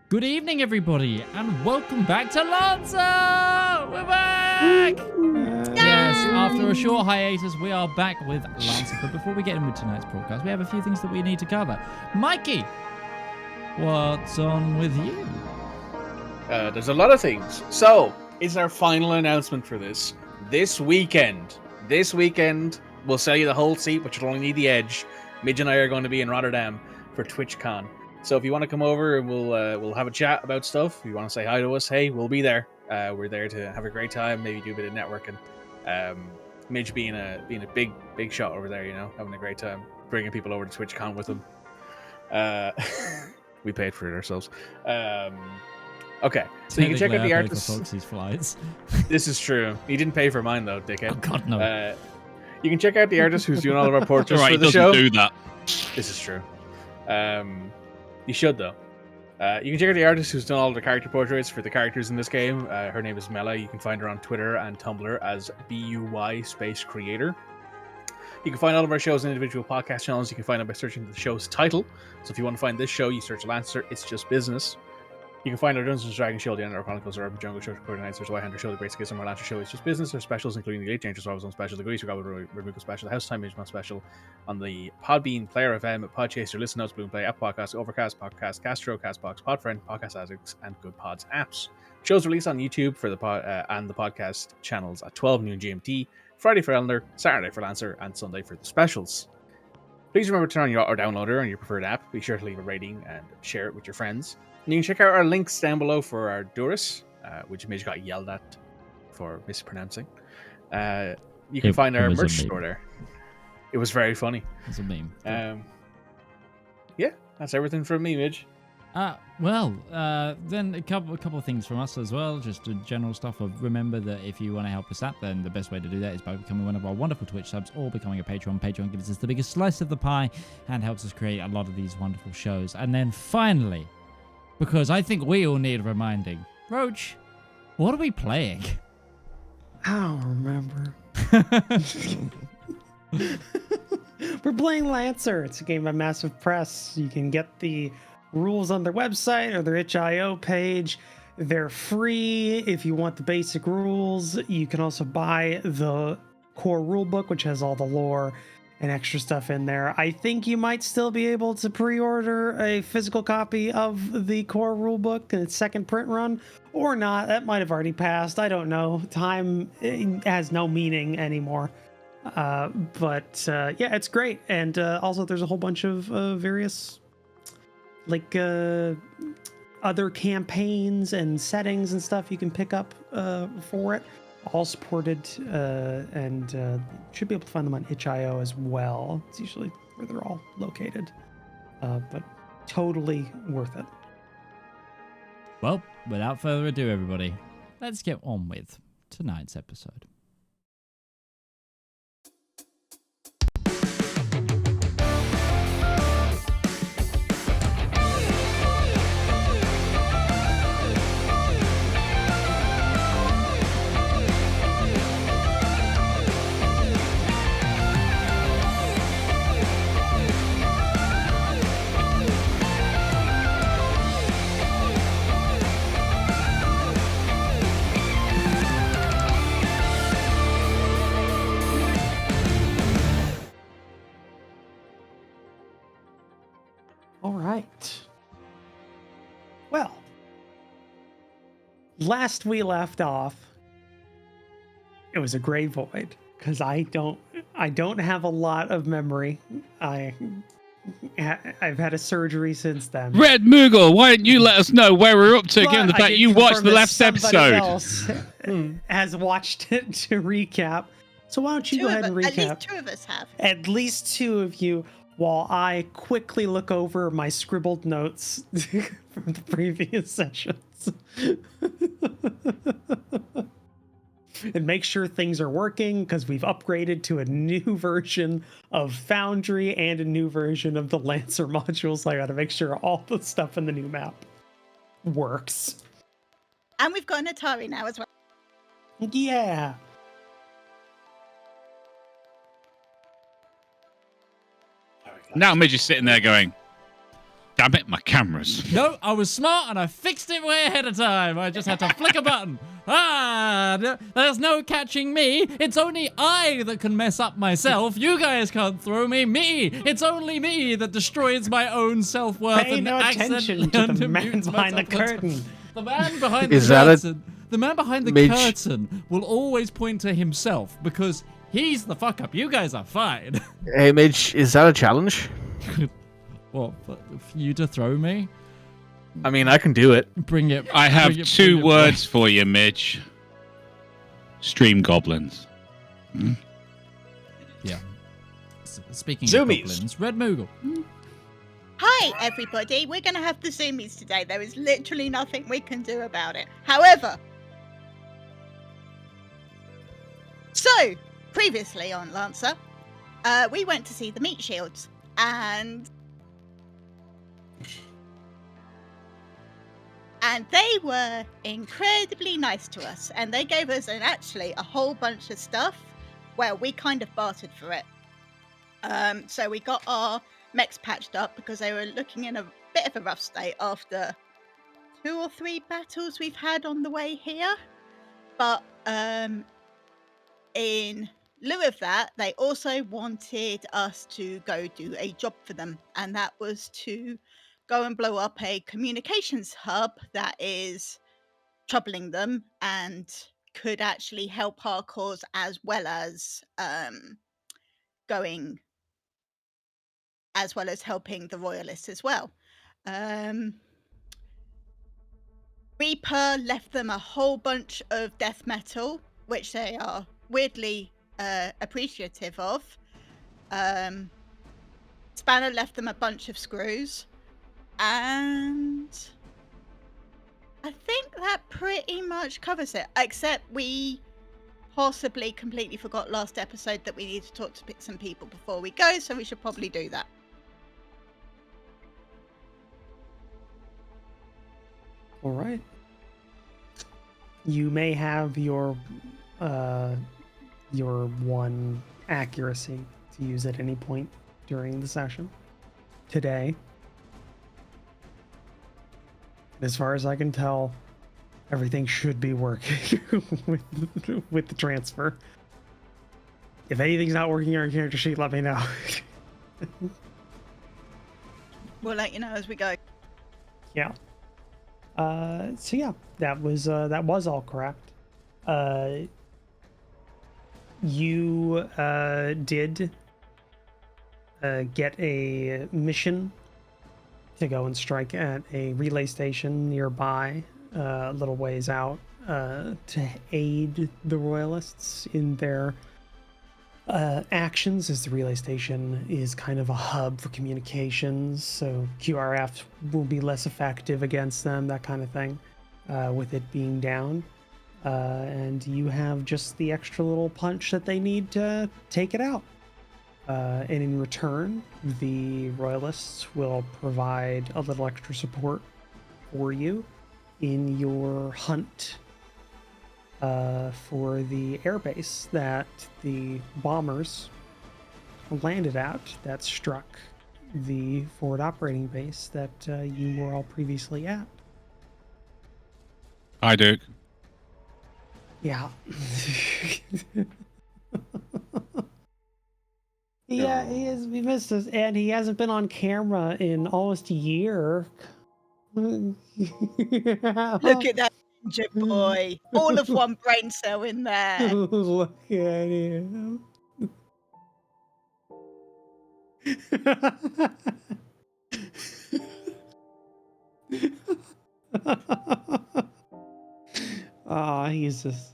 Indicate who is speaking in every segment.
Speaker 1: Good evening, everybody, and welcome back to Lancer! We're back! Yes, after a short hiatus, we are back with Lancer. But before we get in with tonight's broadcast, we have a few things that we need to cover. Mikey, what's on with you?
Speaker 2: There's a lot of things. So, it's our final announcement for this. This weekend, we'll sell you the whole seat, but you'll only need the edge. Midge and I are going to be in Rotterdam for TwitchCon. So if you want to come over and we'll have a chat about stuff, if you want to say hi to us, hey, we'll be there. We're there to have a great time, maybe do a bit of networking. Midge being a big shot over there, you know, having a great time, bringing people over to TwitchCon with him. We paid for it ourselves. Okay, so you can check out the artists.
Speaker 1: Foxy's flights.
Speaker 2: This is true. You didn't pay for mine though, dickhead.
Speaker 1: Oh God, no.
Speaker 2: You can check out the artist who's doing all of our portraits
Speaker 3: right,
Speaker 2: for the show.
Speaker 3: Do that.
Speaker 2: This is true. You should though. You can check out the artist who's done all the character portraits for the characters in this game. Her name is Mela. You can find her on Twitter and Tumblr as BUY_creator. You can find all of our shows on individual podcast channels. You can find them by searching the show's title. So if you want to find this show, you search Lancer. It's just business. You can find our Dungeons & Dragons show, the Underdark Chronicles, our Urban Jungle show, Recording Nights, there's a White show, the Great Schism, our Lancer show, It's Just Business, our specials, including the Elite Dangerous Rivalzone special, the Grease Goblin Removal special, the House Time Midgeman special, on the Podbean, Player FM, Podchaser, Listen Notes, Bloom Play, Apple Podcasts, Overcast, Podcast, Castro, Castbox, Podfriend, Podcast Addicts, and Good Pods apps. Shows released on YouTube for the and the podcast channels at 12 noon GMT, Friday for Elder, Saturday for Lancer, and Sunday for the specials. Please remember to turn on your auto downloader on your preferred app. Be sure to leave a rating and share it with your friends. And you can check out our links down below for our Durus, which Midge got yelled at for mispronouncing. You can find our merch store there. It was very funny.
Speaker 1: It's a meme.
Speaker 2: Yeah, that's everything from me, Midge.
Speaker 1: Then a couple of things from us as well. Just general stuff of remember that if you want to help us out, then the best way to do that is by becoming one of our wonderful Twitch subs or becoming a Patreon. Patreon gives us the biggest slice of the pie and helps us create a lot of these wonderful shows. And then finally, because I think we all need reminding, Roach, what are we playing?
Speaker 4: I don't remember. We're playing Lancer. It's a game by Massive Press. You can get the rules on their website or their itch.io page. They're free if you want the basic rules. You can also buy the core rulebook, which has all the lore and extra stuff in there. I think you might still be able to pre-order a physical copy of the core rulebook in its second print run, or not. That might have already passed. I don't know. Time has no meaning anymore. Yeah, it's great. And also there's a whole bunch of various like other campaigns and settings and stuff you can pick up for it, all supported, and should be able to find them on itch.io as well. It's usually where they're all located, but totally worth it.
Speaker 1: Well, without further ado, everybody, let's get on with tonight's episode.
Speaker 4: All right. Well, last we left off, it was a gray void because I don't have a lot of memory. I've had a surgery since then.
Speaker 3: Red Moogle, why didn't you let us know where we're up to, given the fact you watched the last episode?
Speaker 4: Else has watched it to recap. So why don't you go ahead and recap?
Speaker 5: At least two of us have.
Speaker 4: At least two of you, while I quickly look over my scribbled notes from the previous sessions. And make sure things are working, because we've upgraded to a new version of Foundry and a new version of the Lancer module, so I gotta make sure all the stuff in the new map works.
Speaker 5: And we've got an Utari now as well.
Speaker 4: Yeah.
Speaker 3: Now Midge is sitting there going, Damn it, my cameras.
Speaker 1: No, I was smart and I fixed it way ahead of time. I just had to flick a button. There's no catching me. It's only I that can mess up myself. You guys can't throw me. Me. It's only me that destroys my own self-worth.
Speaker 4: Pay
Speaker 1: and
Speaker 4: no attention to the man behind the curtain.
Speaker 1: The man behind the
Speaker 6: Is that
Speaker 1: curtain. The man behind the
Speaker 6: Midge?
Speaker 1: curtain will always point to himself because he's the fuck up. You guys are fine.
Speaker 6: Hey, Midge, is that a challenge?
Speaker 1: What? For you to throw me?
Speaker 2: I mean, I can do it.
Speaker 1: Bring it.
Speaker 3: I have
Speaker 1: bring it-
Speaker 3: two
Speaker 1: bring it-
Speaker 3: words for you, Midge. Stream goblins.
Speaker 1: Yeah. Speaking
Speaker 2: Zoomies.
Speaker 1: of goblins, Red Moogle.
Speaker 5: Hi, everybody. We're going to have the Zoomies today. There is literally nothing we can do about it. However, so previously on Lancer, we went to see the meat shields, and they were incredibly nice to us, and they gave us actually a whole bunch of stuff where we kind of bartered for it. So we got our mechs patched up because they were looking in a bit of a rough state after 2 or 3 battles we've had on the way here. But in lieu of that, they also wanted us to go do a job for them, and that was to go and blow up a communications hub that is troubling them and could actually help our cause, as well as helping the royalists as well. Reaper left them a whole bunch of death metal, which they are weirdly appreciative of. Spanner left them a bunch of screws, and I think that pretty much covers it, except we possibly completely forgot last episode that we need to talk to some people before we go, so we should probably do that.
Speaker 4: All right. You may have your 1 accuracy to use at any point during the session today. As far as I can tell, everything should be working with the transfer. If anything's not working on your character sheet, let me know.
Speaker 5: We'll let you know as we go.
Speaker 4: Yeah. So yeah, that was all correct. You did get a mission to go and strike at a relay station nearby, a little ways out, to aid the royalists in their actions, as the relay station is kind of a hub for communications, so QRF will be less effective against them, that kind of thing, with it being down. And you have just the extra little punch that they need to take it out. And in return, the royalists will provide a little extra support for you in your hunt for the airbase that the bombers landed at, that struck the forward operating base that you were all previously at.
Speaker 3: Hi, Duke.
Speaker 4: Yeah. Yeah, he missed us, and he hasn't been on camera in almost a year.
Speaker 5: Look at that ginger boy. All of one brain cell in there.
Speaker 4: Look at him. Oh, he's just...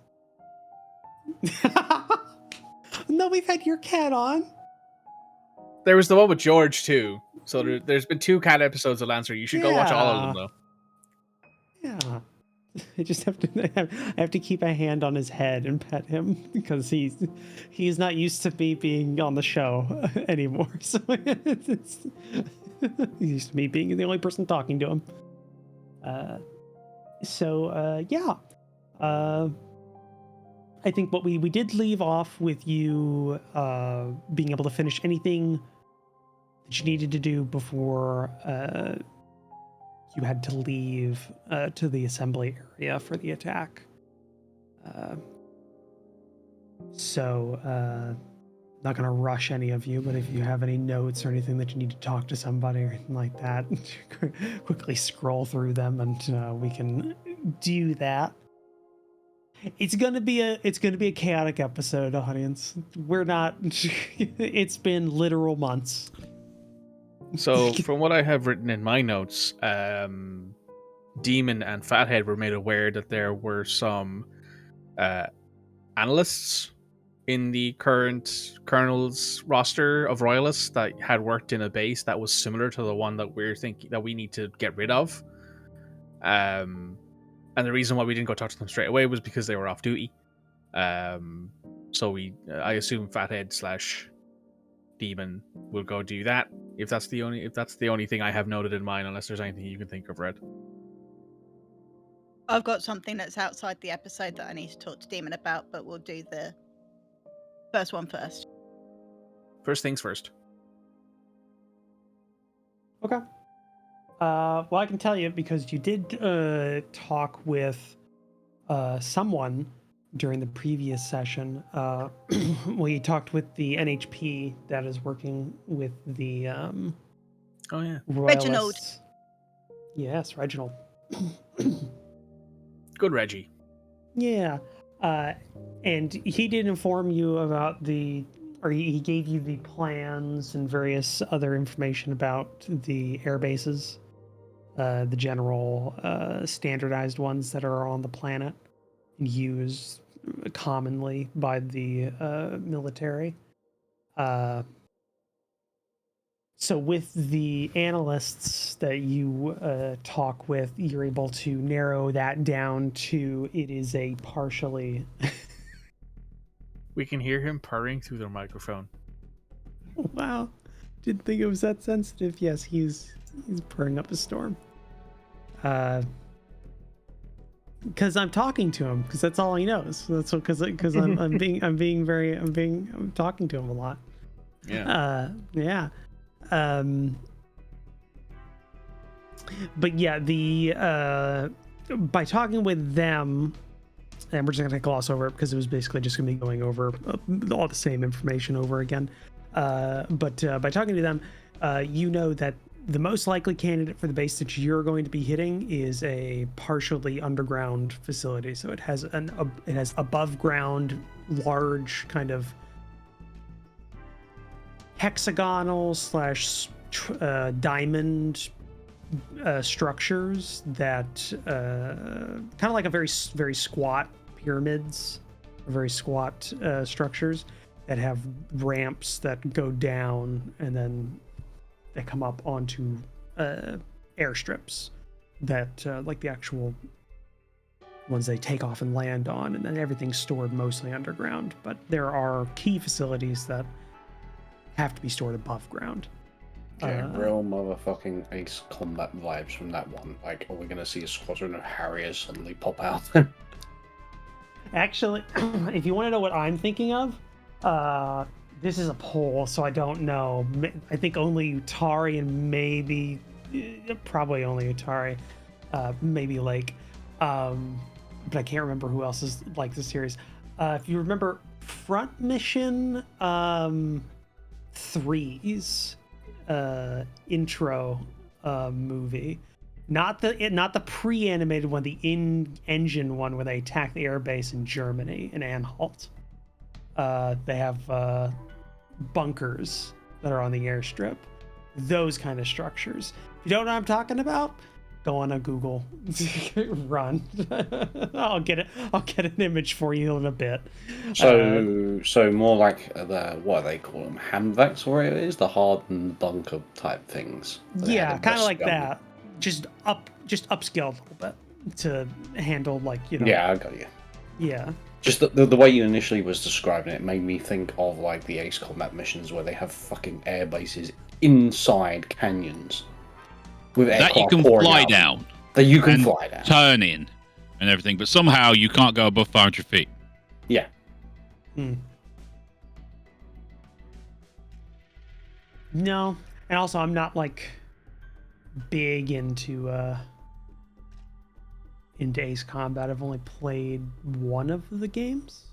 Speaker 4: No, we've had your cat on.
Speaker 2: There was the one with George too. So there's been 2 cat episodes of Lancer. You should go watch all of them though.
Speaker 4: Yeah. I just have to I have to keep a hand on his head and pet him because he's not used to me being on the show anymore. So he's used to me being the only person talking to him. Yeah. I think what we did leave off with you being able to finish anything that you needed to do before you had to leave to the assembly area for the attack. So not going to rush any of you, but if you have any notes or anything that you need to talk to somebody or anything like that, quickly scroll through them and we can do that. It's gonna be a chaotic episode, audience. We're not. It's been literal months.
Speaker 2: So, from what I have written in my notes, Demon and Fathead were made aware that there were some analysts in the current Colonel's roster of Royalists that had worked in a base that was similar to the one that we're thinking that we need to get rid of. And the reason why we didn't go talk to them straight away was because they were off duty. So I assume Fathead / Demon will go do that. If that's the only thing I have noted in mind, unless there's anything you can think of, Red.
Speaker 5: I've got something that's outside the episode that I need to talk to Demon about, but we'll do the first one first.
Speaker 2: First things first.
Speaker 4: Okay. Well, I can tell you because you did talk with someone during the previous session. Well, you talked with the NHP that is working with the
Speaker 5: Reginald.
Speaker 4: Yes, Reginald.
Speaker 2: Good Reggie.
Speaker 4: Yeah. And he did inform you about he gave you the plans and various other information about the air bases, the general standardized ones that are on the planet and used commonly by the military. So with the analysts that you talk with, you're able to narrow that down to it is a partially...
Speaker 2: We can hear him purring through their microphone.
Speaker 4: Wow. Didn't think it was that sensitive. Yes, he's purring up a storm. Because I'm talking to him, because that's all he knows. That's because I'm talking to him a lot.
Speaker 2: Yeah.
Speaker 4: Yeah. But yeah, by talking with them, and we're just gonna gloss over it because it was basically just gonna be going over all the same information over again. But by talking to them, you know that the most likely candidate for the base that you're going to be hitting is a partially underground facility. So it has above ground, large kind of hexagonal / diamond structures that kind of like a very squat pyramids, very squat structures that have ramps that go down and then they come up onto airstrips that like the actual ones they take off and land on, and then everything's stored mostly underground. But there are key facilities that have to be stored above ground.
Speaker 7: Real motherfucking Ace Combat vibes from that one. Like, are we going to see a squadron of Harriers suddenly pop out?
Speaker 4: Actually, if you want to know what I'm thinking of, this is a poll, so I don't know. I think only Utari and probably only Utari, maybe Lake, but I can't remember who else is like the series. If you remember Front Mission 3's intro movie, not the pre-animated one, the in-engine one where they attack the airbase in Germany in Anhalt. They have bunkers that are on the airstrip, those kind of structures. If you don't know what I'm talking about, go on a Google, run. I'll get an image for you in a bit.
Speaker 7: So more like what do they call them? Hamvax warriors, the hardened bunker type things.
Speaker 4: Yeah, kind of like that. Just upscaled a little bit to handle, like, you know.
Speaker 7: Yeah, I got you.
Speaker 4: Yeah.
Speaker 7: Just the way you initially was describing it made me think of like the Ace Combat missions where they have fucking air bases inside canyons with
Speaker 3: that you can fly down.
Speaker 7: That you can fly down,
Speaker 3: turn in, and everything, but somehow you can't go above 500 feet.
Speaker 7: Yeah.
Speaker 4: No, And also, I'm not like big into Ace Combat. I've only played one of the games.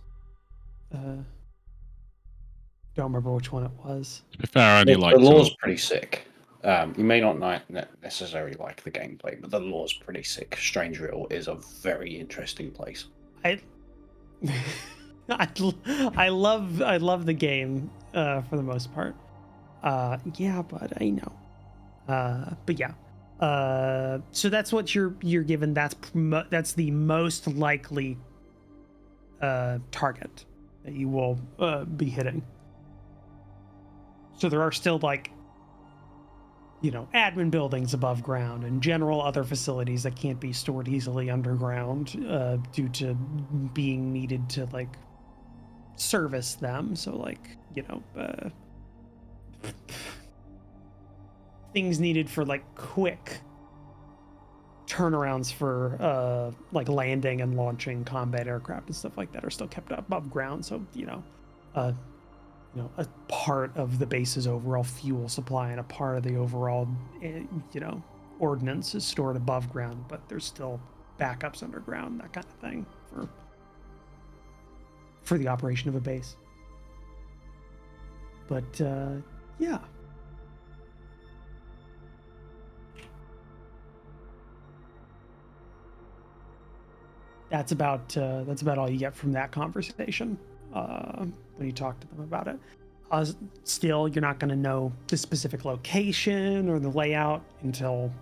Speaker 4: Don't remember which one it was.
Speaker 3: To be fair, I only
Speaker 7: The
Speaker 3: like
Speaker 7: lore's pretty sick. You may not necessarily like the gameplay, but the lore's pretty sick. Strange Real is a very interesting place.
Speaker 4: I love the game for the most part. Yeah, but I know. But yeah. So that's what you're given. That's the most likely target that you will be hitting. So there are still like, admin buildings above ground and general other facilities that can't be stored easily underground due to being needed to like service them. So like, things needed for like quick turnarounds for like landing and launching combat aircraft and stuff like that are still kept up above ground. So, a part of the base's overall fuel supply and a part of the overall, ordnance is stored above ground, but there's still backups underground, that kind of thing for the operation of a base. But, yeah. That's about all you get from that conversation when you talk to them about it. Still, you're not going to know the specific location or the layout until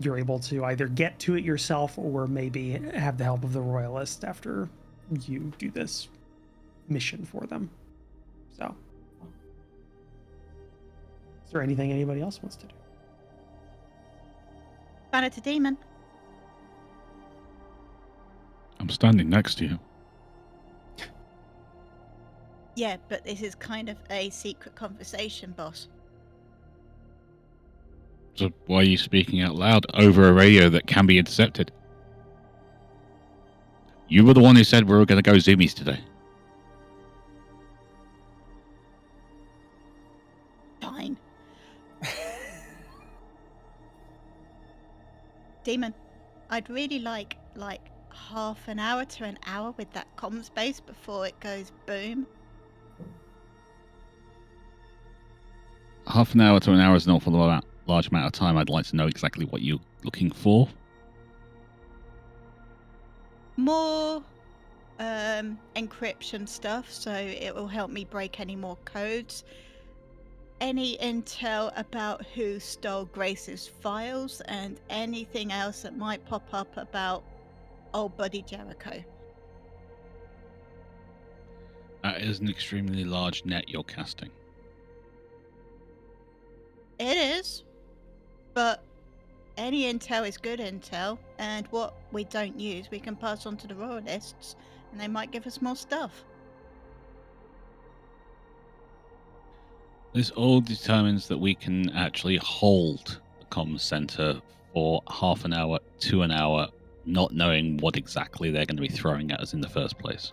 Speaker 4: you're able to either get to it yourself or maybe have the help of the Royalists after you do this mission for them. So, is there anything anybody else wants to do?
Speaker 5: Banner to Demon.
Speaker 3: I'm standing next to you.
Speaker 5: Yeah, but this is kind of a secret conversation, boss.
Speaker 3: So why are you speaking out loud over a radio that can be intercepted? You were the one who said we were going to go zoomies today.
Speaker 5: Fine. Demon, I'd really like half an hour to an hour with that comm space before it goes boom.
Speaker 3: Half an hour to an hour is an awful large amount of time. I'd like to know exactly what you're looking for.
Speaker 5: More encryption stuff, so it will help me break any more codes. Any intel about who stole Grace's files and anything else that might pop up about old buddy Jericho.
Speaker 3: That is an extremely large net you're casting.
Speaker 5: It is, but any intel is good intel, and what we don't use we can pass on to the Royalists, and they might give us more stuff.
Speaker 3: This all determines that we can actually hold the comms center for half an hour to an hour, not knowing what exactly they're going to be throwing at us in the first place.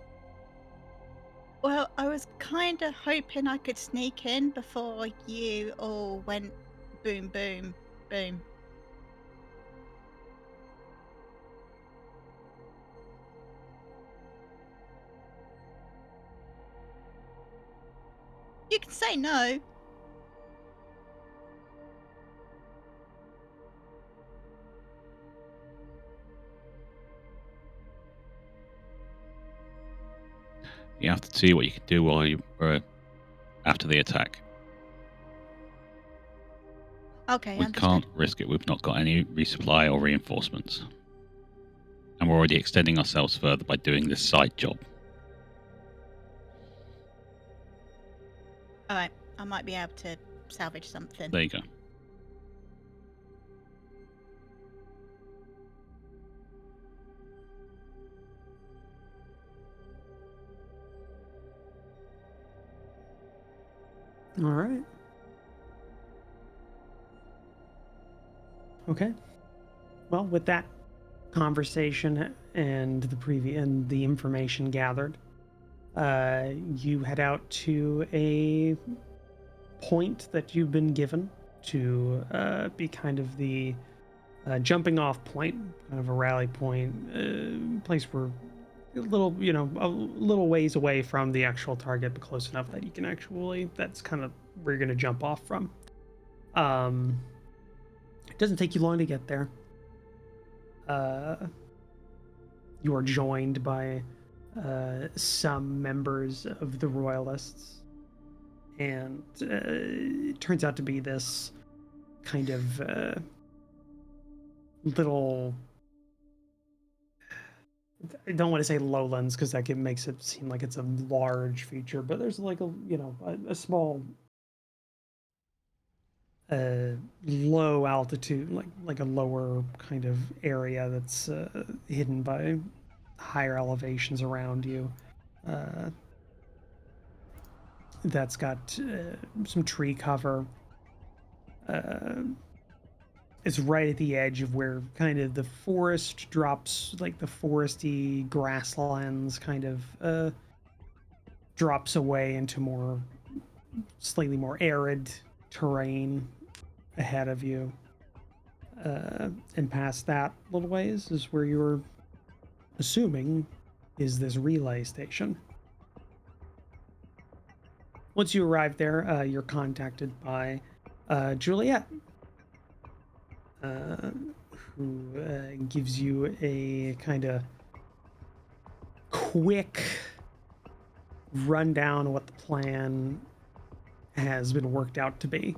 Speaker 5: Well, I was kind of hoping I could sneak in before you all went boom, boom, boom. You can say no.
Speaker 3: You have to see what you can do while you after the attack.
Speaker 5: Okay,
Speaker 3: We
Speaker 5: understood.
Speaker 3: can't risk it. We've not got any resupply or reinforcements. And we're already extending ourselves further by doing this side job.
Speaker 5: Alright, I might be able to salvage something.
Speaker 3: There you go.
Speaker 4: All right. Okay. Well, with that conversation and the information gathered, you head out to a point that you've been given to be kind of the jumping off point, kind of a rally point, place where a little, a little ways away from the actual target, but close enough that you can actually, that's kind of where you're going to jump off from. It doesn't take you long to get there. You are joined by some members of the Royalists, and it turns out to be this kind of little, I don't want to say lowlands because that makes it seem like it's a large feature, but there's like a small low altitude, like a lower kind of area that's hidden by higher elevations around you. That's got some tree cover. It's right at the edge of where kind of the forest drops, like the foresty grasslands kind of drops away into slightly more arid terrain ahead of you. And past that little ways is where you're assuming is this relay station. Once you arrive there, you're contacted by Juliet, who gives you a kind of quick rundown of what the plan has been worked out to be.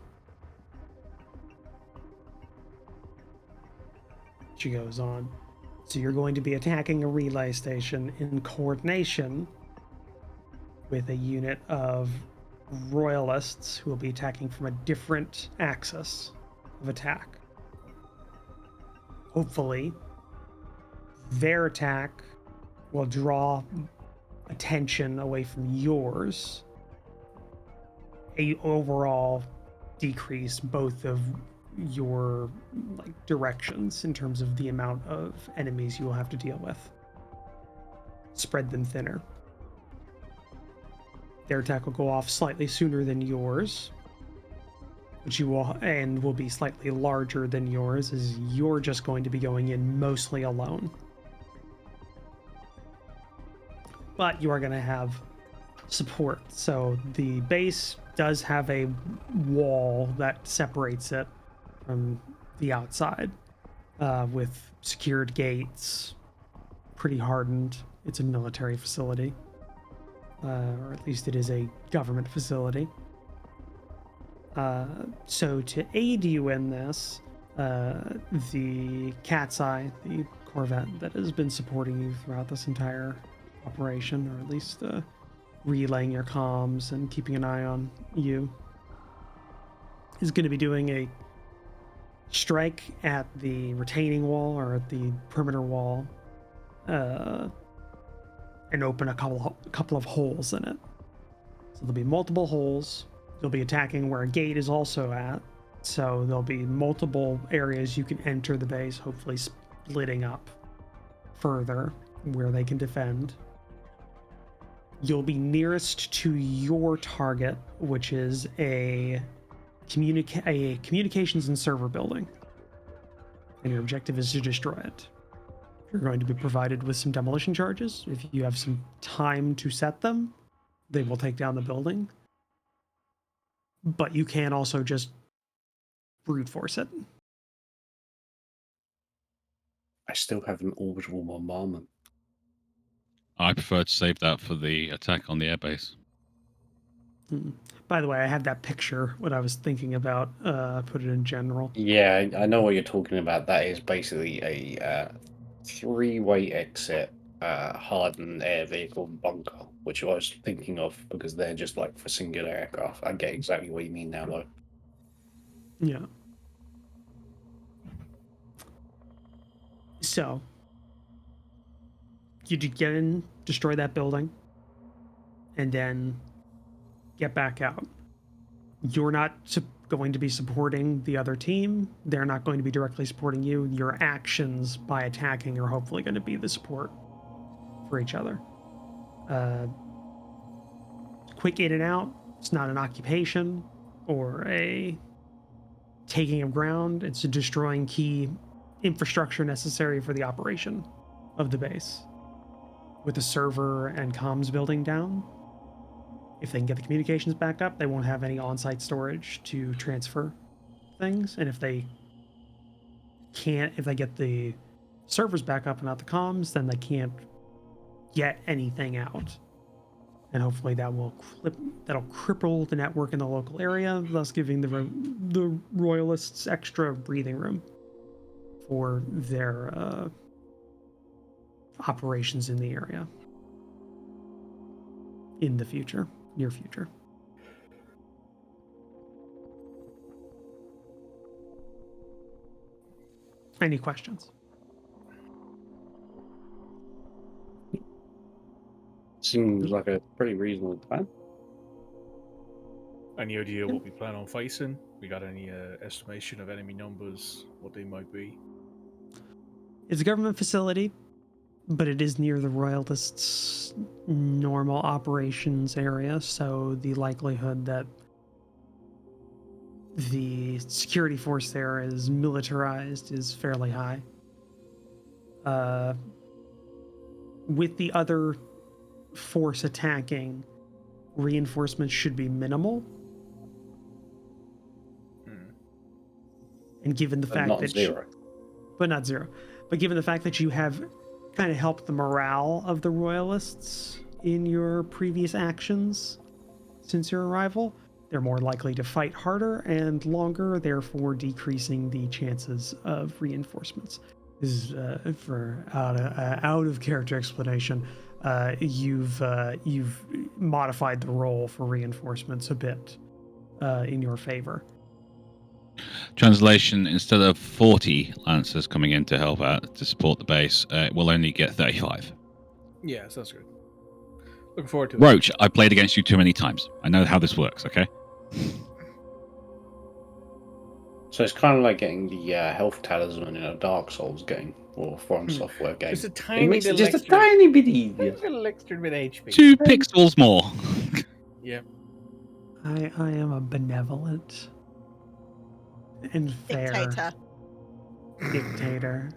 Speaker 4: She goes on. So you're going to be attacking a relay station in coordination with a unit of Royalists who will be attacking from a different axis of attack. Hopefully, their attack will draw attention away from yours. A overall decrease both of your directions in terms of the amount of enemies you will have to deal with. Spread them thinner. Their attack will go off slightly sooner than yours, which will be slightly larger than yours, as you're just going to be going in mostly alone. But you are going to have support. So the base does have a wall that separates it from the outside, with secured gates, pretty hardened. It's a military facility, or at least it is a government facility. So to aid you in this, the Cat's Eye, the Corvette that has been supporting you throughout this entire operation, or at least relaying your comms and keeping an eye on you, is going to be doing a strike at the retaining wall, or at the perimeter wall, and open a couple of holes in it. So there'll be multiple holes. You'll be attacking where a gate is also at, so there'll be multiple areas you can enter the base, hopefully splitting up further where they can defend. You'll be nearest to your target, which is a communications and server building, and your objective is to destroy it. You're going to be provided with some demolition charges. If you have some time to set them, they will take down the building. But you can also just brute force it.
Speaker 7: I still have an orbital bombardment.
Speaker 3: I prefer to save that for the attack on the airbase.
Speaker 4: By the way, I had that picture when I was thinking about put it in general.
Speaker 7: Yeah, I know what you're talking about. That is basically a three-way exit hardened air vehicle bunker, which I was thinking of because they're just like for singular aircraft. I get exactly what you mean now, though.
Speaker 4: Yeah. So, you get in, destroy that building, and then get back out. You're not going to be supporting the other team. They're not going to be directly supporting you. Your actions by attacking are hopefully going to be the support for each other. Quick in and out. It's not an occupation or a taking of ground. It's destroying key infrastructure necessary for the operation of the base. With the server and comms building down, if they can get the communications back up, they won't have any on-site storage to transfer things. And if they get the servers back up and not the comms, then they can't get anything out. And hopefully that'll cripple the network in the local area, thus giving the royalists extra breathing room for their operations in the area in the future, near future. Any questions?
Speaker 7: Seems like a pretty reasonable plan.
Speaker 2: Any idea what we plan on facing? We got any estimation of enemy numbers, what they might be?
Speaker 4: It's a government facility, but it is near the royalists' normal operations area, so the likelihood that the security force there is militarized is fairly high. With the other force attacking, reinforcements should be minimal. And given the fact
Speaker 7: not
Speaker 4: that
Speaker 7: zero.
Speaker 4: But not zero. But given the fact that you have kind of helped the morale of the royalists in your previous actions since your arrival, they're more likely to fight harder and longer, therefore decreasing the chances of reinforcements. This is for out of character explanation. You've modified the role for reinforcements a bit in your favor.
Speaker 3: Translation: instead of 40 lancers coming in to help out to support the base, we'll only get 35.
Speaker 2: Yeah, sounds good. Looking forward to it.
Speaker 3: Roach, I played against you too many times. I know how this works, okay?
Speaker 7: So it's kind of like getting the health talisman in a Dark Souls game or From Software game.
Speaker 2: Just a
Speaker 7: It
Speaker 2: tiny
Speaker 7: makes it
Speaker 2: little
Speaker 7: just a
Speaker 2: extra,
Speaker 7: tiny bit easier.
Speaker 2: little extra bit HP.
Speaker 3: 2 pixels more.
Speaker 2: Yeah.
Speaker 4: I am a benevolent and fair
Speaker 5: Dictator.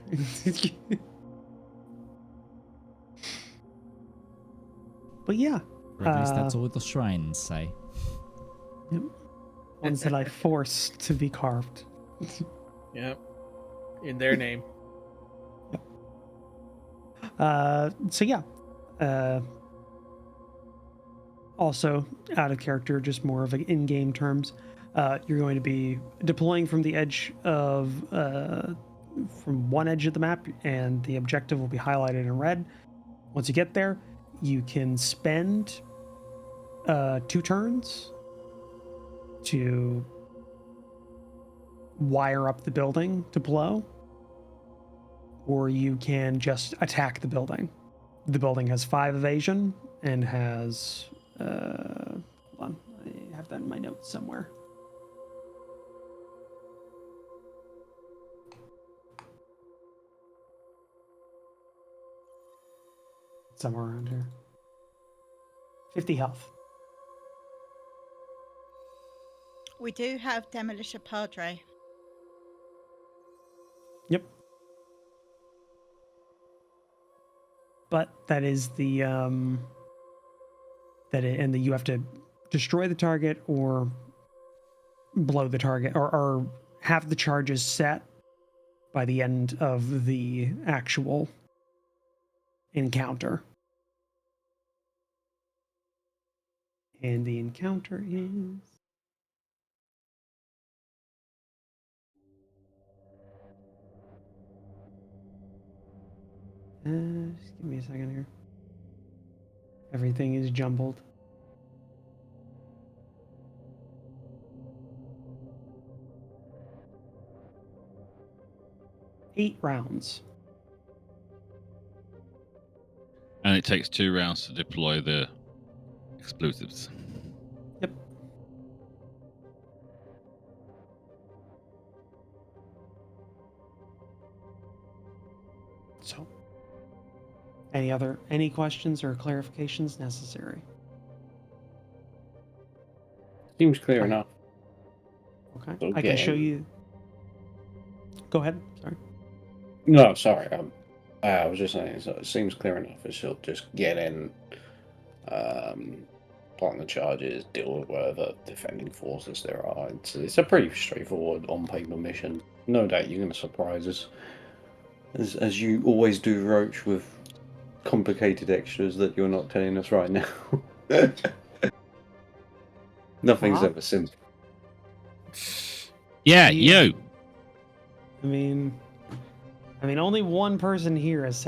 Speaker 4: But yeah,
Speaker 1: Or at least that's all the shrines say.
Speaker 4: yep. Ones that I forced to be carved.
Speaker 2: Yeah. In their name.
Speaker 4: So yeah. Also out of character, just more of in-game terms. You're going to be deploying from the edge of from one edge of the map, and the objective will be highlighted in red. Once you get there, you can spend 2 turns to wire up the building to blow, or you can just attack the building. The building has 5 evasion and has hold on, I have that in my notes somewhere. Somewhere around here. 50 health.
Speaker 5: We do have Demolisher Padre.
Speaker 4: Yep. But that is the and you have to destroy the target or blow the target, or have the charges set by the end of the actual encounter. And the encounter is just give me a second here. Everything is jumbled. Eight rounds.
Speaker 3: And it takes 2 rounds to deploy the explosives.
Speaker 4: Yep. So, any questions or clarifications necessary?
Speaker 7: Seems clear enough.
Speaker 4: Okay. I can show you. Go ahead. Sorry.
Speaker 7: No, sorry. I was just saying, so it seems clear enough. She'll just get in, plant the charges, deal with whatever defending forces there are. It's a pretty straightforward on-paper mission. No doubt you're going to surprise us, as you always do, Roach, with complicated extras that you're not telling us right now. Nothing's ever simple.
Speaker 3: Yeah, you.
Speaker 4: I mean, only one person here has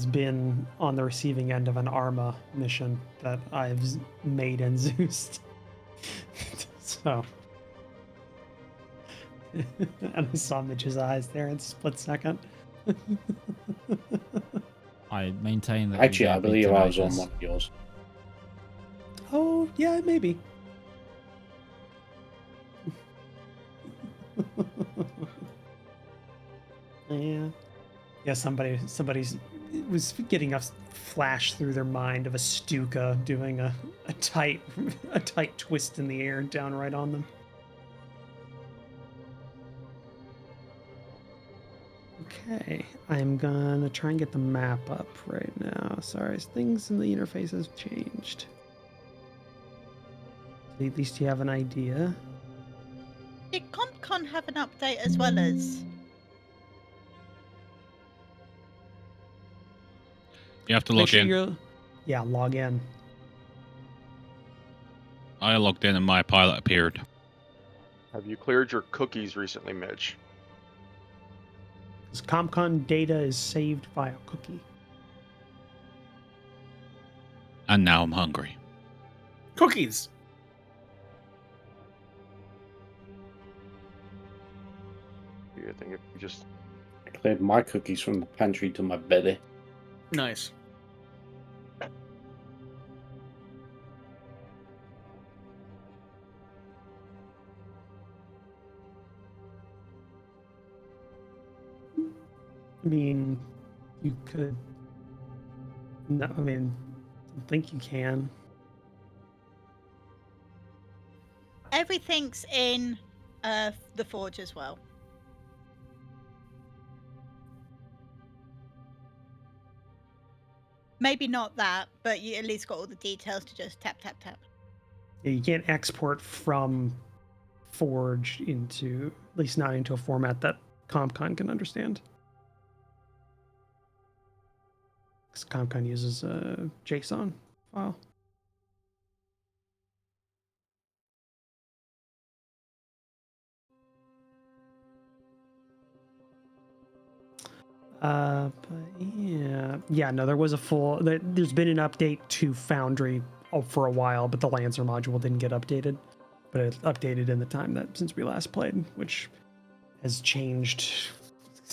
Speaker 4: been on the receiving end of an Arma mission that I've made and Zeused. So, and I saw Mitch's eyes there in a split second.
Speaker 1: I maintain that.
Speaker 7: Actually, I believe I was on one of yours.
Speaker 4: Oh, yeah, maybe. Yeah. Somebody's was getting a flash through their mind of a Stuka doing a tight twist in the air down right on them. Okay, I'm gonna try and get the map up right now. Sorry, things in the interface have changed. At least you have an idea.
Speaker 5: Did CompCon have an update as well as?
Speaker 3: You have to log in.
Speaker 4: Yeah, log in.
Speaker 3: I logged in and my pilot appeared.
Speaker 8: Have you cleared your cookies recently, Midge?
Speaker 4: Because CompCon data is saved via cookie.
Speaker 3: And now I'm hungry.
Speaker 2: Cookies.
Speaker 8: I think if you just
Speaker 7: I cleared my cookies from the pantry to my belly.
Speaker 2: Nice.
Speaker 4: I mean, you could. No, I mean, I think you can.
Speaker 5: Everything's in the Forge as well. Maybe not that, but you at least got all the details to just tap, tap, tap.
Speaker 4: Yeah, you can't export from Forge into, at least not into a format that CompCon can understand. Because CompCon uses a JSON file. But yeah, no, there was a full. There's been an update to Foundry for a while, but the Lancer module didn't get updated. But it updated in the time that since we last played, which has changed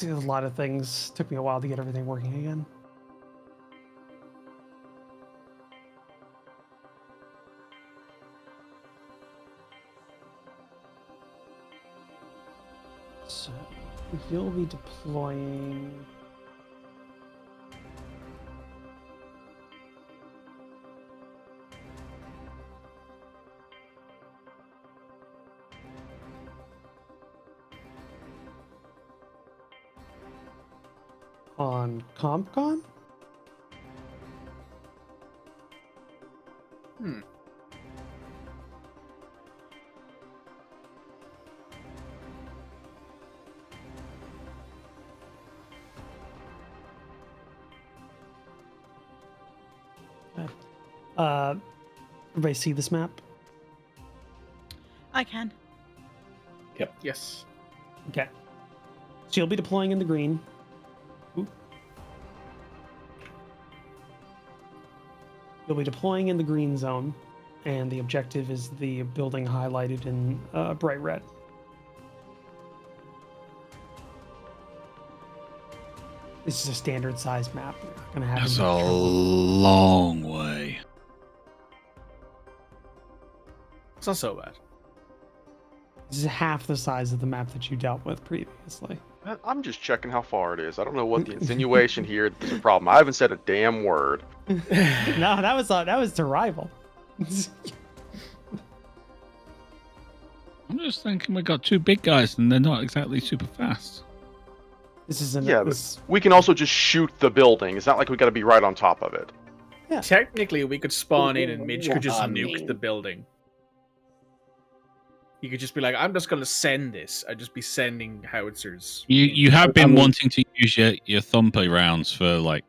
Speaker 4: a lot of things. Took me a while to get everything working again. So you'll be deploying. On CompCon? Everybody see this map?
Speaker 5: I can.
Speaker 7: Yep.
Speaker 2: Yes.
Speaker 4: Okay. So you'll be deploying in the green. Oop. You'll be deploying in the green zone, and the objective is the building highlighted in bright red. This is a standard size map. You're not gonna have
Speaker 3: That's
Speaker 4: any
Speaker 3: a
Speaker 4: trouble.
Speaker 3: long way.
Speaker 2: It's not so bad.
Speaker 4: This is half the size of the map that you dealt with previously.
Speaker 8: I'm just checking how far it is. I don't know what the insinuation here is a problem. I haven't said a damn word.
Speaker 4: No, that was to rival.
Speaker 3: I'm just thinking we got 2 big guys and they're not exactly super fast.
Speaker 4: This isn't.
Speaker 8: Yeah, but we can also just shoot the building. It's not like we got to be right on top of it.
Speaker 4: Yeah.
Speaker 2: Technically, we could spawn in and Midge could just
Speaker 7: I
Speaker 2: nuke
Speaker 7: mean-
Speaker 2: the building. You could just be like, I'm just going to send this. I'd just be sending howitzers.
Speaker 3: You have been
Speaker 7: I mean-
Speaker 3: wanting to use your thumper rounds for like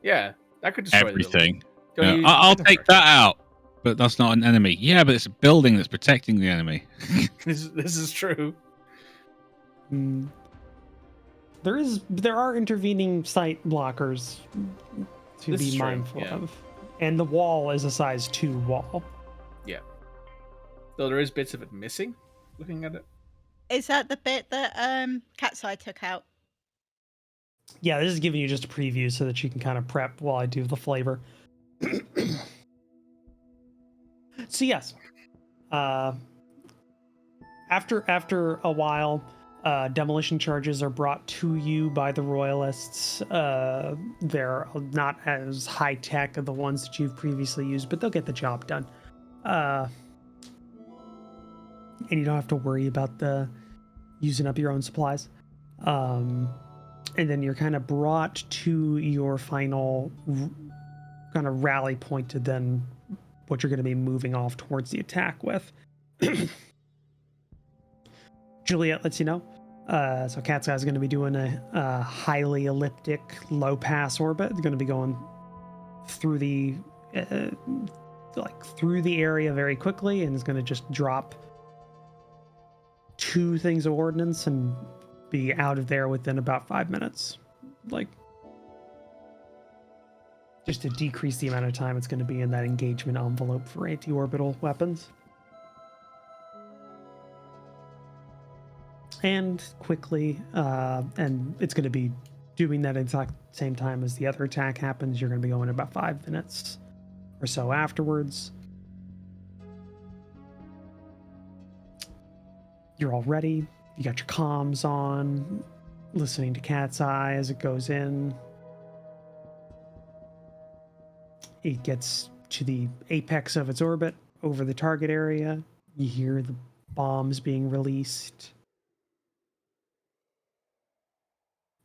Speaker 2: Yeah, that could destroy
Speaker 3: everything.
Speaker 2: The building.
Speaker 3: Yeah, I'll take that out, but that's not an enemy. Yeah, but it's a building that's protecting the enemy.
Speaker 2: This is true.
Speaker 4: Mm. There are intervening site blockers to
Speaker 2: This
Speaker 4: be
Speaker 2: is true,
Speaker 4: mindful
Speaker 2: yeah.
Speaker 4: of, and the wall is a size 2 wall.
Speaker 2: Though there is bits of it missing, looking at it.
Speaker 5: Is that the bit that Cat's Eye took out?
Speaker 4: Yeah, this is giving you just a preview so that you can kind of prep while I do the flavor. So yes, after a while, demolition charges are brought to you by the royalists. They're not as high tech as the ones that you've previously used, but they'll get the job done. And you don't have to worry about the using up your own supplies. And then you're kind of brought to your final kind of rally point to then what you're going to be moving off towards the attack with. Juliet lets you know. So Cat's Eye is going to be doing a highly elliptic low pass orbit. It's going to be going through the through the area very quickly, and it's going to just drop 2 things of ordnance and be out of there within about 5 minutes. Like, just to decrease the amount of time it's going to be in that engagement envelope for anti-orbital weapons. And quickly, and it's going to be doing that exact same time as the other attack happens. You're going to be going about 5 minutes or so afterwards. You're all ready. You got your comms on, listening to Cat's Eye as it goes in. It gets to the apex of its orbit over the target area. You hear the bombs being released.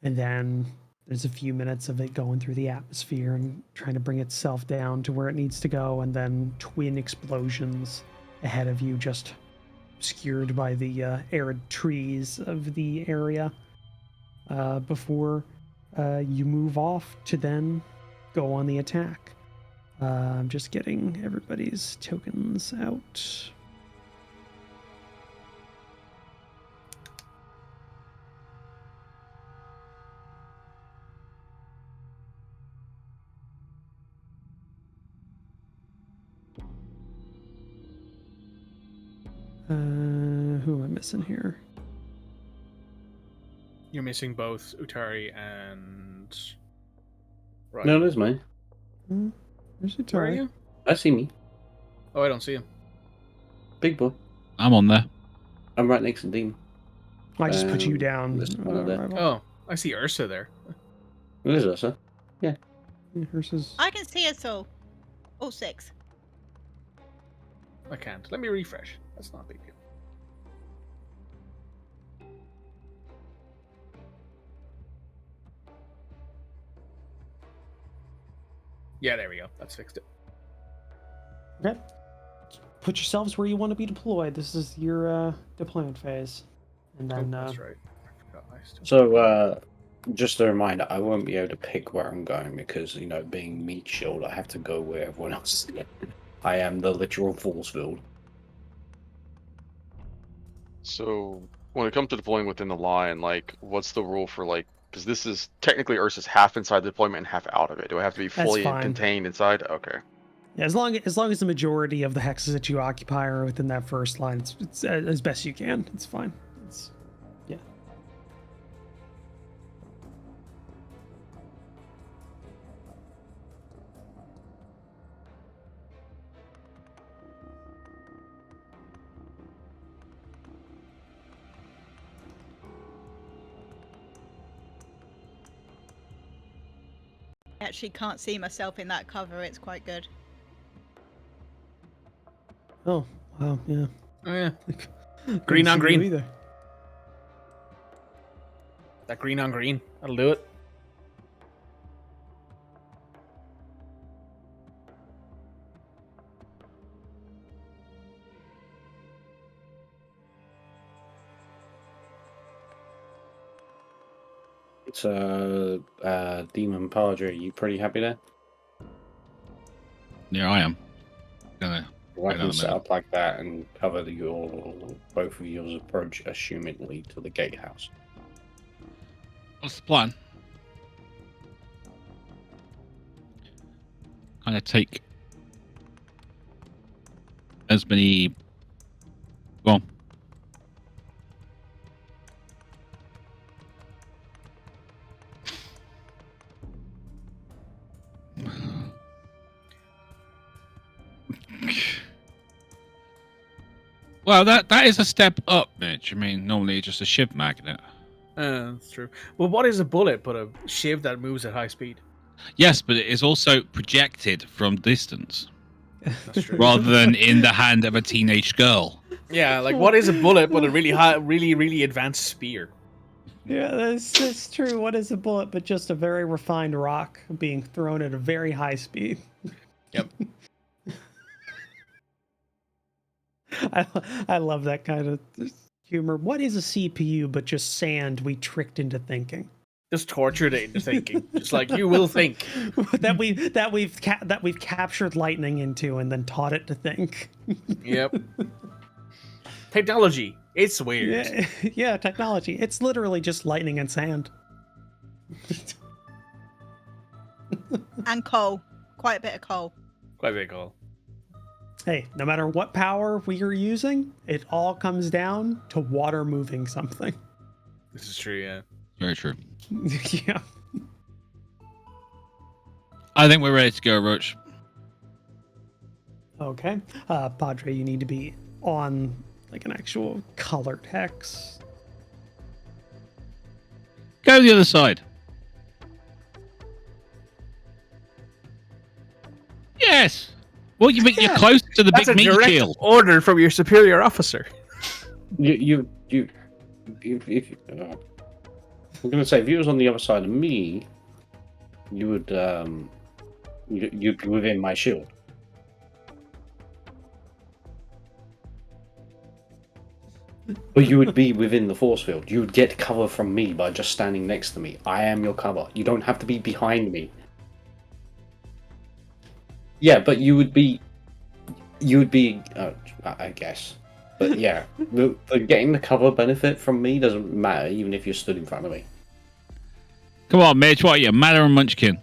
Speaker 4: And then there's a few minutes of it going through the atmosphere and trying to bring itself down to where it needs to go, and then twin explosions ahead of you, just obscured by the arid trees of the area, before you move off to then go on the attack. I'm just getting everybody's tokens out. Who am I missing here?
Speaker 2: You're missing both Utari and. Right.
Speaker 7: No, there's mine.
Speaker 4: Where's Utari?
Speaker 2: Where are you?
Speaker 7: I see me.
Speaker 2: Oh, I don't see him.
Speaker 7: Big boy.
Speaker 3: I'm on there.
Speaker 7: I'm right next to Dean.
Speaker 4: I just put you down.
Speaker 7: this one of that.
Speaker 2: Oh, I see Ursa there.
Speaker 7: There's Ursa.
Speaker 4: Versus.
Speaker 5: I can see us all 6.
Speaker 2: I can't. Let me refresh. That's not a big deal. Yeah, there we go. That's fixed it.
Speaker 4: Okay. Put yourselves where you want to be deployed. This is your deployment phase. And then
Speaker 2: That's right. I forgot I still-
Speaker 7: So, just a reminder, I won't be able to pick where I'm going because, being meat shield, I have to go where everyone else is. I am the literal force field.
Speaker 8: So when it comes to deploying within the line, like, what's the rule for because this is technically Ursa's half inside the deployment and half out of it. Do I have to be fully
Speaker 4: fine.
Speaker 8: contained inside? Okay.
Speaker 4: yeah, as long as the majority of the hexes that you occupy are within that first line, it's as best you can. It's fine. It's yeah.
Speaker 5: I actually can't see myself in that cover. It's quite good.
Speaker 4: Oh wow, yeah.
Speaker 2: Oh, yeah. Green on
Speaker 4: Didn't see you
Speaker 2: green.
Speaker 4: either.
Speaker 2: That green on green. That'll do it.
Speaker 7: So, Demon Padre, you pretty happy there?
Speaker 3: Yeah, I am. Gonna
Speaker 7: Well, I
Speaker 3: Wait
Speaker 7: can
Speaker 3: on a
Speaker 7: set
Speaker 3: minute.
Speaker 7: up like that and cover both of yours approach, assumingly, to the gatehouse.
Speaker 3: What's the plan? Kind of take as many. Well, well, that is a step up, Mitch. I mean, normally it's just a shiv magnet.
Speaker 2: That's true. Well, what is a bullet but a shiv that moves at high speed?
Speaker 3: Yes, but it is also projected from distance
Speaker 2: That's true.
Speaker 3: rather than in the hand of a teenage girl.
Speaker 2: Yeah, like what is a bullet but a really high, really advanced spear?
Speaker 4: Yeah, that's true. What is a bullet but just a very refined rock being thrown at a very high speed?
Speaker 2: Yep.
Speaker 4: I love that kind of humor. What is a CPU but just sand we tricked into thinking?
Speaker 2: Just tortured it into thinking. Just like you will think.
Speaker 4: that we've captured lightning into and then taught it to think.
Speaker 2: Yep. Technology. It's weird.
Speaker 4: Yeah, technology. It's literally just lightning and sand.
Speaker 5: And coal. Quite a bit of coal.
Speaker 2: Quite big call.
Speaker 4: Hey, no matter what power we are using, it all comes down to water moving something.
Speaker 2: This is true, yeah.
Speaker 3: Very true.
Speaker 4: Yeah.
Speaker 3: I think we're ready to go, Roach.
Speaker 4: Okay. Padre, you need to be on like an actual colored hex.
Speaker 3: Go to the other side. Yes. Well, you're close to the
Speaker 2: That's
Speaker 3: big
Speaker 2: a
Speaker 3: meat
Speaker 2: direct
Speaker 3: shield.
Speaker 2: order from your superior officer.
Speaker 7: I'm gonna say, if you was on the other side of me, you would you'd be within my shield. But you would be within the force field. You would get cover from me by just standing next to me. I am your cover. You don't have to be behind me. Yeah, but you would be, I guess. But yeah, the getting the cover benefit from me doesn't matter, even if you're stood in front of me.
Speaker 3: Come on, Mitch. What are you, Matter and Munchkin?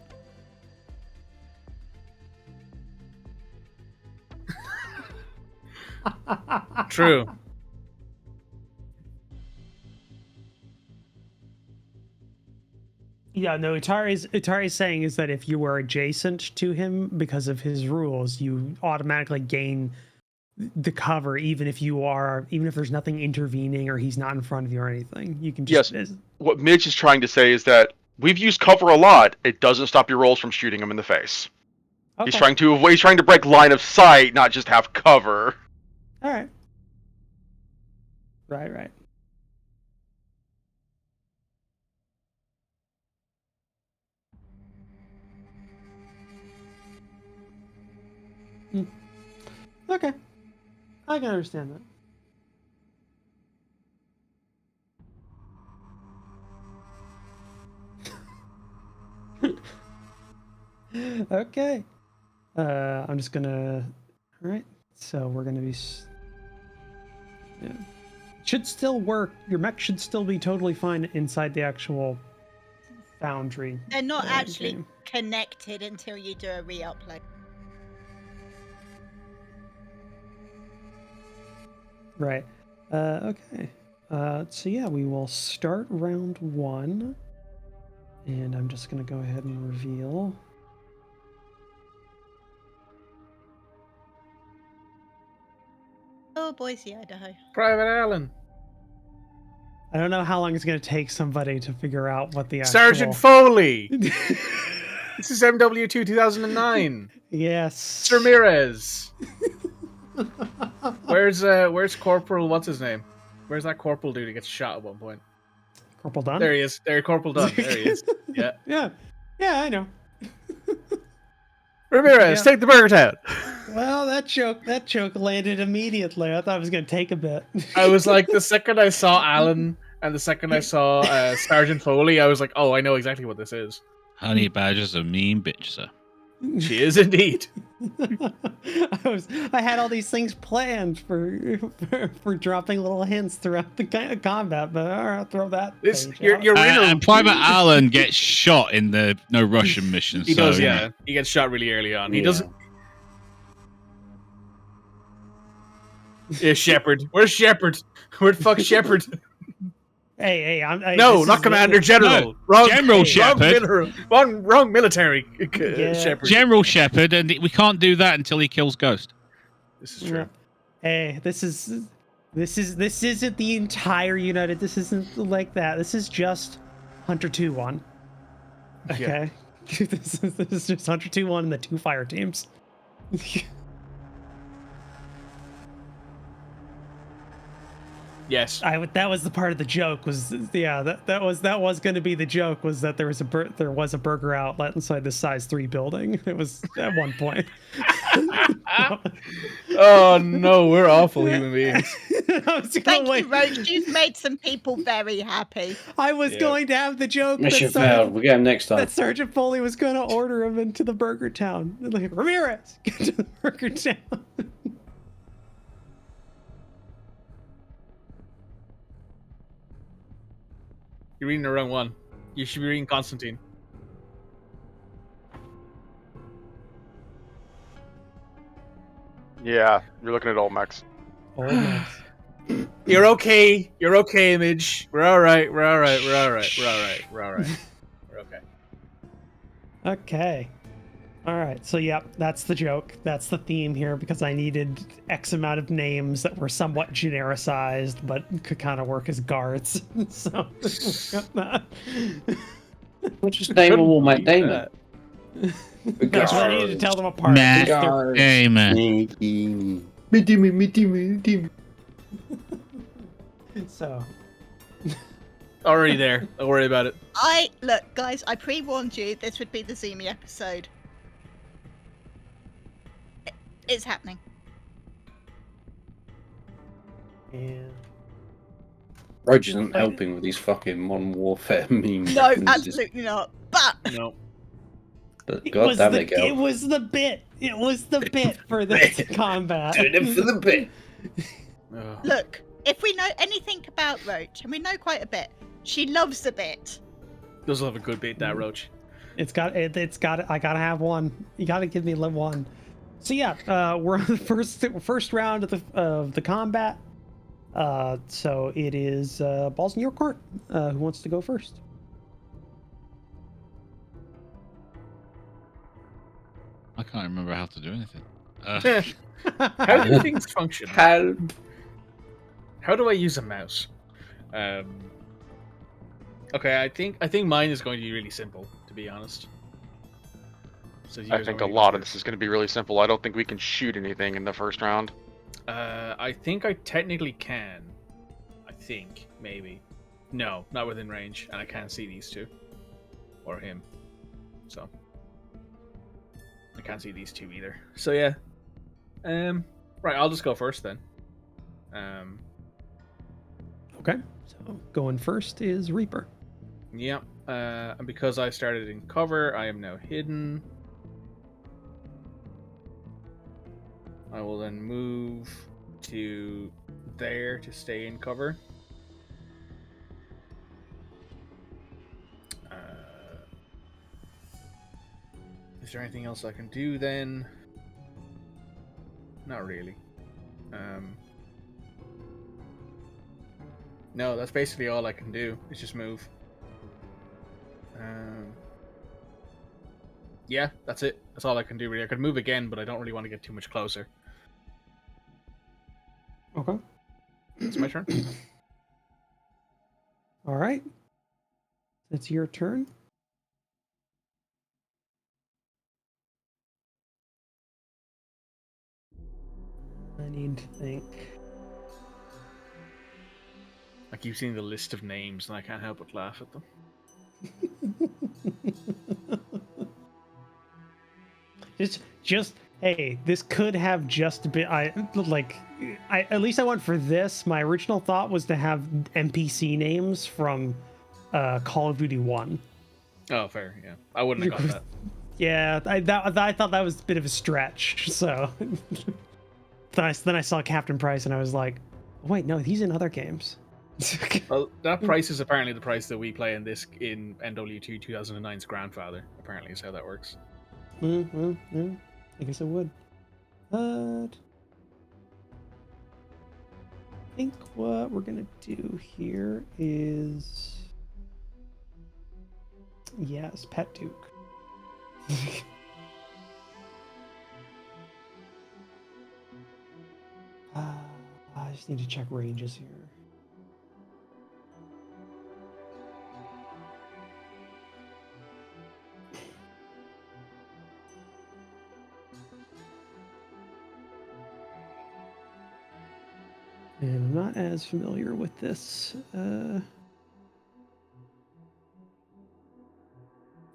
Speaker 2: True.
Speaker 4: Yeah, no, Utari's saying is that if you were adjacent to him because of his rules, you automatically gain the cover even if there's nothing intervening or he's not in front of you or anything. You can just
Speaker 8: What Midge is trying to say is that we've used cover a lot. It doesn't stop your rolls from shooting him in the face.
Speaker 4: Okay.
Speaker 8: He's trying to break line of sight, not just have cover.
Speaker 4: All right. Right. Okay. I can understand that. Okay. I'm just gonna. All right. So we're gonna be. Yeah. Should still work. Your mech should still be totally fine inside the actual Foundry.
Speaker 5: They're not actually
Speaker 4: game.
Speaker 5: connected until you do a re-upload.
Speaker 4: Right. Okay. So yeah, we will start round 1. And I'm just going to go ahead and reveal.
Speaker 5: Oh, Boise, Idaho.
Speaker 2: Private Allen.
Speaker 4: I don't know how long it's going to take somebody to figure out what the actual...
Speaker 2: Sergeant Foley. This is MW2 2009.
Speaker 4: Yes.
Speaker 2: Ramirez. Where's Corporal? What's his name? Where's that Corporal dude who gets shot at one point?
Speaker 4: Corporal Dunn?
Speaker 2: There he is. There, Corporal Dunn. There he is. Yeah.
Speaker 4: Yeah, I know.
Speaker 2: Ramirez, take the burger town.
Speaker 4: Well, that joke landed immediately. I thought it was going to take a bit.
Speaker 2: I was like, the second I saw Alan and the second I saw Sergeant Foley, I was like, oh, I know exactly what this is.
Speaker 3: Honey Badger's a mean bitch, sir.
Speaker 2: She is indeed.
Speaker 4: I had all these things planned for dropping little hints throughout the combat, but I'll throw that.
Speaker 2: You're
Speaker 3: and Private Allen gets shot in the No Russian mission.
Speaker 2: He does, yeah. He gets shot really early on. He doesn't. Yeah, Shepard. Where's Shepard? Where the fuck's Shepard?
Speaker 4: Hey,
Speaker 2: no, not Commander General.
Speaker 3: No,
Speaker 2: Wrong
Speaker 3: General Shepard.
Speaker 2: Wrong military Shepard.
Speaker 3: General Shepard, and we can't do that until he kills Ghost.
Speaker 2: This is true.
Speaker 4: Hey, this isn't the entire United. This isn't like that. This is just Hunter 2-1. Okay, yeah. this is just Hunter 2-1 and the 2 fire teams.
Speaker 2: Yes,
Speaker 4: that was the part of the joke. Was that was going to be the joke, was that there was a burger outlet inside the size 3 building. It was at one point.
Speaker 2: Oh no, we're awful human beings.
Speaker 5: Thank you, Roach. You've made some people very happy.
Speaker 4: I was going to have the joke.
Speaker 7: Mission failed. We get him next time.
Speaker 4: That Sergeant Foley was going to order him into the Burger Town. Like, Ramirez, get to the Burger Town.
Speaker 2: You're reading the wrong one. You should be reading Constantine.
Speaker 8: Yeah, you're looking at old mechs.
Speaker 4: Old mechs.
Speaker 2: You're okay. You're okay, Image. We're all right. We're all right. We're all right. We're all right. We're all right. We're okay.
Speaker 4: Okay. All right. So, yep, that's the joke. That's the theme here, because I needed X amount of names that were somewhat genericized, but could kind of work as guards. So,
Speaker 7: we'll just name them all Matt Damon.
Speaker 4: That's what I needed to tell them apart.
Speaker 3: Matt Damon.
Speaker 4: So.
Speaker 2: Already there. Don't worry about it.
Speaker 5: Look, guys, I pre-warned you this would be the Zemi episode. It's happening.
Speaker 7: Yeah. Roach isn't helping with these fucking Modern Warfare memes.
Speaker 5: No, absolutely not. But
Speaker 2: no.
Speaker 7: But God damn it, girl.
Speaker 4: It was the bit. It was the bit for this combat.
Speaker 7: Doing it for the bit.
Speaker 5: Look, if we know anything about Roach, and we know quite a bit, she loves a bit.
Speaker 2: Does love a good bit, that Roach.
Speaker 4: I gotta have one. You gotta give me one. So yeah, we're on the first round of the combat. So it is balls in your court. Who wants to go first?
Speaker 3: I can't remember how to do anything.
Speaker 2: How do things function?
Speaker 7: How
Speaker 2: do I use a mouse? Okay, I think mine is going to be really simple, to be honest. So
Speaker 8: I think a lot of this is going to be really simple. I don't think we can shoot anything in the first round.
Speaker 2: I think I technically can. I think, maybe. No, not within range, and I can't see these two. Or him. So. I can't see these two either. So yeah. Right, I'll just go first then.
Speaker 4: Okay, so going first is Reaper.
Speaker 2: Yeah, and because I started in cover, I am now hidden. I will then move to there to stay in cover. Is there anything else I can do then? Not really. No, that's basically all I can do. Is just move. Yeah, that's it. That's all I can do really. I could move again, but I don't really want to get too much closer.
Speaker 4: Okay.
Speaker 2: It's my turn.
Speaker 4: All right. It's your turn. I need to think.
Speaker 2: I keep seeing the list of names and I can't help but laugh at them.
Speaker 4: just hey, this could have just been at least I went for this. My original thought was to have NPC names from Call of Duty 1.
Speaker 2: Oh, fair, yeah. I wouldn't have got that.
Speaker 4: Yeah, I thought that was a bit of a stretch. So then I saw Captain Price and I was like, oh, wait, no, he's in other games.
Speaker 2: Well, that price is apparently the price that we play in NW2 2009's grandfather. Apparently, is how that works.
Speaker 4: Yeah, I guess it would. But I think what we're gonna do here is yes, Pet Duke. I just need to check ranges here. And I'm not as familiar with this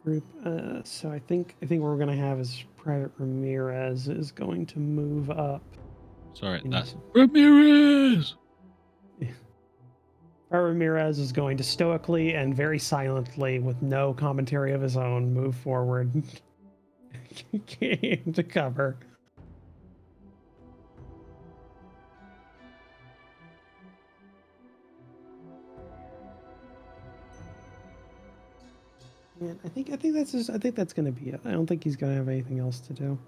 Speaker 4: group. So I think what we're gonna have is Private Ramirez is going to move up.
Speaker 3: Sorry, that's Ramirez.
Speaker 4: Private Ramirez is going to stoically and very silently, with no commentary of his own, move forward to cover. And I think that's gonna be it. I don't think he's gonna have anything else to do.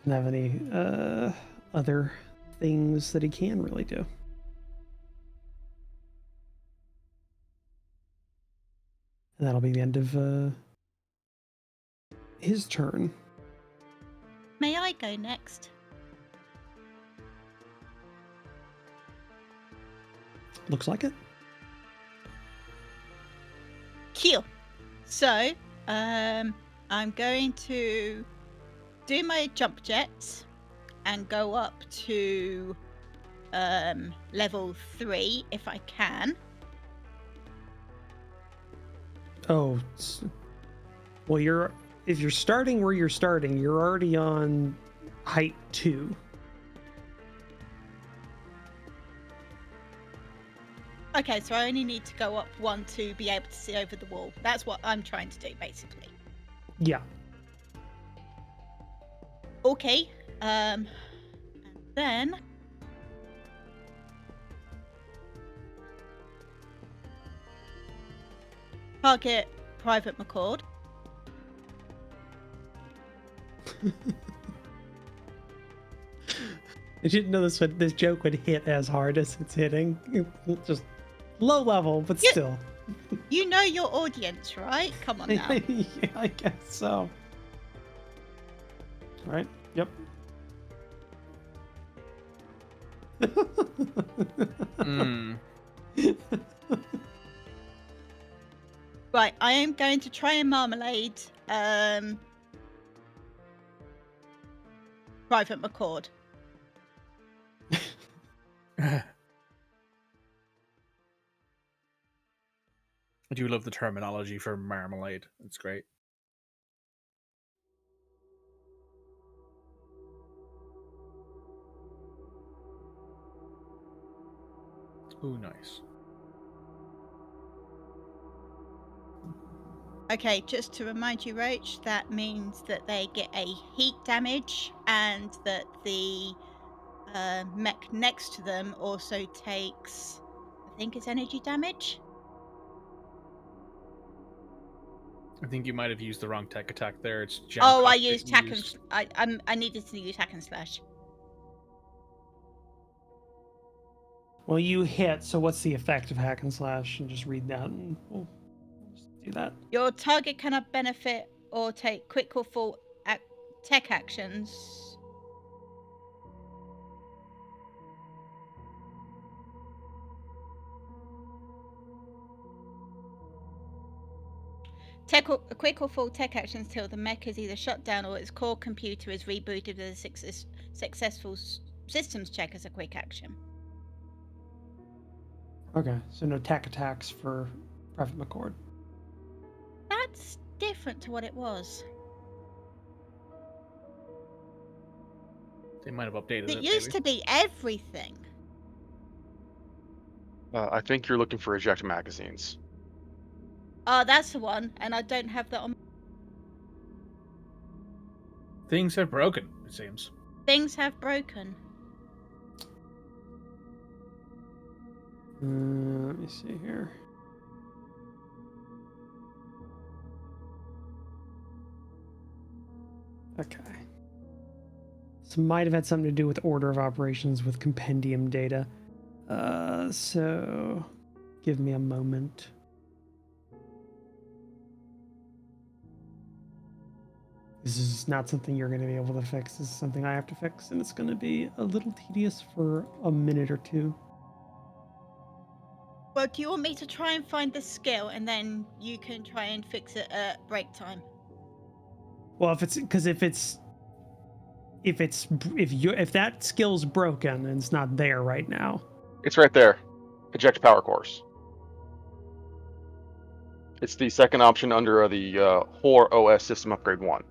Speaker 4: Doesn't have any other things that he can really do. And that'll be the end of his turn.
Speaker 5: May I go next?
Speaker 4: Looks like it.
Speaker 5: Cool. So, I'm going to do my jump jets and go up to level 3 if I can.
Speaker 4: Oh, well, if you're starting where you're starting, you're already on height 2.
Speaker 5: Okay, so I only need to go up 1 to be able to see over the wall. That's what I'm trying to do, basically.
Speaker 4: Yeah.
Speaker 5: Okay. And then target Private McCord.
Speaker 4: I didn't know this joke would hit as hard as it's hitting. Just low level, but still.
Speaker 5: You know your audience, right? Come on now.
Speaker 4: Yeah, I guess so. All right. Yep.
Speaker 5: Right, I am going to try and marmalade Private McCord.
Speaker 2: I do love the terminology for marmalade. It's great. Ooh, nice.
Speaker 5: Okay, just to remind you, Roach, that means that they get a heat damage and that the mech next to them also takes, I think it's energy damage.
Speaker 2: I think you might have used the wrong tech attack there. It's
Speaker 5: I used hack and I needed to use hack and slash.
Speaker 4: Well, you hit, so what's the effect of hack and slash? And just read that and we'll just do that.
Speaker 5: Your target cannot benefit or take quick or full tech actions. Quick or full tech actions till the mech is either shut down or its core computer is rebooted with a successful systems check as a quick action.
Speaker 4: Okay, so no tech attacks for Private McCord.
Speaker 5: That's different to what it was.
Speaker 2: They might have updated
Speaker 5: It
Speaker 2: it.
Speaker 5: used
Speaker 2: Maybe.
Speaker 5: to be everything.
Speaker 8: I think you're looking for eject magazines.
Speaker 5: Oh, that's the one, and I don't have that on.
Speaker 2: Things have broken, it seems.
Speaker 5: Things have broken.
Speaker 4: Let me see here. Okay. This might have had something to do with order of operations with compendium data. So give me a moment. This is not something you're going to be able to fix. This is something I have to fix, and it's going to be a little tedious for a minute or two.
Speaker 5: Well, do you want me to try and find the skill, and then you can try and fix it at break time?
Speaker 4: Well, if that skill's broken and it's not there right now.
Speaker 8: It's right there. Eject power course. It's the second option under the Hor OS System Upgrade 1.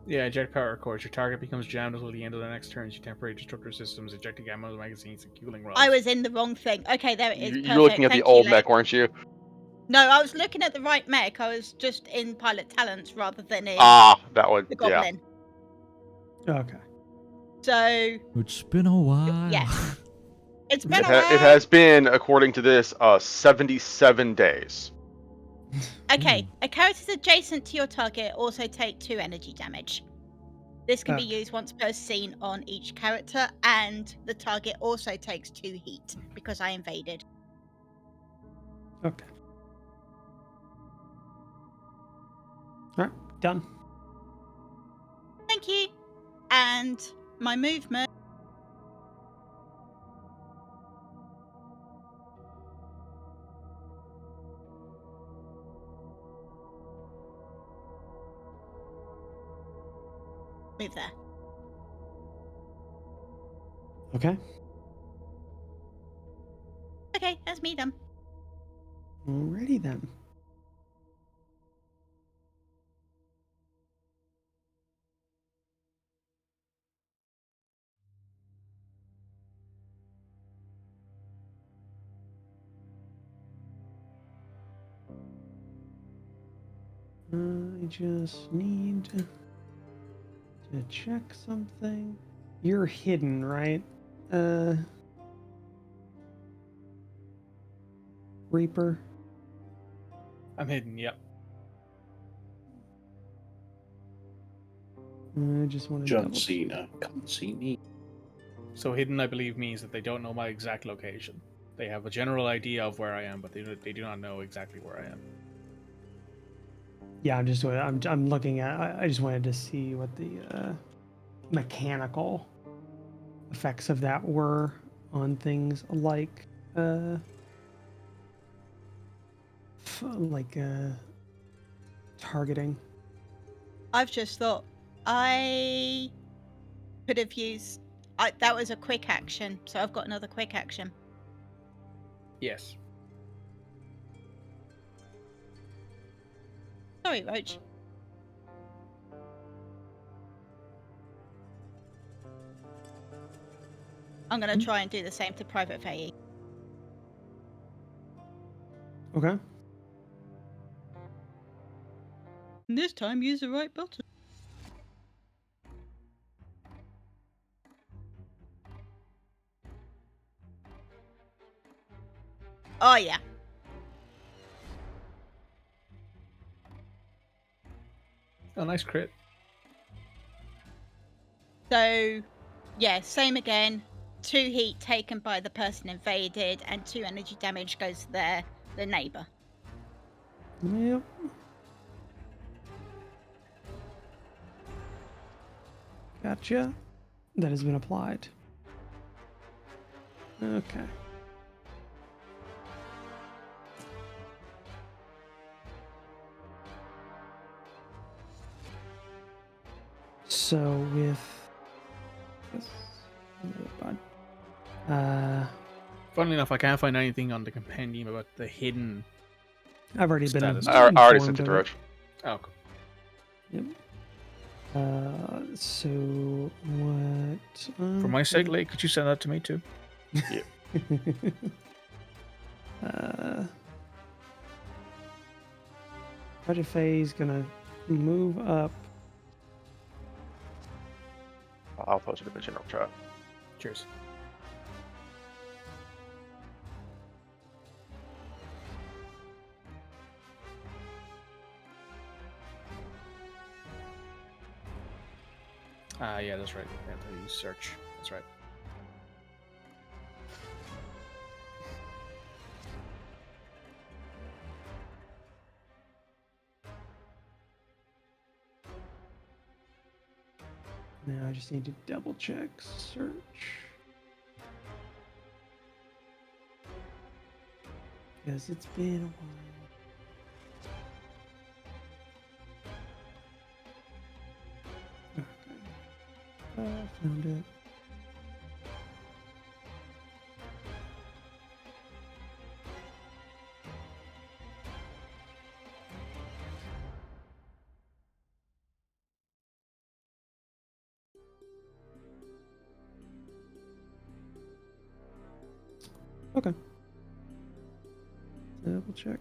Speaker 2: Yeah, eject power cores. Your target becomes jammed until the end of the next turn. You temporary destructor systems, ejecting ammo, magazines, and cooling rods.
Speaker 5: I was in the wrong thing. Okay, there it is. Perfect.
Speaker 8: You're looking at
Speaker 5: Thank
Speaker 8: the old
Speaker 5: you,
Speaker 8: mech, weren't you?
Speaker 5: No, I was looking at the right mech. I was just in pilot talents rather than in
Speaker 8: That one.
Speaker 5: the
Speaker 8: Yeah.
Speaker 5: goblin.
Speaker 4: Okay.
Speaker 5: So
Speaker 1: It's been a while.
Speaker 5: yeah, it's been
Speaker 8: It,
Speaker 5: a while.
Speaker 8: it has been, according to this, 77 days.
Speaker 5: Okay, a character's adjacent to your target also take 2 energy damage. This can be
Speaker 4: Okay.
Speaker 5: used once per scene on each character, and the target also takes 2 heat because I invaded.
Speaker 4: Okay. All right. Done.
Speaker 5: Thank you. And my movement. Move there.
Speaker 4: Okay.
Speaker 5: Okay, that's me done.
Speaker 4: Alrighty then. I just need to check something. You're hidden, right? Reaper.
Speaker 2: I'm hidden, yep.
Speaker 4: I just want to
Speaker 7: John
Speaker 4: double.
Speaker 7: Cena can't see me.
Speaker 2: So hidden, I believe, means that they don't know my exact location. They have a general idea of where I am, but they do not know exactly where I am.
Speaker 4: Yeah, I'm looking at. I just wanted to see what the mechanical effects of that were on things like targeting.
Speaker 5: I've just thought I could have used. That was a quick action, so I've got another quick action.
Speaker 2: Yes.
Speaker 5: Sorry, Roach. I'm going to try and do the same to Private Faye.
Speaker 4: Okay.
Speaker 5: And this time, use the right button. Oh, yeah.
Speaker 2: Oh, nice crit.
Speaker 5: So, yeah, same again. 2 heat taken by the person invaded, and 2 energy damage goes to the neighbor.
Speaker 4: Yep. Gotcha. That has been applied. Okay. So with this,
Speaker 2: Funnily enough, I can't find anything on the compendium about the hidden.
Speaker 4: I've already been.
Speaker 2: Status.
Speaker 8: I already
Speaker 4: informed
Speaker 8: sent it to
Speaker 4: of
Speaker 8: Roach.
Speaker 2: Oh, cool.
Speaker 4: Yep. So what?
Speaker 2: For my sake, Lee, could you send that to me too?
Speaker 4: Padre is gonna move up.
Speaker 8: I'll post it in the general chat.
Speaker 2: Cheers. Yeah, that's right. Yeah, I use search. That's right.
Speaker 4: Now I just need to double check search. Because it's been a while. Okay. Found it. Okay. Double check.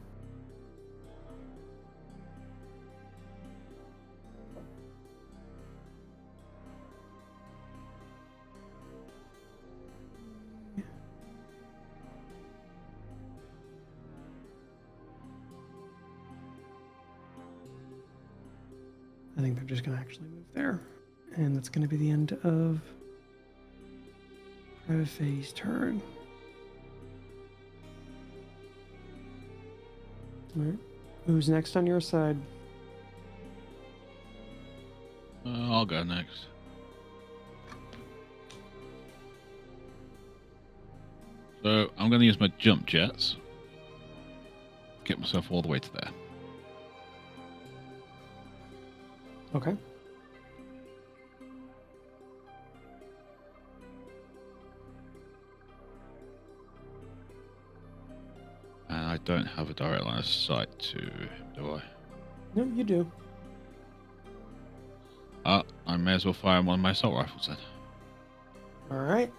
Speaker 4: I think they're just going to actually move there. And that's going to be the end of Private Phase turn. All right. Who's next on your side?
Speaker 3: I'll go next. So I'm going to use my jump jets. Get myself all the way to there.
Speaker 4: Okay.
Speaker 3: And I don't have a direct line of sight to, do I?
Speaker 4: No, you do.
Speaker 3: I may as well fire one of my assault rifles then.
Speaker 4: All right.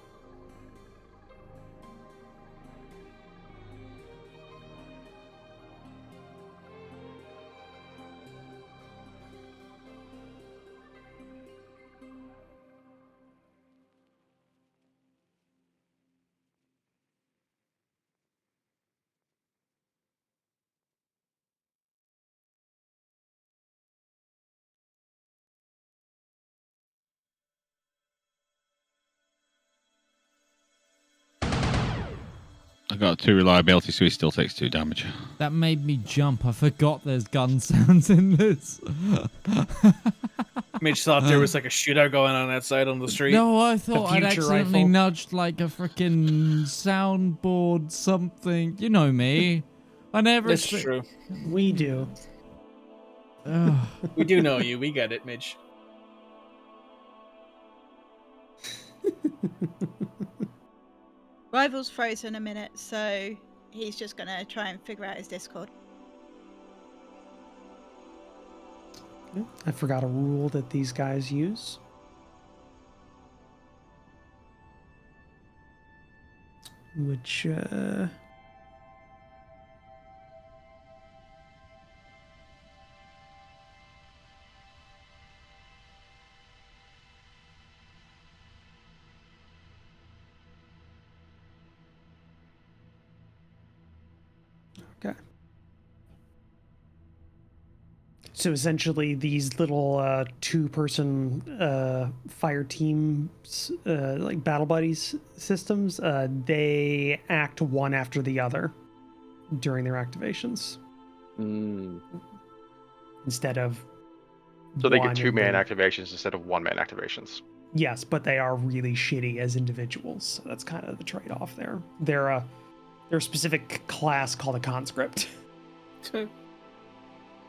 Speaker 3: I got 2 reliability, so he still takes 2 damage.
Speaker 1: That made me jump. I forgot there's gun sounds in this.
Speaker 2: Mitch thought there was like a shootout going on outside on the street.
Speaker 1: No, I thought I'd
Speaker 4: future
Speaker 1: accidentally
Speaker 4: rifle.
Speaker 1: nudged like a freaking soundboard something. You know me. I never.
Speaker 2: That's
Speaker 1: expect-
Speaker 2: true.
Speaker 4: We do.
Speaker 1: Ugh.
Speaker 2: We do know you. We get it, Mitch.
Speaker 5: Rival's frozen a minute, so he's just gonna try and figure out his Discord.
Speaker 4: I forgot a rule that these guys use. Which, okay. So essentially, these little two-person fire teams, like battle buddies systems, they act one after the other during their activations instead of.
Speaker 8: So they get
Speaker 4: one
Speaker 8: 2-man
Speaker 4: and
Speaker 8: activations instead of 1-man activations.
Speaker 4: Yes, but they are really shitty as individuals. So that's kind of the trade-off there. They're a specific class called a conscript.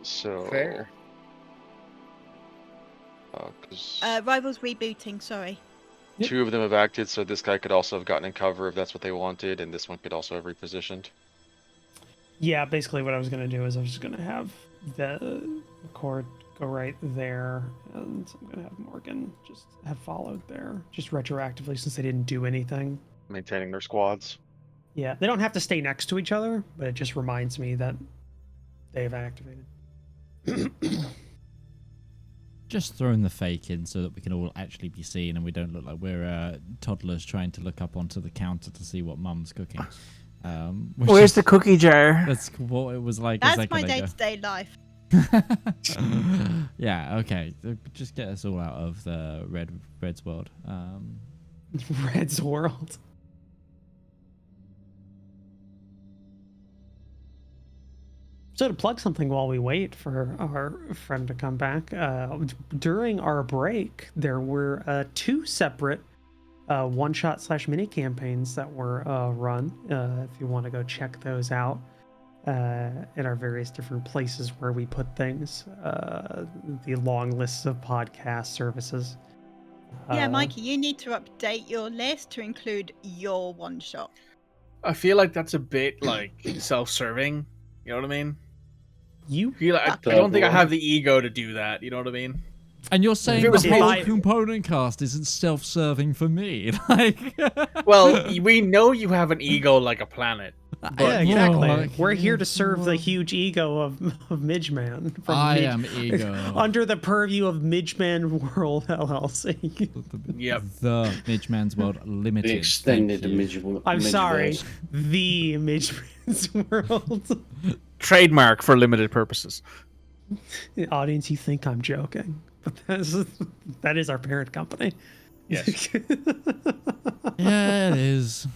Speaker 8: So
Speaker 2: Fair.
Speaker 8: Because
Speaker 5: Rivals rebooting, sorry.
Speaker 4: Yep.
Speaker 8: 2 of them have acted, so this guy could also have gotten in cover if that's what they wanted, and this one could also have repositioned.
Speaker 4: Yeah, basically what I was going to do is I was just going to have the cord go right there, and I'm going to have Morgan just have followed there, just retroactively since they didn't do anything.
Speaker 8: Maintaining their squads.
Speaker 4: Yeah, they don't have to stay next to each other, but it just reminds me that they've activated.
Speaker 1: Just throwing the fake in so that we can all actually be seen and we don't look like we're toddlers trying to look up onto the counter to see what mum's cooking.
Speaker 6: Where's the cookie jar?
Speaker 1: That's what it was like a
Speaker 5: That's
Speaker 1: second
Speaker 5: my
Speaker 1: ago.
Speaker 5: day-to-day life.
Speaker 1: Yeah, okay. Just get us all out of the Red's world.
Speaker 4: Red's world. So to plug something while we wait for our friend to come back, during our break, there were 2 separate one-shot / mini campaigns that were run. If you want to go check those out in our various different places where we put things, the long lists of podcast services.
Speaker 5: Yeah, Mikey, you need to update your list to include your one-shot.
Speaker 2: I feel like that's a bit like self-serving. You know what I mean?
Speaker 4: You
Speaker 2: I don't think I have the ego to do that. You know what I mean?
Speaker 1: And you're saying
Speaker 2: If it was
Speaker 1: the whole
Speaker 2: me-
Speaker 1: component cast isn't self-serving for me? Like,
Speaker 2: Well, we know you have an ego like a planet.
Speaker 4: yeah, exactly.
Speaker 1: Whoa,
Speaker 4: We're here to serve the huge ego of Midgeman.
Speaker 1: I am ego.
Speaker 4: Under the purview of Midgeman World LLC.
Speaker 2: Yep.
Speaker 1: The Midgeman's World Limited.
Speaker 7: The extended
Speaker 1: Thank you.
Speaker 7: Midgeman.
Speaker 4: I'm sorry, the Midgeman's World.
Speaker 2: Trademark for limited purposes.
Speaker 4: The audience, you think I'm joking, but that is our parent company.
Speaker 2: Yes.
Speaker 1: Yeah, it is.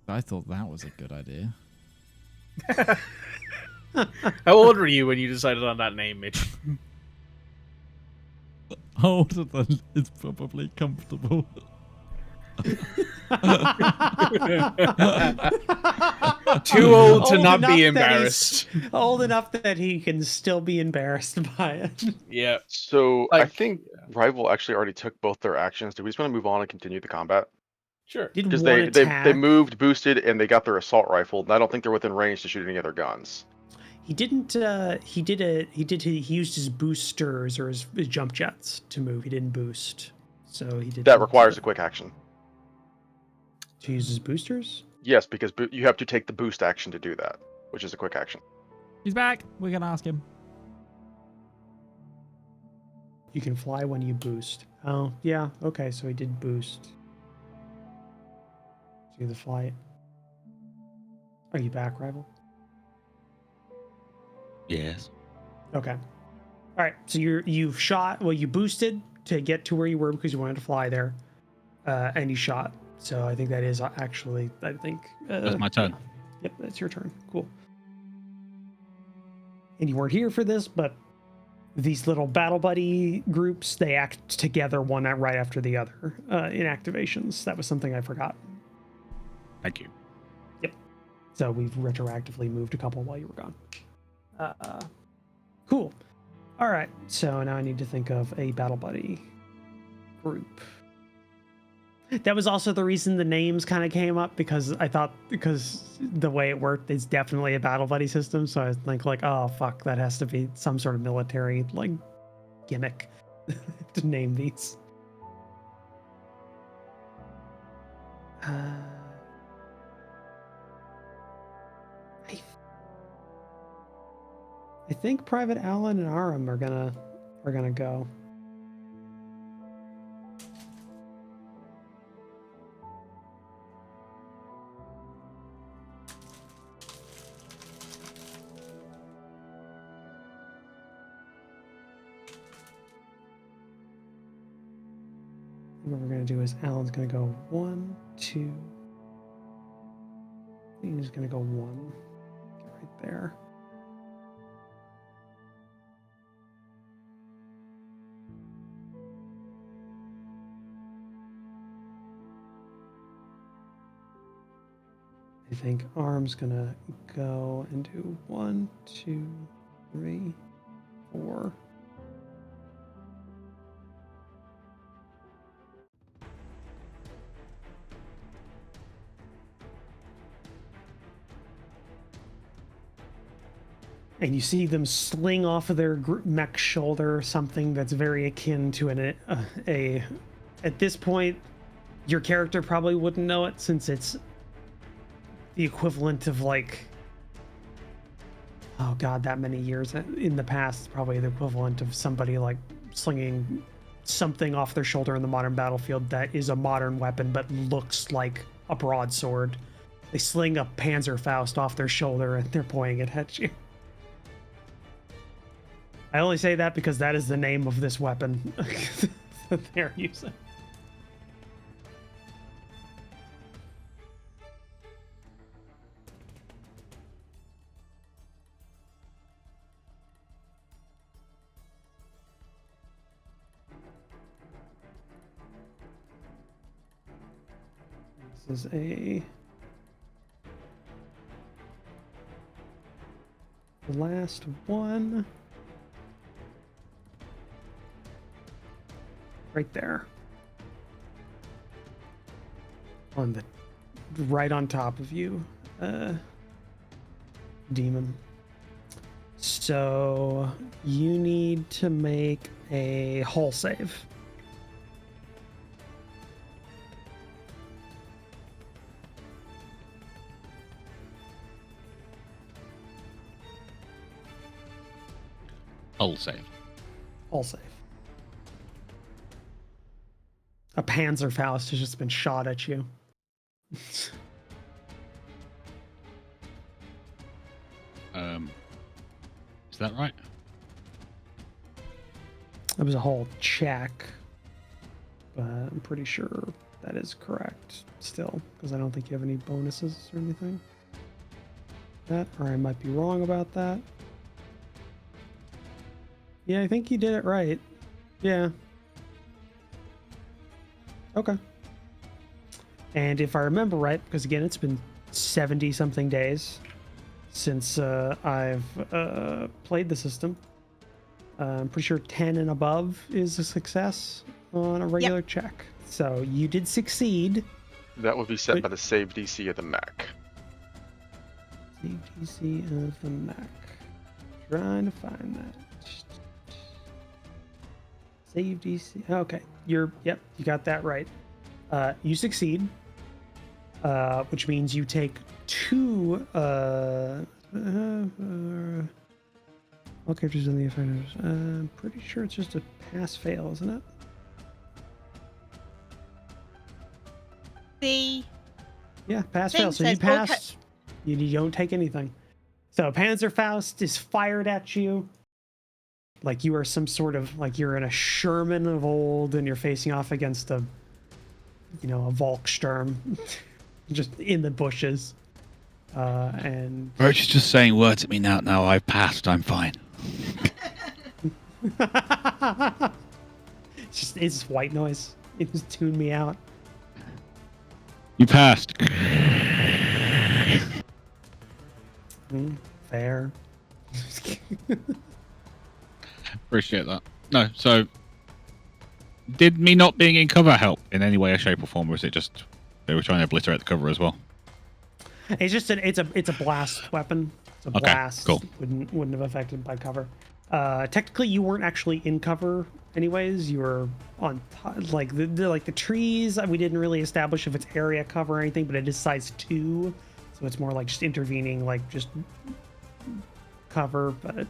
Speaker 1: I thought that was a good idea.
Speaker 2: How old were you when you decided on that name, Mitch?
Speaker 1: Older than it's probably comfortable.
Speaker 2: Too old to
Speaker 4: Old
Speaker 2: not
Speaker 4: enough
Speaker 2: be
Speaker 4: that
Speaker 2: embarrassed.
Speaker 4: Old enough that he can still be embarrassed by it.
Speaker 2: Yeah.
Speaker 8: So I
Speaker 2: Like-
Speaker 8: think Rival actually already took both their actions. Do we just want to move on and continue the combat?
Speaker 2: Sure.
Speaker 4: Did
Speaker 8: Because
Speaker 4: one
Speaker 8: they
Speaker 4: attack.
Speaker 8: moved, boosted, and they got their assault rifle. And I don't think they're within range to shoot any other guns.
Speaker 4: He didn't. He used his boosters or his jump jets to move. He didn't boost, so he did.
Speaker 8: That requires a quick action.
Speaker 4: To use his boosters.
Speaker 8: Yes, because you have to take the boost action to do that, which is a quick action.
Speaker 1: He's back. We're gonna ask him.
Speaker 4: You can fly when you boost. Oh yeah. Okay, so he did boost. Do the flight. Are you back, Rival?
Speaker 3: Yes.
Speaker 4: Okay. All right. So you've shot. Well, you boosted to get to where you were because you wanted to fly there, and you shot. So I think that is actually. I think.
Speaker 3: That's my turn.
Speaker 4: Yep, that's your turn. Cool. And you weren't here for this, but these little battle buddy groups, they act together one right after the other in activations. That was something I forgot.
Speaker 3: Thank you.
Speaker 4: Yep. So we've retroactively moved a couple while you were gone. Cool. All right. So now I need to think of a battle buddy group. That was also the reason the names kind of came up because I thought because the way it worked, it's definitely a battle buddy system. So I was like, oh fuck, that has to be some sort of military like gimmick to name these. I think Private Allen and Aram are gonna go. What we're gonna do is Alan's gonna go 1, 2. He's gonna go 1. Get right there. I think Arm's gonna go and do 1, 2, 3, 4. And you see them sling off of their mech shoulder something that's very akin to a. At this point, your character probably wouldn't know it since it's the equivalent of like, oh god, that many years in the past, probably the equivalent of somebody like slinging something off their shoulder in the modern battlefield that is a modern weapon but looks like a broadsword. They sling a Panzerfaust off their shoulder and they're pointing it at you. I only say that because that is the name of this weapon that they're using. This is the last one. Right there. Right on top of you, demon. So you need to make a hull save.
Speaker 3: Hull save.
Speaker 4: Hull save. A Panzerfaust has just been shot at you.
Speaker 3: Is that right?
Speaker 4: That was a whole check, but I'm pretty sure that is correct still, because I don't think you have any bonuses or anything. Or I might be wrong about that. Yeah, I think you did it right. Yeah. Okay. And if I remember right, because again, it's been 70 something days since I've played the system. I'm pretty sure 10 and above is a success on a regular check. So you did succeed.
Speaker 8: That would be set by the save DC of the mech.
Speaker 4: Save DC of the mech. Trying to find that. Save DC. Okay, you got that right. You succeed, which means you take 2 all characters in the offenders. I'm pretty sure it's just a pass-fail, isn't it? Yeah, pass-fail. So you pass. You don't take anything. So Panzerfaust is fired at you. Like you are some sort of, like you're in a Sherman of old and you're facing off against a Volkssturm just in the bushes. And
Speaker 3: Roach is just saying words at me now. Now I've passed. I'm fine.
Speaker 4: it's white noise. It just tuned me out.
Speaker 3: You passed.
Speaker 4: Fair.
Speaker 3: Appreciate that. No, so did me not being in cover help in any way, shape, or form, or is it just they were trying to obliterate the cover as well?
Speaker 4: It's just it's a blast weapon. It's a blast.
Speaker 3: Cool.
Speaker 4: Wouldn't have affected by cover. Technically, you weren't actually in cover, anyways. You were on like the trees. We didn't really establish if it's area cover or anything, but it is size 2, so it's more like just intervening, like just cover. But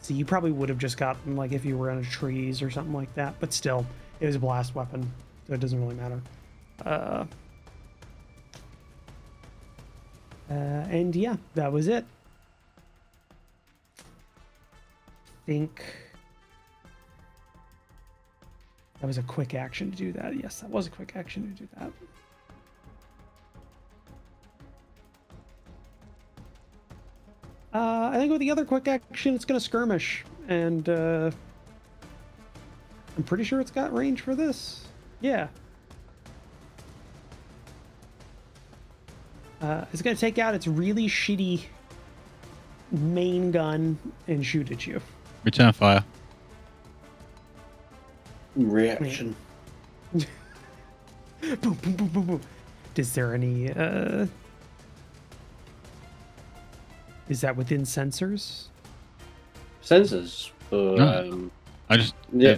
Speaker 4: so you probably would have just gotten like if you were on trees or something like that. But still, it was a blast weapon, so it doesn't really matter. And yeah, that was it. I think that was a quick action to do that. Yes, that was a quick action to do that. I think with the other quick action, it's going to skirmish, and I'm pretty sure it's got range for this. Yeah. It's going to take out its really shitty main gun and shoot at you.
Speaker 3: Return fire.
Speaker 7: Reaction.
Speaker 4: boom, boom, boom, boom, boom. Is there any Is that within sensors?
Speaker 7: Sensors for
Speaker 3: No. I just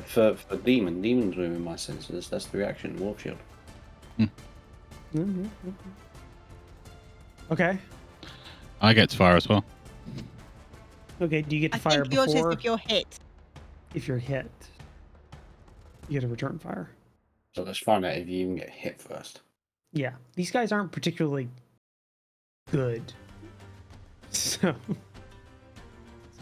Speaker 7: for demons within my sensors. That's the reaction warp shield.
Speaker 4: Mm-hmm. Okay.
Speaker 3: I get to fire as well.
Speaker 4: Okay. Do you get to
Speaker 5: I
Speaker 4: fire
Speaker 5: think yours
Speaker 4: before?
Speaker 5: is if you're hit.
Speaker 4: If you're hit, you get a return fire.
Speaker 7: So let's find out if you even get hit first.
Speaker 4: Yeah, these guys aren't particularly good, so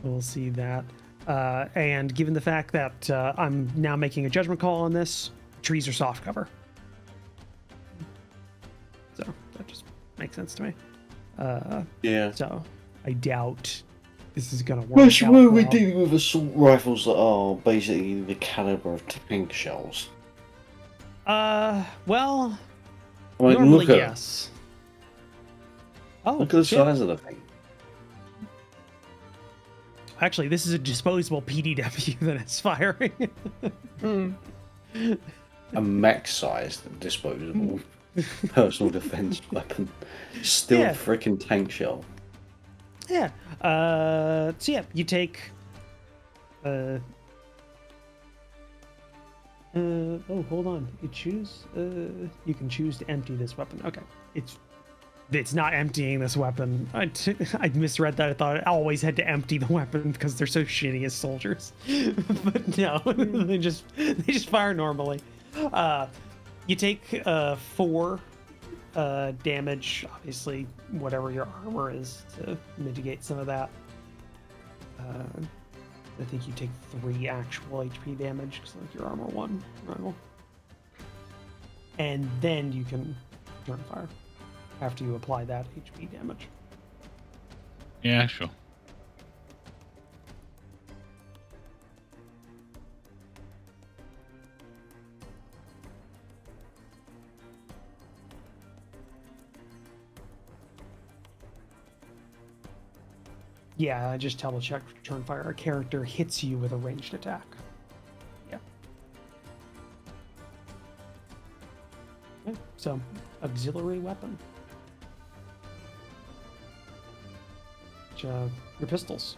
Speaker 4: we'll see that. And given the fact that I'm now making a judgment call on this, trees are soft cover, so that just makes sense to me.
Speaker 7: Yeah.
Speaker 4: So I doubt this is gonna work.
Speaker 7: That's
Speaker 4: out
Speaker 7: why we're
Speaker 4: well.
Speaker 7: dealing with assault rifles that are basically the caliber of tank shells.
Speaker 4: Well,
Speaker 7: I mean,
Speaker 4: normally
Speaker 7: look at
Speaker 4: yes. Oh,
Speaker 7: look at the
Speaker 4: shit.
Speaker 7: size of the thing.
Speaker 4: Actually, this is a disposable PDW that is firing.
Speaker 7: A mech-sized disposable personal defense weapon. Still
Speaker 4: Yeah.
Speaker 7: freaking tank shell.
Speaker 4: Yeah. So yeah, you take. Oh, hold on. You choose. You can choose to empty this weapon. Okay. It's not emptying this weapon. I misread that. I thought I always had to empty the weapon because they're so shitty as soldiers. But no, they just fire normally. You take 4 damage. Obviously, whatever your armor is to mitigate some of that. I think you take 3 actual HP damage because like your armor 1 rival. And then you can turn fire after you apply that HP damage.
Speaker 3: Yeah, sure.
Speaker 4: Yeah, I just double check turn fire. A character hits you with a ranged attack. Yeah. Okay, so auxiliary weapon. Which, your pistols.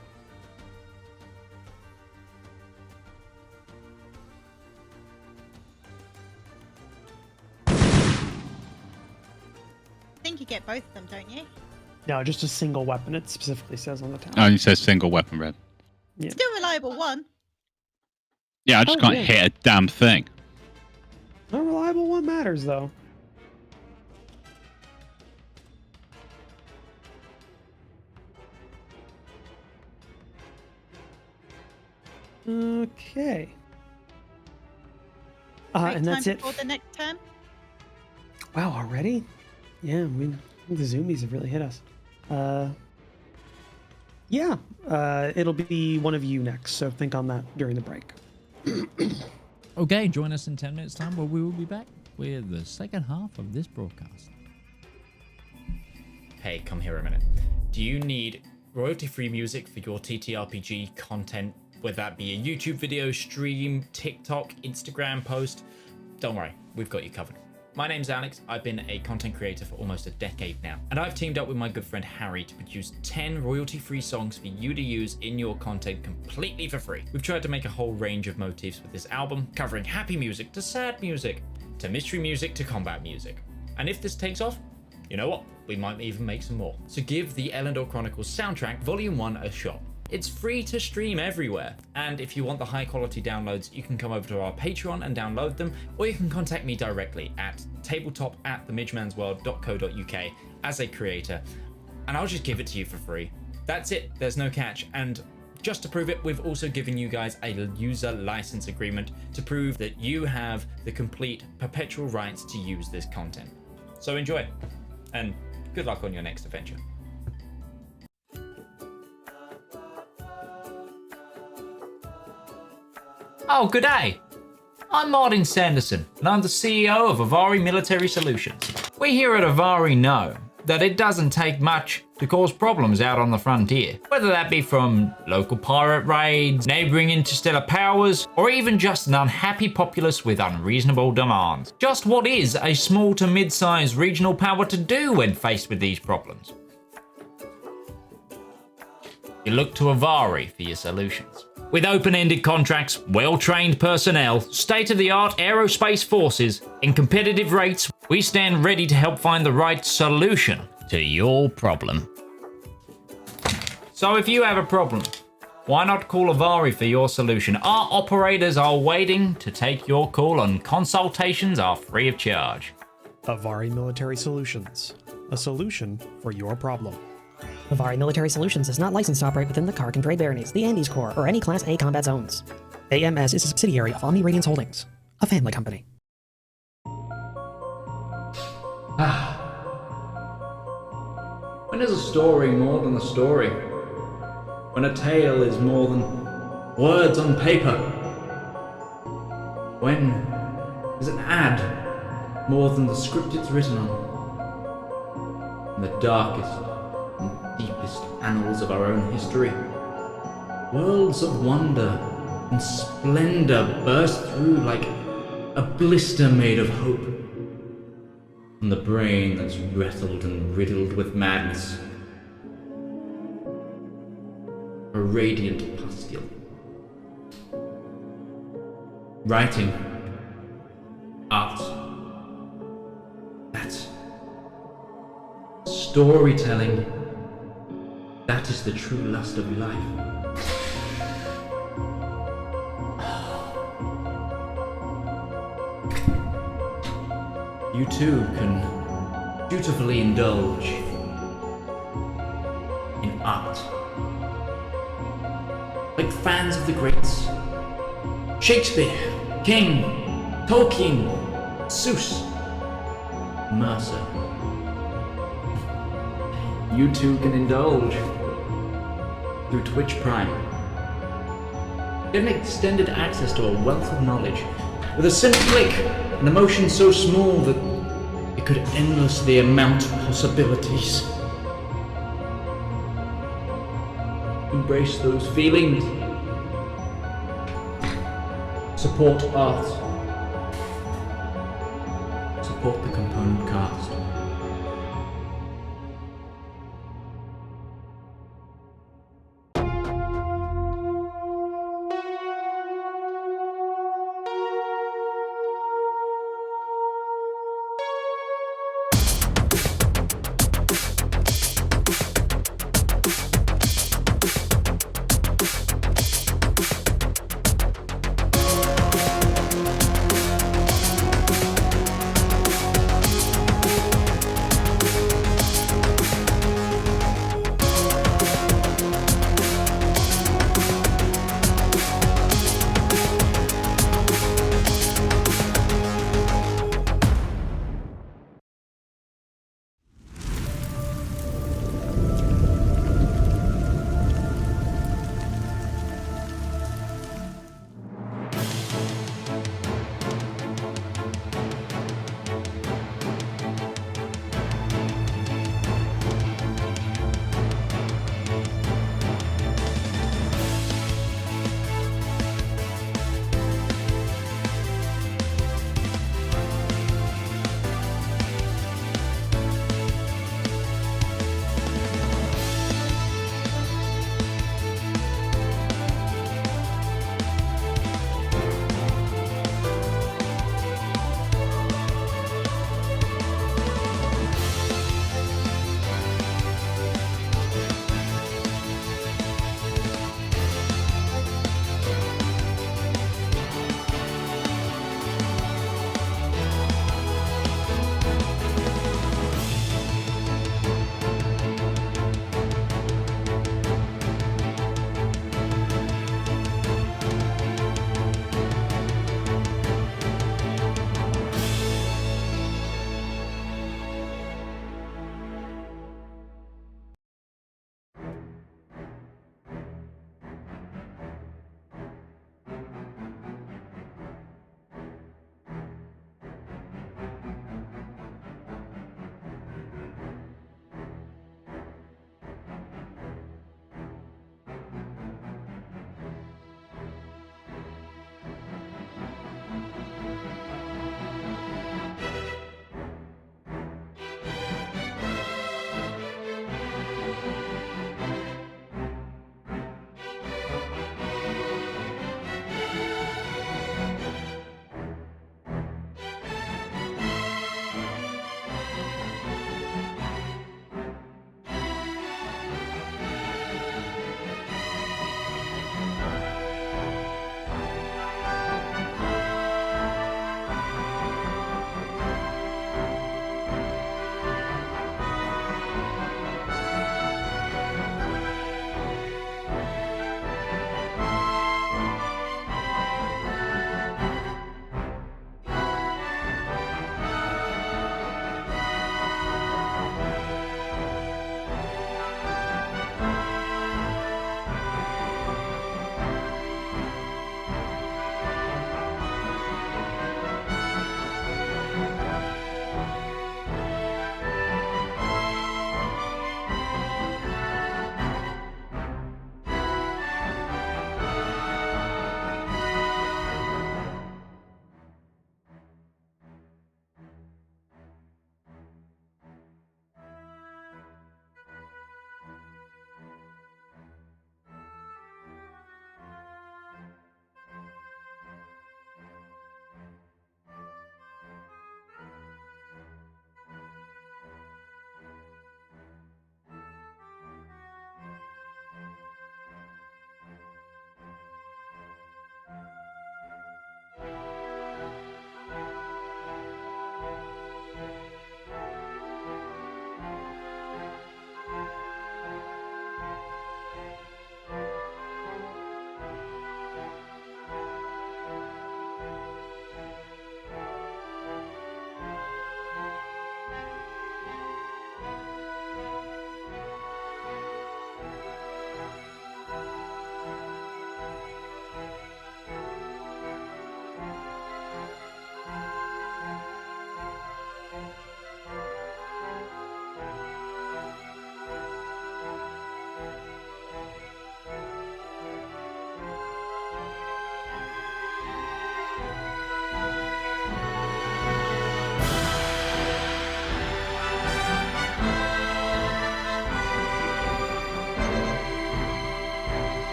Speaker 5: I think you get both of them, don't you?
Speaker 4: No, just a single weapon. It specifically says on the tab.
Speaker 3: Oh, and it says single weapon red.
Speaker 4: Yeah.
Speaker 5: Still reliable one.
Speaker 3: Yeah, I just can't
Speaker 4: yeah.
Speaker 3: hit a damn thing.
Speaker 4: A reliable one matters, though. Okay.
Speaker 5: Break
Speaker 4: And that's
Speaker 5: time
Speaker 4: it.
Speaker 5: before the next turn.
Speaker 4: Wow, already? Yeah, I mean, the zoomies have really hit us. Yeah, it'll be one of you next, so think on that during the break.
Speaker 1: Okay, join us in 10 minutes time where we will be back with the second half of this broadcast. Hey, come here a minute. Do you need royalty-free music for your TTRPG content, whether that be a YouTube video, stream, TikTok, Instagram post? Don't worry, we've got you covered. My name's Alex. I've been a content creator for almost a decade now, and I've teamed up with my good friend Harry to produce 10 royalty-free songs for you to use in your content completely for free. We've tried to make a whole range of motifs with this album, covering happy music to sad music, to mystery music to combat music. And if this takes off, you know what? We might even make some more. So give the Elendor Chronicles soundtrack Volume 1 a shot. It's free to stream everywhere, and if you want the high quality downloads, you can come over to our Patreon and download them, or you can contact me directly at tabletop@themidgemansworld.co.uk as a creator, and I'll just give it to you for free. That's it, there's no catch, and just to prove it, we've also given you guys a user license agreement to prove that you have the complete perpetual rights to use this content. So enjoy, and good luck on your next adventure. Oh, good day. I'm Martin Sanderson, and I'm the CEO of Avari Military Solutions. We here at Avari know that it doesn't take much to cause problems out on the frontier, whether that be from local pirate raids, neighboring interstellar powers, or even just an unhappy populace with unreasonable demands. Just what is a small to mid-sized regional power to do when faced with these problems?
Speaker 9: you look to Avari for your solutions. With open-ended contracts, well-trained personnel, state-of-the-art aerospace forces, and competitive rates, we stand ready to help find the right solution to your problem. So if you have a problem, why not call Avari for your solution? Our operators are waiting to take your call, and consultations are free of charge.
Speaker 10: Avari Military Solutions, a solution for your problem.
Speaker 11: Avari Military Solutions is not licensed to operate within the Kark and Dre Baronies, the Andes Corps, or any Class A combat zones. AMS is a subsidiary of Omni Radiance Holdings, a family company.
Speaker 1: When is a story more than a story? When a tale is more than words on paper? When is an ad more than the script it's written on? In the darkest and deepest annals of our own history, worlds of wonder and splendor burst through like a blister made of hope. On the brain that's wrestled and riddled with madness, a radiant pustule. Writing, art, that's storytelling. That is the true lust of life. You too can dutifully indulge in art. Like fans of the greats. Shakespeare, King, Tolkien, Seuss, Mercer. You too can indulge through Twitch Prime. Get an extended access to a wealth of knowledge with a simple click, an emotion so small that it could endlessly amount possibilities. Embrace those feelings. Support art. Support the component cast.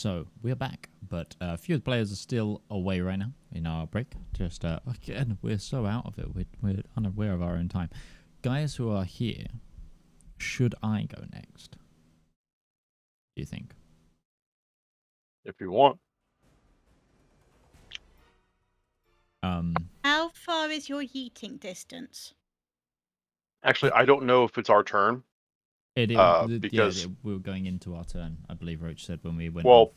Speaker 1: So we're back, but a few of the players are still away right now in our break. Just again, we're so out of it. We're unaware of our own time. Guys who are here, should I go next? Do you think?
Speaker 8: If you want.
Speaker 5: How far is your yeeting distance?
Speaker 8: Actually, I don't know if it's our turn. Because
Speaker 1: we were going into our turn. I believe Roach said when we went.
Speaker 8: Well,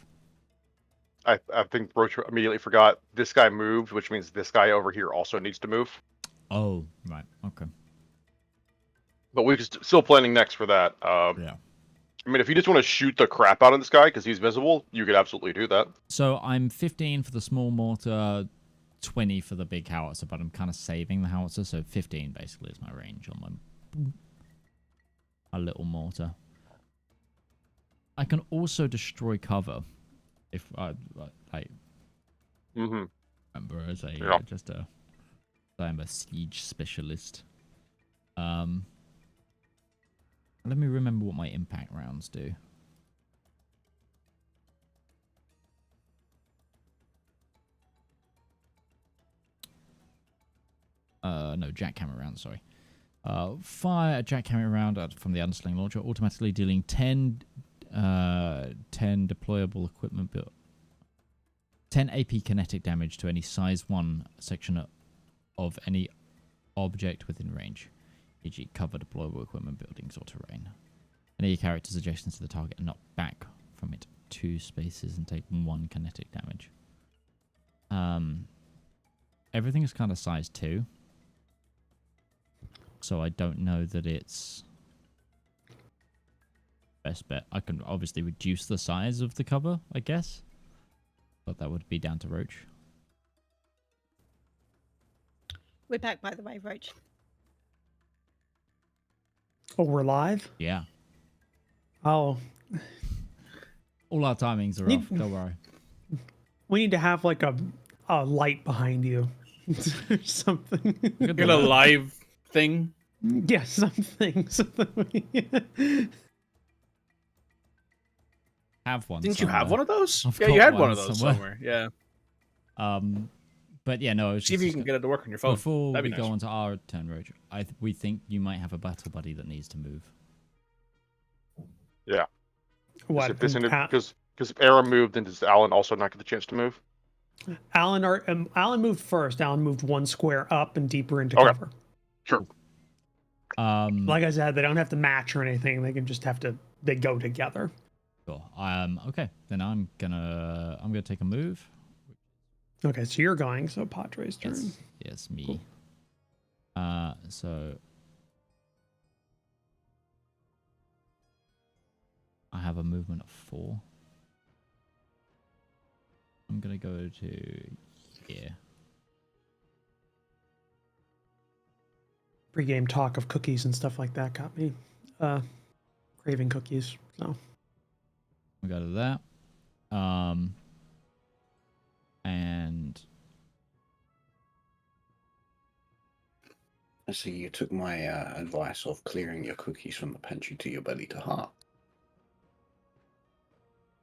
Speaker 1: off.
Speaker 8: I think Roach immediately forgot this guy moved, which means this guy over here also needs to move.
Speaker 1: Oh, right. Okay.
Speaker 8: But we're still planning next for that.
Speaker 1: Yeah.
Speaker 8: I mean, if you just want to shoot the crap out of this guy because he's visible, you could absolutely do that.
Speaker 1: So I'm 15 for the small mortar, 20 for the big howitzer, but I'm kind of saving the howitzer, so 15 basically is my range on my little mortar. I can also destroy cover if I remember as I'm a siege specialist. Let me remember what my impact rounds do. No, jackhammer round, sorry. Fire a jackhammer round from the undersling launcher, automatically dealing 10 deployable equipment 10 AP kinetic damage to any size 1 section of any object within range, e.g. cover, deployable equipment, buildings, or terrain. Any character suggestions to the target and knock back from it 2 spaces and take 1 kinetic damage. Everything is kind of size 2. So I don't know that it's best bet. I can obviously reduce the size of the cover, I guess. But that would be down to Roach.
Speaker 5: We're back, by the way, Roach.
Speaker 4: Oh, we're live?
Speaker 1: Yeah.
Speaker 4: Oh.
Speaker 1: All our timings are off, don't worry.
Speaker 4: We need to have like a light behind you. Or something.
Speaker 2: Get a live thing?
Speaker 4: Yeah, something.
Speaker 1: Have one.
Speaker 2: Didn't you have one of those?
Speaker 1: I've
Speaker 2: Yeah, you
Speaker 1: got
Speaker 2: had one of those somewhere. Yeah.
Speaker 1: But yeah, no.
Speaker 2: See if you can get it to work on your phone.
Speaker 1: Before
Speaker 2: That'd
Speaker 1: we
Speaker 2: be
Speaker 1: go
Speaker 2: nice.
Speaker 1: on to our turn, Roach, we think you might have a battle buddy that needs to move.
Speaker 8: Yeah.
Speaker 4: What?
Speaker 8: Because if Aaron moved, then does Alan also not get the chance to move?
Speaker 4: Alan moved first. Alan moved 1 square up and deeper into cover.
Speaker 8: Sure.
Speaker 4: Like I said, they don't have to match or anything. They can just they go together.
Speaker 1: Cool. Okay. Then I'm gonna take a move.
Speaker 4: Okay, so you're going. So Padre's turn.
Speaker 1: Yes, me. Cool. So I have a movement of 4. I'm gonna go to here.
Speaker 4: Pre-game talk of cookies and stuff like that got me craving cookies. So
Speaker 1: we go to that. And
Speaker 7: I see you took my advice of clearing your cookies from the pantry to your belly to heart.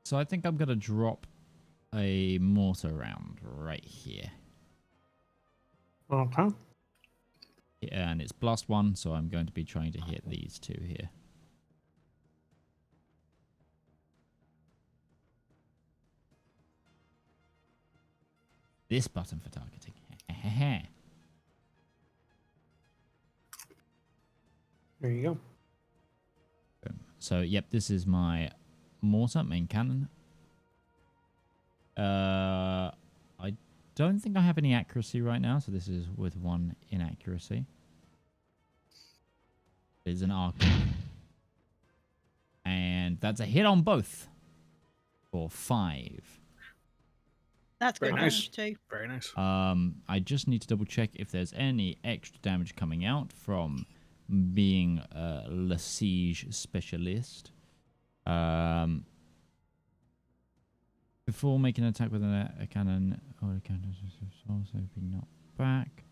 Speaker 1: so I think I'm gonna drop a mortar round right here.
Speaker 4: okay.
Speaker 1: Yeah, and it's +1, so I'm going to be trying to hit these 2 here. This button for targeting.
Speaker 4: There you go.
Speaker 1: Boom. So, yep, this is my mortar, main cannon. I don't think I have any accuracy right now, so this is with 1 inaccuracy. It's an arc. And that's a hit on both. For 5.
Speaker 5: That's
Speaker 2: Very
Speaker 5: good
Speaker 2: nice.
Speaker 5: too.
Speaker 2: Very nice.
Speaker 1: I just need to double check if there's any extra damage coming out from being a siege specialist. Before making an attack with a cannon, or a cannon also be knocked back.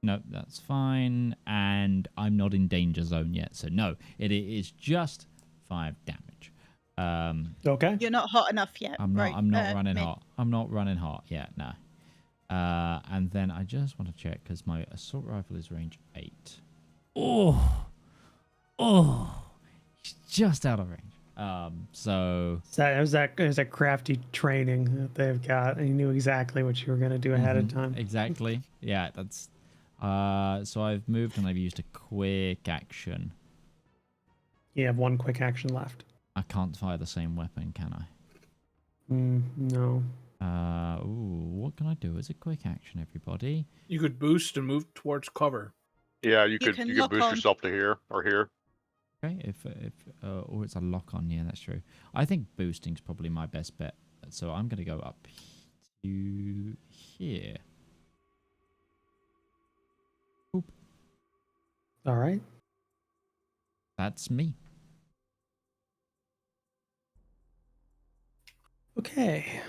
Speaker 1: No, that's fine. And I'm not in danger zone yet, so no, it is just 5 damage.
Speaker 4: Okay.
Speaker 5: You're not hot enough yet.
Speaker 1: I'm not.
Speaker 5: right,
Speaker 1: I'm not running
Speaker 5: Mick?
Speaker 1: hot. I'm not running hot yet. No. And then I just want to check because my assault rifle is range 8. Oh, he's just out of range. So
Speaker 4: It was that crafty training that they've got, and you knew exactly what you were going to do ahead of time.
Speaker 1: Exactly. Yeah, that's. So I've moved and I've used a quick action.
Speaker 4: You have one quick action left.
Speaker 1: I can't fire the same weapon, can I?
Speaker 4: No.
Speaker 1: What can I do as a quick action, everybody?
Speaker 2: You could boost and move towards cover.
Speaker 8: Yeah, you could
Speaker 5: can
Speaker 8: you could
Speaker 5: lock
Speaker 8: boost
Speaker 5: on.
Speaker 8: yourself to here or here.
Speaker 1: Okay, or it's a lock on. Yeah, that's true. I think boosting's probably my best bet. So I'm gonna go up to here. Boop.
Speaker 4: All right.
Speaker 1: That's me.
Speaker 4: Okay.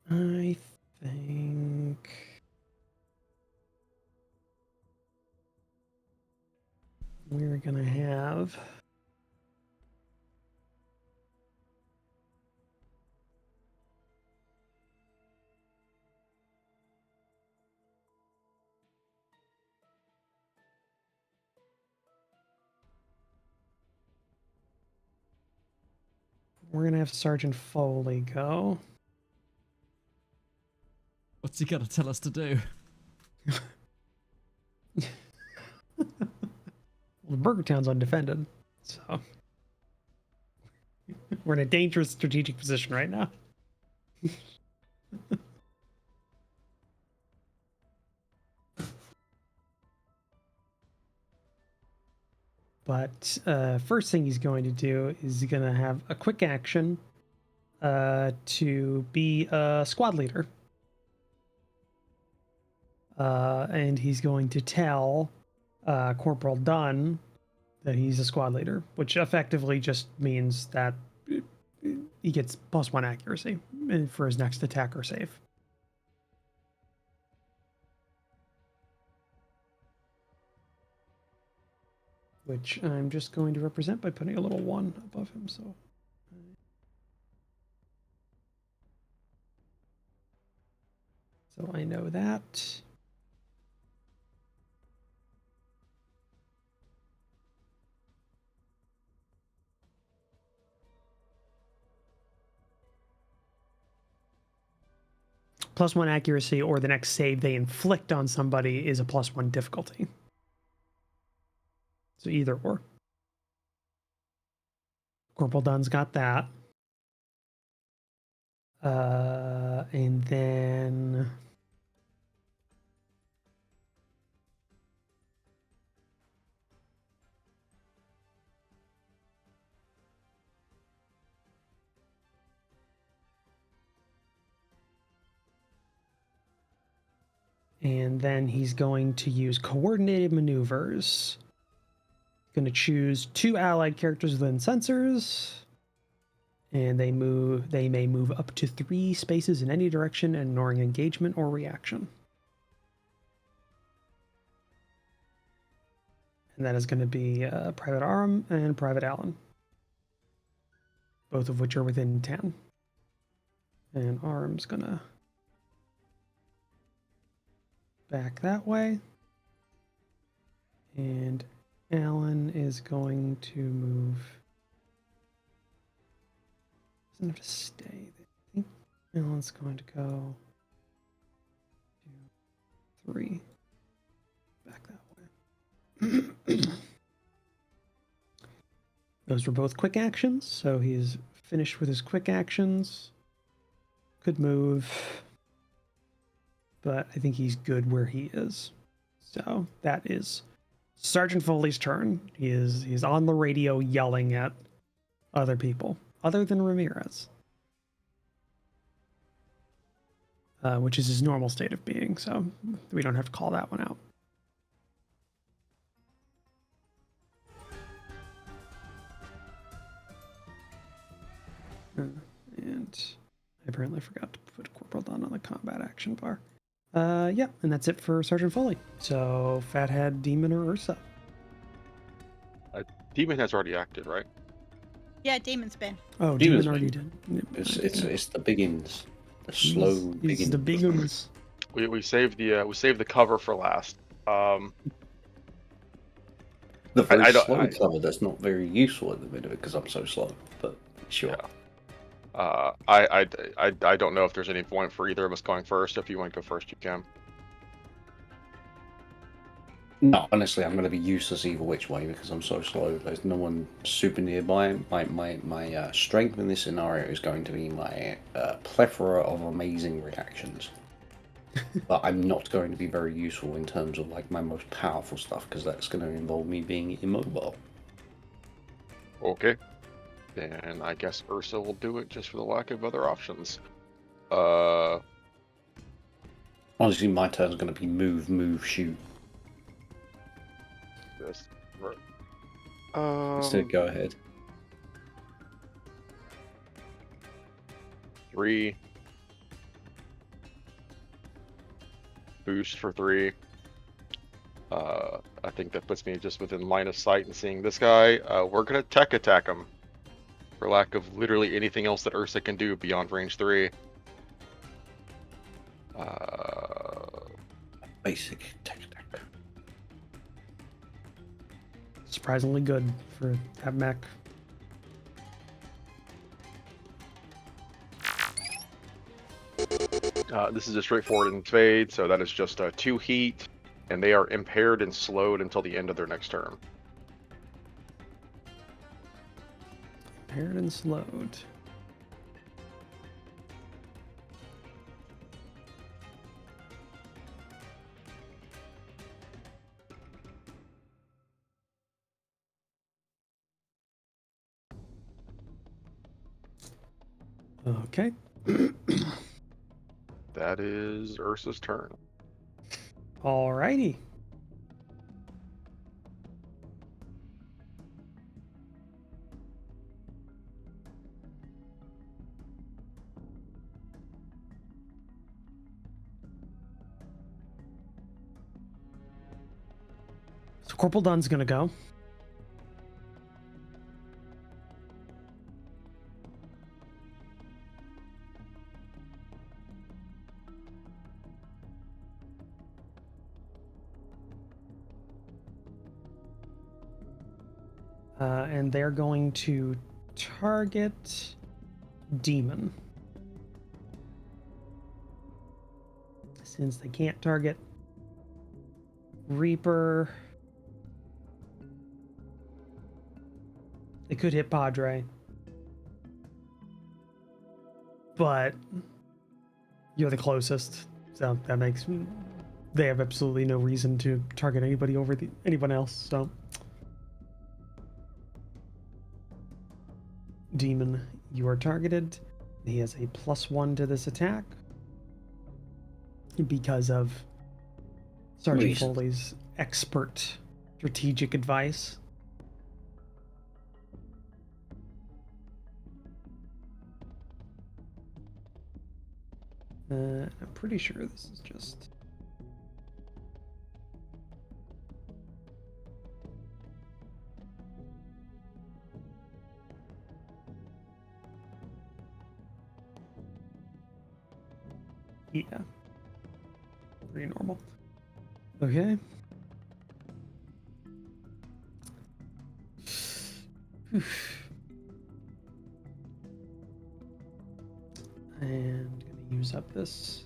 Speaker 4: I think we're gonna have Sergeant Foley go.
Speaker 1: What's he gonna tell us to do?
Speaker 4: Well, Burger Town's undefended, so we're in a dangerous strategic position right now. But first thing he's going to do is he's going to have a quick action to be a squad leader. And he's going to tell Corporal Dunn that he's a squad leader, which effectively just means that he gets +1 accuracy for his next attack or save. Which I'm just going to represent by putting a little 1 above him, so I know that. +1 accuracy or the next save they inflict on somebody is a +1 difficulty. So either or. Corporal Dunn's got that. And then he's going to use coordinated maneuvers. Going to choose 2 allied characters within sensors, and they may move up to 3 spaces in any direction, ignoring engagement or reaction. And that is going to be Private Aram and Private Allen, both of which are within 10. And Aram's going to back that way. And Alan is going to move. Doesn't have to stay there. I think Alan's going to go 2, 3. Back that way. Those were both quick actions, so he's finished with his quick actions. Could move, but I think he's good where he is. So that is Sergeant Foley's turn. He's on the radio yelling at other people, other than Ramirez, which is his normal state of being. So we don't have to call that one out. And I apparently forgot to put Corporal Dunn on the combat action bar. Yeah, and that's it for Sergeant Foley. So Fathead, Demon, or Ursa?
Speaker 8: Demon has already acted, right?
Speaker 5: Yeah, Demon's been.
Speaker 4: Oh, Demon already did.
Speaker 7: It's the biggins, the slow
Speaker 4: biggins. The big ones.
Speaker 8: We saved the cover for last.
Speaker 7: The very slow cover that's not very useful at the minute because I'm so slow. But sure.
Speaker 8: Yeah. I don't know if there's any point for either of us going first. If you want to go first, you can.
Speaker 7: No, honestly, I'm going to be useless either which way because I'm so slow. There's no one super nearby. My strength in this scenario is going to be my plethora of amazing reactions. But I'm not going to be very useful in terms of like my most powerful stuff because that's going to involve me being immobile.
Speaker 8: Okay. Then I guess Ursa will do it just for the lack of other options.
Speaker 7: Honestly, my turn's going to be move, shoot.
Speaker 8: Just
Speaker 7: Instead, go ahead.
Speaker 8: 3. Boost for 3. I think that puts me just within line of sight and seeing this guy. We're gonna tech attack him. For lack of literally anything else that Ursa can do beyond range 3.
Speaker 7: Basic tech attack.
Speaker 4: Surprisingly good for that mech.
Speaker 8: This is a straightforward invade, so that is just 2 heat, and they are impaired and slowed until the end of their next turn.
Speaker 4: Impaired and slowed. Okay.
Speaker 8: That is Ursa's turn.
Speaker 4: Alrighty. So Corporal Dunn's gonna go. And they're going to target Demon. Since they can't target Reaper, they could hit Padre. But you're the closest, so that makes they have absolutely no reason to target anybody over anyone else, so Demon, you are targeted. He has a +1 to this attack because of Sergeant Foley's expert strategic advice. I'm pretty sure this is just... Yeah. Pretty normal. Okay. And gonna use up this,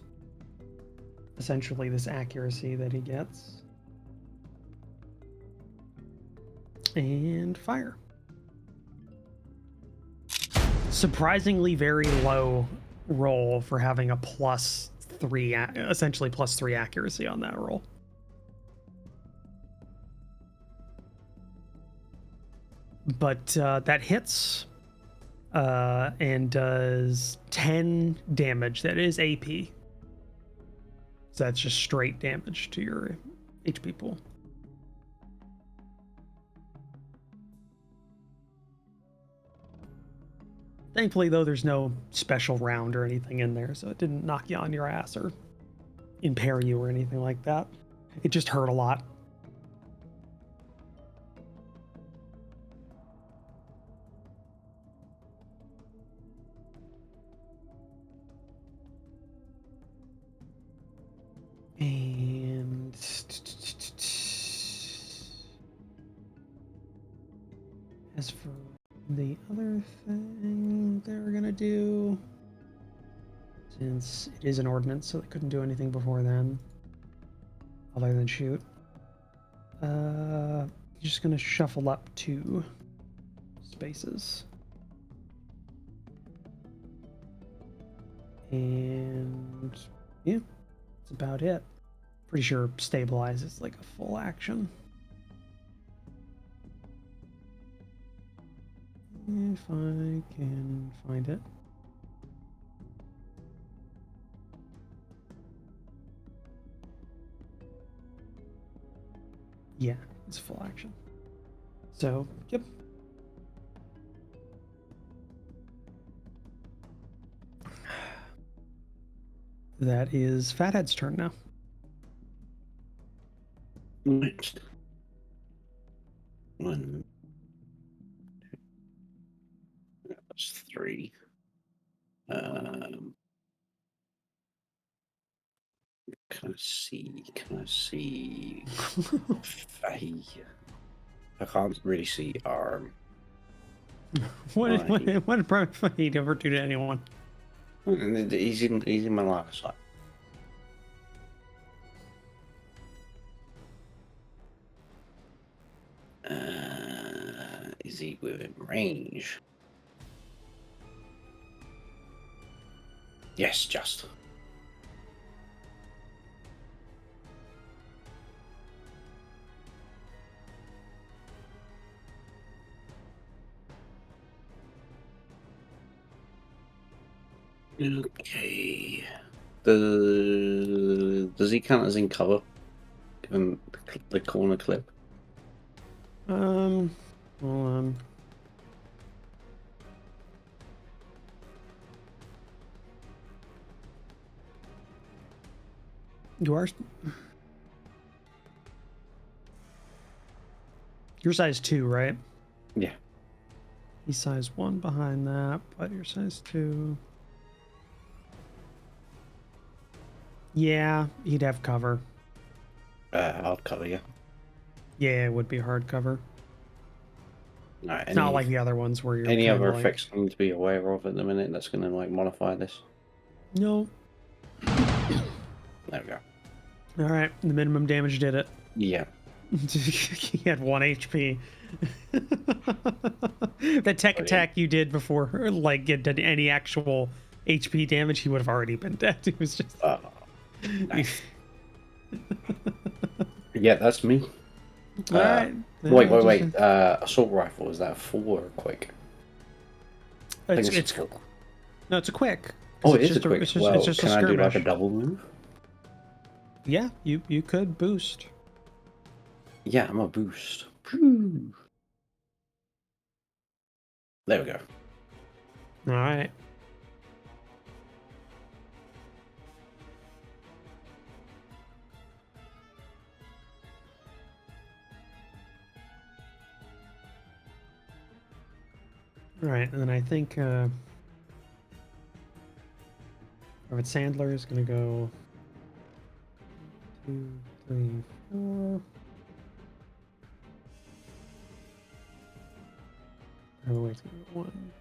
Speaker 4: essentially this accuracy that he gets. And fire. Surprisingly very low roll for having a +3, essentially +3 accuracy on that roll. But that hits and does 10 damage. That is AP. So that's just straight damage to your HP pool. Thankfully, though, there's no special round or anything in there, so it didn't knock you on your ass or impair you or anything like that. It just hurt a lot. And as for the other thing they're gonna do, since it is an ordnance, so they couldn't do anything before then, other than shoot. You're just gonna shuffle up 2 spaces. And yeah, that's about it. Pretty sure stabilize is like a full action. If I can find it. Yeah, it's full action. So, yep. That is Fathead's turn now.
Speaker 7: Next. 1, 2, that's 3. Can I see? I can't really see arm.
Speaker 4: What did Fathead ever do to anyone?
Speaker 7: He's in my line of sight. Is he within range? Yes, just. Okay. Does he count as in cover? Given the corner clip?
Speaker 4: Hold on. You are. You're size 2, right?
Speaker 7: Yeah.
Speaker 4: He's size 1 behind that, but you're size 2. Yeah, he'd have cover.
Speaker 7: Hard cover, yeah.
Speaker 4: Yeah, it would be hard cover.
Speaker 7: Right,
Speaker 4: It's not like the other ones where you're.
Speaker 7: Any other
Speaker 4: like...
Speaker 7: effects I need to be aware of at the minute that's going to like modify this?
Speaker 4: No.
Speaker 7: There we go.
Speaker 4: All right, the minimum damage did it.
Speaker 7: Yeah.
Speaker 4: He had 1 HP. That tech attack you did before, like, it did any actual HP damage, he would have already been dead. He was just.
Speaker 7: Nice. Yeah, that's me.
Speaker 4: All right.
Speaker 7: Wait. Assault rifle, is that a full or a quick?
Speaker 4: It's
Speaker 7: full.
Speaker 4: No, it's a quick.
Speaker 7: Oh, it is a quick.
Speaker 4: It's just
Speaker 7: can
Speaker 4: a
Speaker 7: I do like
Speaker 4: skirmish.
Speaker 7: a double move?
Speaker 4: Yeah, you could boost.
Speaker 7: Yeah, I'm a boost. There we go.
Speaker 4: All right. All right, and then I think Robert Sandler is going to go 2, 3, 4. Oh, wait, 1.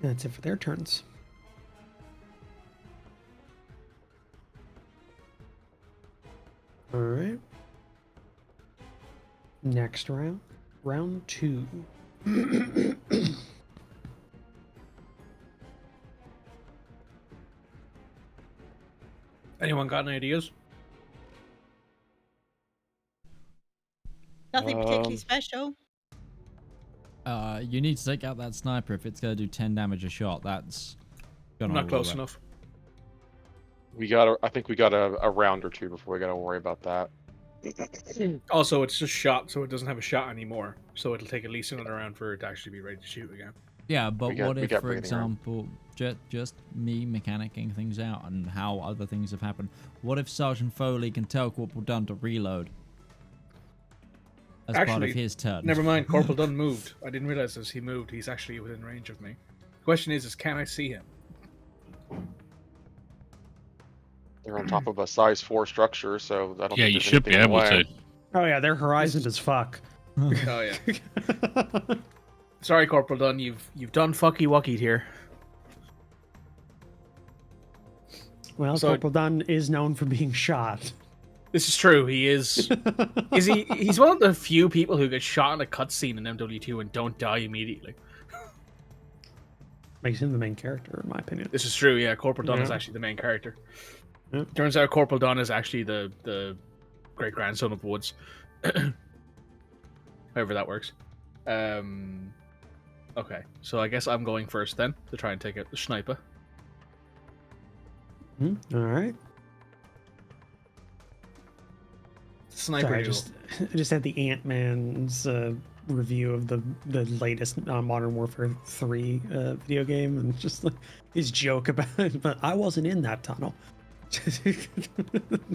Speaker 4: That's it for their turns. All right. Next round. Round 2.
Speaker 2: Anyone got any ideas?
Speaker 5: Nothing particularly special.
Speaker 1: You need to take out that sniper if it's going to do 10 damage a shot. That's gonna
Speaker 2: Not close
Speaker 1: work.
Speaker 2: enough.
Speaker 8: I think we got a round or two before we got to worry about that.
Speaker 2: Also, it's just shot, so it doesn't have a shot anymore. So it'll take at least another round for it to actually be ready to shoot again.
Speaker 1: Yeah, but what if, for
Speaker 8: breathing room.
Speaker 1: example, just me mechanicking things out and how other things have happened? What if Sergeant Foley can tell Corporal Dunn to reload as part of his turn?
Speaker 2: Never mind, Corporal Dunn moved. I didn't realize as he moved, he's actually within range of me. The question is can I see him?
Speaker 8: They're on top of a size 4 structure, so I don't
Speaker 3: Yeah,
Speaker 8: think
Speaker 3: you
Speaker 8: there's
Speaker 3: should be
Speaker 8: anything in the
Speaker 3: able
Speaker 8: way.
Speaker 3: to.
Speaker 4: Oh yeah, their horizon is fuck.
Speaker 2: Oh yeah. Sorry, Corporal Dunn, you've done fucky wuckied here.
Speaker 4: Well,
Speaker 2: So-
Speaker 4: Corporal Dunn is known for being shot.
Speaker 2: This is true. He is. Is he? He's one of the few people who get shot in a cutscene in MW2 and don't die immediately.
Speaker 4: Makes him the main character, in my opinion.
Speaker 2: This is true. Yeah, Corporal Dunn is
Speaker 4: Yeah.
Speaker 2: actually the main character.
Speaker 4: Yeah.
Speaker 2: Turns out Corporal Dunn is actually the great grandson of Woods. However that works. Okay, so I guess I'm going first then to try and take out the sniper.
Speaker 4: All right.
Speaker 2: Sniper
Speaker 4: Sorry, I
Speaker 2: duel.
Speaker 4: just had the Ant-Man's review of the latest Modern Warfare 3 video game, and just like his joke about it, but I wasn't in that tunnel.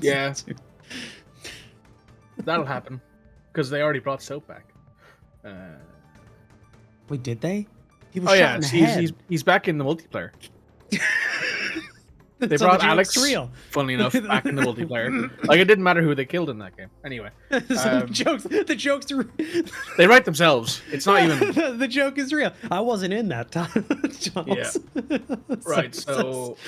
Speaker 2: Yeah. That'll happen because they already brought Soap back.
Speaker 4: Wait, did they? He was
Speaker 2: Oh
Speaker 4: shot
Speaker 2: yeah,
Speaker 4: in the
Speaker 2: he's,
Speaker 4: head.
Speaker 2: he's back in the multiplayer. They
Speaker 4: So
Speaker 2: brought
Speaker 4: the joke's
Speaker 2: Alex,
Speaker 4: real.
Speaker 2: funnily enough, back in the multiplayer. Like, it didn't matter who they killed in that game. Anyway,
Speaker 4: So the jokes are...
Speaker 2: they write themselves. It's not even...
Speaker 4: the joke is real. I wasn't in that time.
Speaker 2: Yeah. Right, so...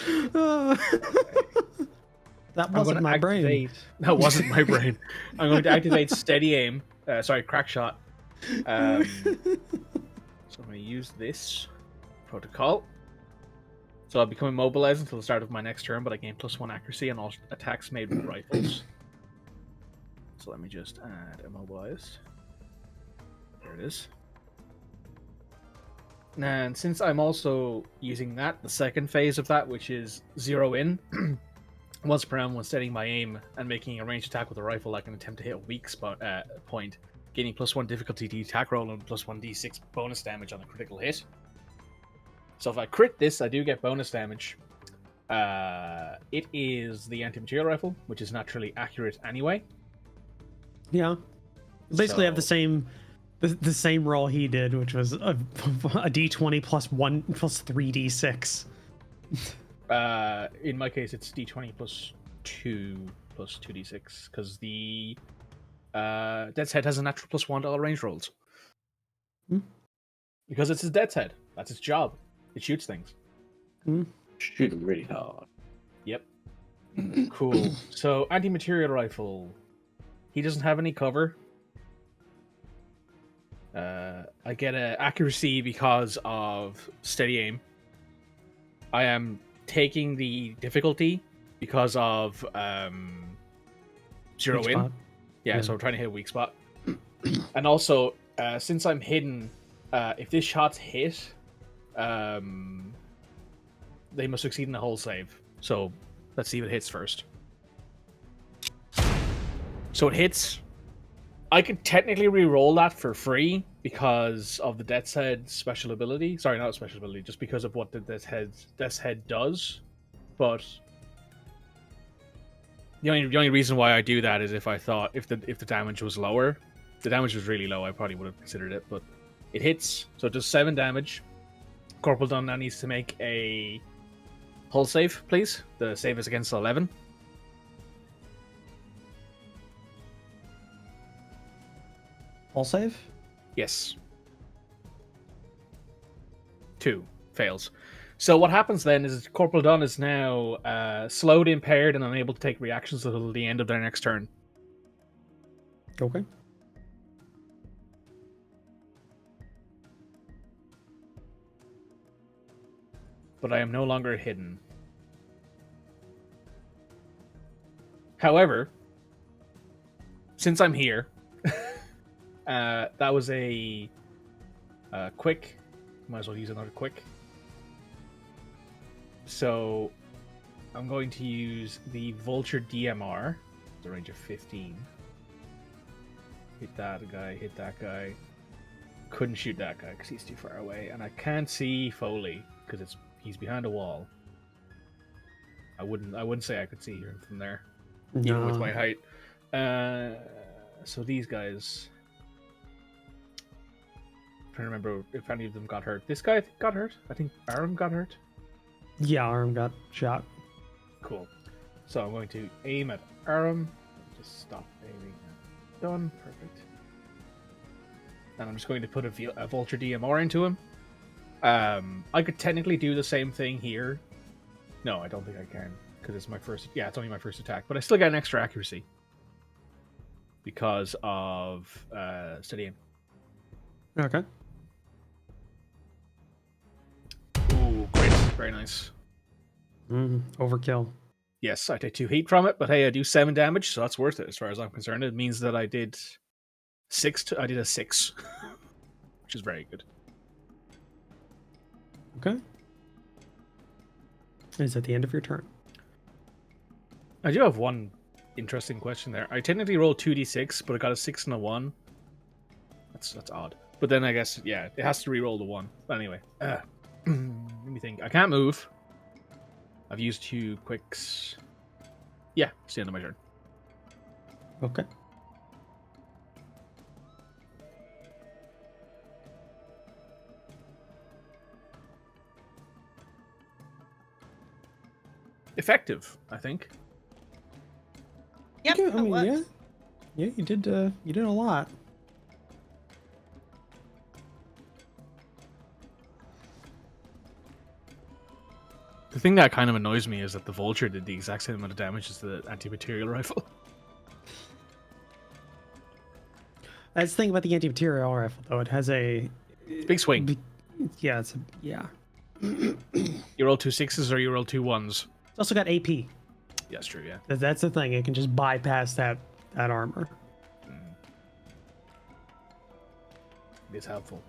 Speaker 4: That
Speaker 2: I'm
Speaker 4: wasn't
Speaker 2: gonna
Speaker 4: my brain.
Speaker 2: activate- That wasn't my brain. I'm going to activate steady aim. Sorry, crack shot. So I'm going to use this protocol. So I'll become immobilized until the start of my next turn, but I gain +1 accuracy on all attacks made with rifles. So let me just add immobilized. There it is. And since I'm also using that, the second phase of that, which is zero in, once per round when setting my aim and making a ranged attack with a rifle, I can attempt to hit a weak spot point, gaining +1 difficulty to attack roll and +1 d6 bonus damage on a critical hit. So if I crit this, I do get bonus damage. It is the anti-material rifle, which is naturally accurate anyway.
Speaker 4: Yeah. Basically have the
Speaker 2: So-
Speaker 4: same roll he did, which was a d20 plus 3d6.
Speaker 2: In my case, it's d20 +2 plus 2d6, because the Death's Head has a natural +1 to all range rolls.
Speaker 4: Hmm.
Speaker 2: Because it's his Death's Head. That's its job. It shoots things.
Speaker 7: Shoot him really hard.
Speaker 2: Yep. Cool. So, anti-material rifle. He doesn't have any cover. I get a accuracy because of steady aim. I am taking the difficulty because of zero
Speaker 4: Weak
Speaker 2: in.
Speaker 4: spot.
Speaker 2: Yeah, so I'm trying to hit a weak spot. And also, since I'm hidden, if this shot's hit, they must succeed in the whole save. So let's see if it hits first. So it hits. I could technically re-roll that for free because of the Death's Head special ability. Sorry, not special ability, just because of what the Death's Head does. But the only reason why I do that is if I thought if the damage was lower. If the damage was really low, I probably would have considered it. But it hits, so it does 7 damage. Corporal Dunn now needs to make a hull save, please. The save is against 11.
Speaker 4: All save?
Speaker 2: Yes. 2 fails. So what happens then is Corporal Dunn is now slowed, impaired, and unable to take reactions until the end of their next turn.
Speaker 4: Okay.
Speaker 2: But I am no longer hidden. However, since I'm here, that was a quick. Might as well use another quick. So I'm going to use the Vulture DMR. The range of 15. Hit that guy, hit that guy. Couldn't shoot that guy because he's too far away. And I can't see Foley because he's behind a wall. I wouldn't say I could see him from there.
Speaker 4: No.
Speaker 2: Even with my height. So these guys. I'm trying to remember if any of them got hurt. This guy got hurt. I think Aram got hurt.
Speaker 4: Yeah, Aram got shot.
Speaker 2: Cool. So I'm going to aim at Aram. Just stop aiming. Done. Perfect. And I'm just going to put a Vulture DMR into him. I could technically do the same thing here. No, I don't think I can. Because it's my first... Yeah, it's only my first attack. But I still get an extra accuracy. Because of steady aim.
Speaker 4: Okay.
Speaker 2: Ooh, great. Very nice.
Speaker 4: Overkill.
Speaker 2: Yes, I take 2 heat from it, but hey, I do 7 damage, so that's worth it as far as I'm concerned. It means that I did I did a 6, which is very good.
Speaker 4: Okay. Is at the end of your turn.
Speaker 2: I do have one interesting question there. I technically rolled 2d6, but I got a 6 and a 1. That's odd. But then I guess, yeah, it has to re-roll the 1. But anyway, let me think. I can't move. I've used 2 quicks. Yeah, it's the end of my turn.
Speaker 4: Okay.
Speaker 2: Effective, I think.
Speaker 5: Yep,
Speaker 4: Yeah, I
Speaker 5: that
Speaker 4: mean,
Speaker 5: works.
Speaker 4: yeah, you did a lot.
Speaker 2: The thing that kind of annoys me is that the Vulture did the exact same amount of damage as the anti-material rifle.
Speaker 4: That's the thing about the anti-material rifle, though. It has a
Speaker 2: Big swing.
Speaker 4: Yeah,
Speaker 2: You roll 2 6s or you roll 2 1s.
Speaker 4: It's also got AP.
Speaker 2: Yeah, that's true, yeah.
Speaker 4: That's the thing. It can just bypass that armor.
Speaker 2: It's helpful.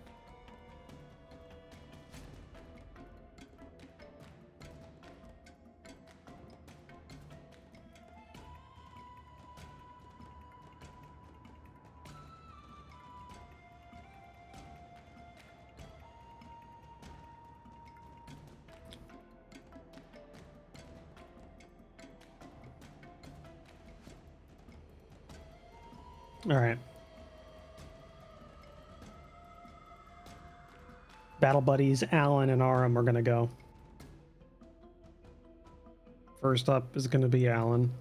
Speaker 4: All right. Battle buddies Alan and Aram are gonna go. First up is gonna be Alan.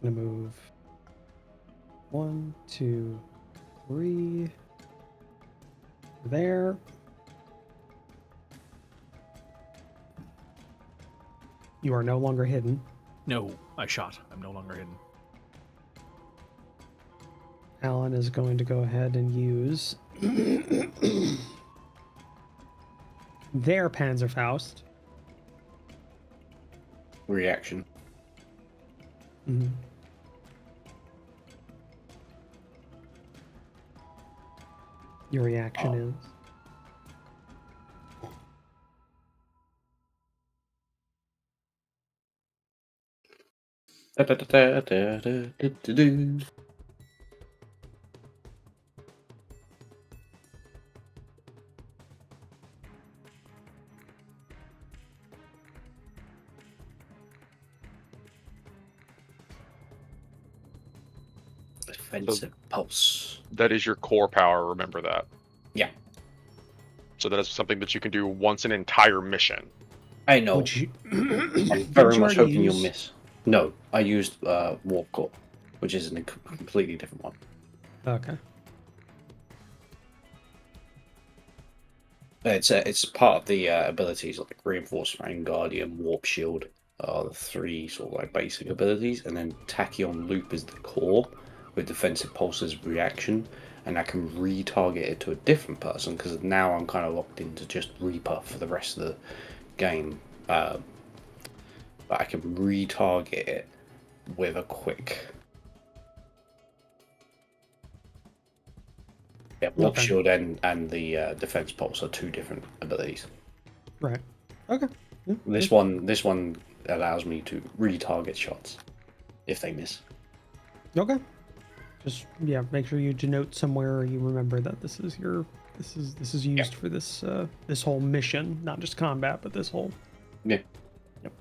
Speaker 4: Gonna move 1, 2, 3. There. You are no longer hidden.
Speaker 2: No, I shot. I'm no longer hidden.
Speaker 4: Alan is going to go ahead and use their Panzerfaust.
Speaker 7: Reaction.
Speaker 4: Mm-hmm. Your reaction is?
Speaker 7: Da, da, da, da, da, da, da, da, da. Offensive pulse.
Speaker 8: That is your core power. Remember that.
Speaker 7: Yeah.
Speaker 8: So that is something that you can do once an entire mission.
Speaker 7: I know.
Speaker 4: Would you,
Speaker 7: I'm very much
Speaker 4: already
Speaker 7: hoping you'll
Speaker 4: use-
Speaker 7: miss. No, I used Warp Core, which is a completely different one.
Speaker 4: Okay.
Speaker 7: It's part of the abilities like Reinforcement, Guardian, Warp Shield are the three sort of like basic abilities, and then Tachyon Loop is the core with Defensive Pulse's reaction, and I can retarget it to a different person because now I'm kind of locked into just Reaper for the rest of the game. But I can retarget it with a quick. Yeah, Warp
Speaker 4: Okay.
Speaker 7: Shield and the Defense Pulse are two different abilities.
Speaker 4: Right. Okay. Yeah,
Speaker 7: This one allows me to retarget shots if they miss.
Speaker 4: Okay. Just make sure you denote somewhere you remember that this is used for this this whole mission, not just combat, but this whole.
Speaker 7: Yeah.
Speaker 4: Yep.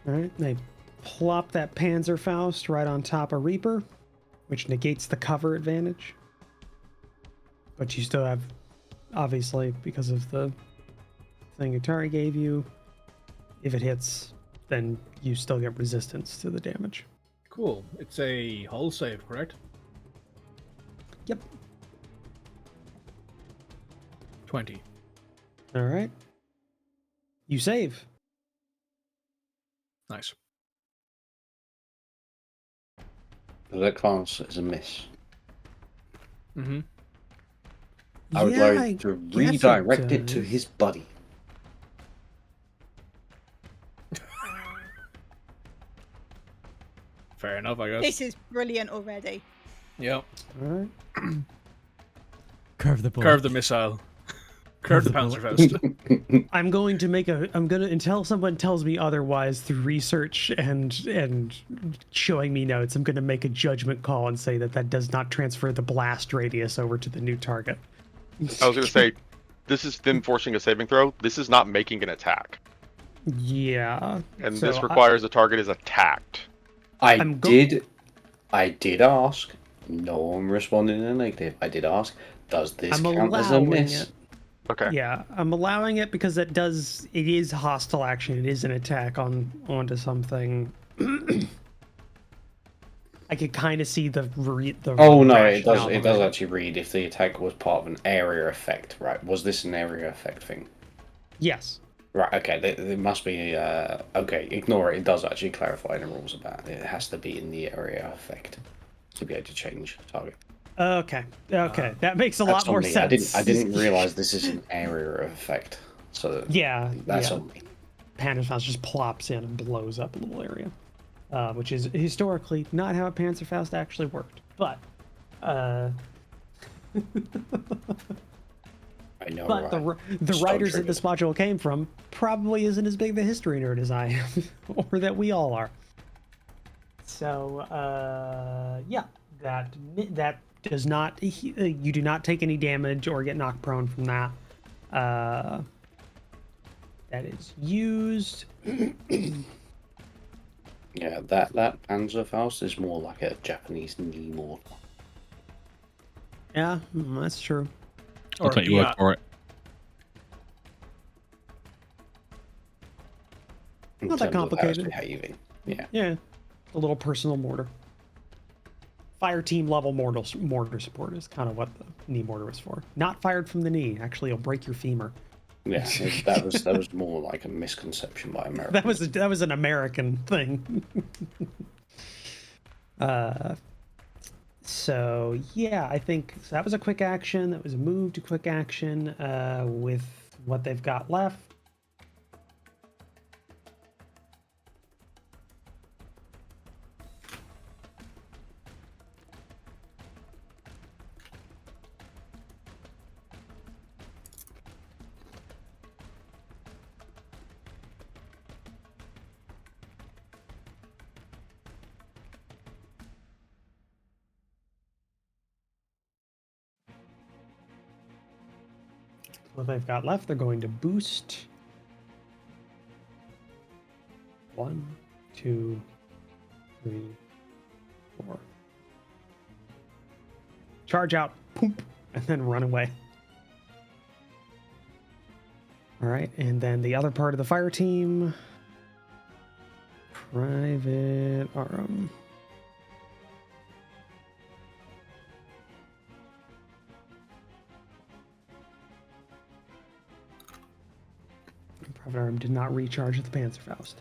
Speaker 4: All right. They plop that Panzerfaust right on top of Reaper, which negates the cover advantage. But you still have, obviously, because of the thing Utari gave you, if it hits, then you still get resistance to the damage.
Speaker 2: Cool. It's a hull save, correct?
Speaker 4: Yep.
Speaker 2: 20.
Speaker 4: All right. You save.
Speaker 2: Nice.
Speaker 7: That counts as a miss.
Speaker 2: Mm-hmm.
Speaker 7: I would
Speaker 4: I
Speaker 7: like to
Speaker 4: guess
Speaker 7: redirect it to
Speaker 4: does.
Speaker 7: his buddy.
Speaker 2: Fair enough, I guess.
Speaker 5: This is brilliant already.
Speaker 2: Yep.
Speaker 4: All right.
Speaker 1: Curve the bullet.
Speaker 2: Curve the missile. Curve the Panzerfaust.
Speaker 4: I'm going to until someone tells me otherwise through research and showing me notes, I'm going to make a judgment call and say that does not transfer the blast radius over to the new target.
Speaker 8: I was going to say, this is them forcing a saving throw. This is not making an attack.
Speaker 4: Yeah.
Speaker 8: And
Speaker 4: so
Speaker 8: this requires the target is attacked.
Speaker 7: I did ask. No one responded in a negative. I did ask, does this count as a miss?
Speaker 8: Okay.
Speaker 4: Yeah, I'm allowing it because it is hostile action. It is an attack onto something. I could kind of see the
Speaker 7: Oh no, it
Speaker 4: rationale
Speaker 7: does
Speaker 4: behind
Speaker 7: actually read if the attack was part of an area effect, right? Was this an area effect thing?
Speaker 4: Yes.
Speaker 7: Right, okay, there must be okay, ignore it. It does actually clarify the rules about it. It has to be in the area effect to be able to change target.
Speaker 4: Okay. That makes a lot more sense.
Speaker 7: I didn't realize this is an area effect. So that's on me.
Speaker 4: Panzerfaust just plops in and blows up a little area, which is historically not how a Panzerfaust actually worked. But
Speaker 7: I know.
Speaker 4: But the writers that this module came from probably isn't as big of a history nerd as I am, or that we all are. So that does not, you do not take any damage or get knocked prone from that. That is used.
Speaker 7: Yeah, that Panzerfaust is more like a Japanese knee mortar.
Speaker 4: Yeah, that's true.
Speaker 3: I'll take your word for it.
Speaker 4: Not that complicated.
Speaker 7: Behaving. Yeah.
Speaker 4: Yeah, a little personal mortar. Fire team level mortar support is kind of what the knee mortar is for. Not fired from the knee. Actually, it'll break your femur.
Speaker 7: Yeah, that was more like a misconception by Americans.
Speaker 4: That was an American thing. So yeah, I think so that was a quick action. That was a move to quick action with what they've got left. What they've got left, they're going to boost 1, 2, 3, 4. Charge out, poop, and then run away. All right, and then the other part of the fire team, Private Arum. Private Arum did not recharge at the Panzerfaust.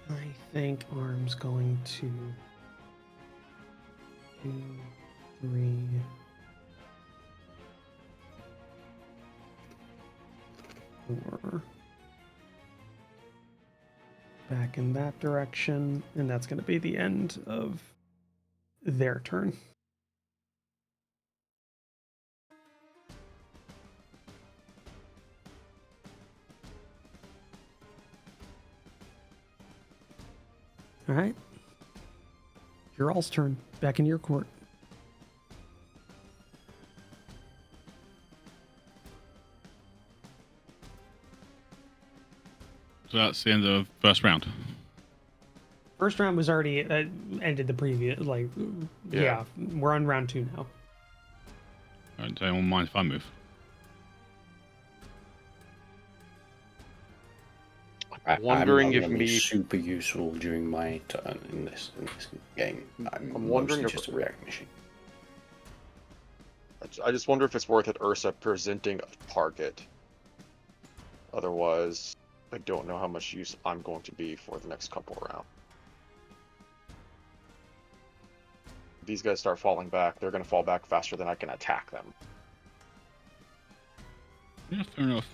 Speaker 4: I think Arm's going to 2, 3. Four. Back in that direction, and that's going to be the end of their turn. All right. Your all's turn. Back in your court.
Speaker 3: So that's the end of first round.
Speaker 4: First round was already ended the previous, yeah, we're on round 2 now.
Speaker 3: Does anyone mind if I move?
Speaker 8: I'm wondering if
Speaker 7: gonna be
Speaker 8: me
Speaker 7: super useful during my turn in this game.
Speaker 8: I'm wondering if
Speaker 7: just a react machine.
Speaker 8: I just wonder if it's worth it, Ursa presenting a target. Otherwise, I don't know how much use I'm going to be for the next couple rounds. These guys start falling back, they're going to fall back faster than I can attack them.
Speaker 3: Yeah, fair enough.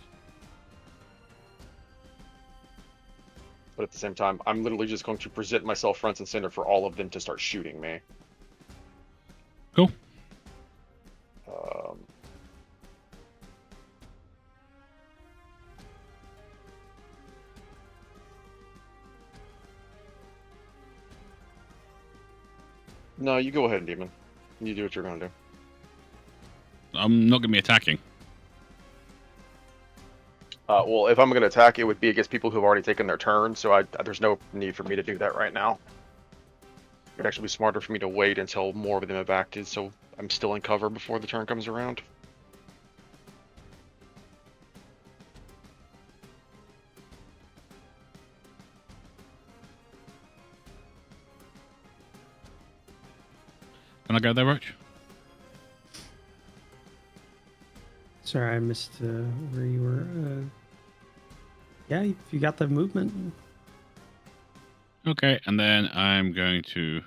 Speaker 8: But at the same time, I'm literally just going to present myself front and center for all of them to start shooting me.
Speaker 3: Cool.
Speaker 8: No, you go ahead, Demon. You do what you're going to do.
Speaker 3: I'm not going to be attacking.
Speaker 8: Well, if I'm going to attack, it would be against people who've already taken their turn, so there's no need for me to do that right now. It'd actually be smarter for me to wait until more of them have acted, so I'm still in cover before the turn comes around.
Speaker 3: Can I go there, Roach?
Speaker 4: Sorry, I missed where you were. Yeah, if you got the movement.
Speaker 3: Okay, and then I'm going to...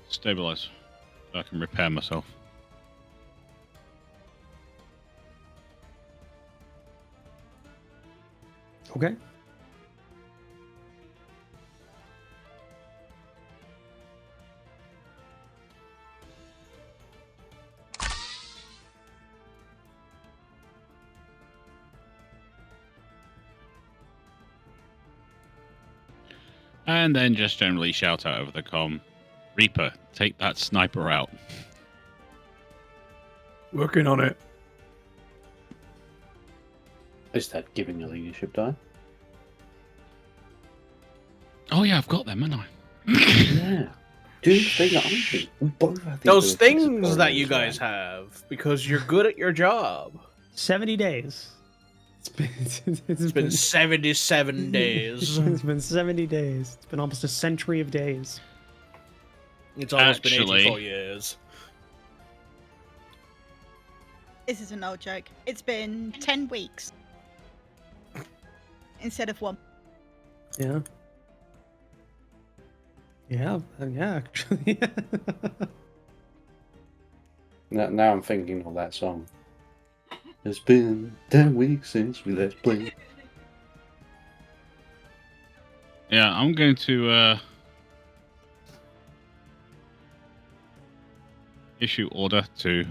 Speaker 3: stabilize, so I can repair myself.
Speaker 4: Okay.
Speaker 3: And then just generally shout out over the comm, Reaper, take that sniper out.
Speaker 2: Working on it.
Speaker 7: Is that giving a leadership die?
Speaker 3: Oh yeah, I've got them, haven't I?
Speaker 7: Yeah. Do the thing that I think. We both have
Speaker 2: Those things that you guys have, because you're good at your job.
Speaker 4: 70 days.
Speaker 2: It's been 77 days.
Speaker 4: It's been 70 days. It's been almost a century of days.
Speaker 2: It's almost been
Speaker 3: Actually-
Speaker 2: 84 years.
Speaker 5: This is an old joke. It's been 10 weeks instead of 1.
Speaker 4: Yeah. Yeah, actually.
Speaker 7: Now I'm thinking of that song. It's been 10 weeks since we last played.
Speaker 3: Yeah, I'm going to issue order to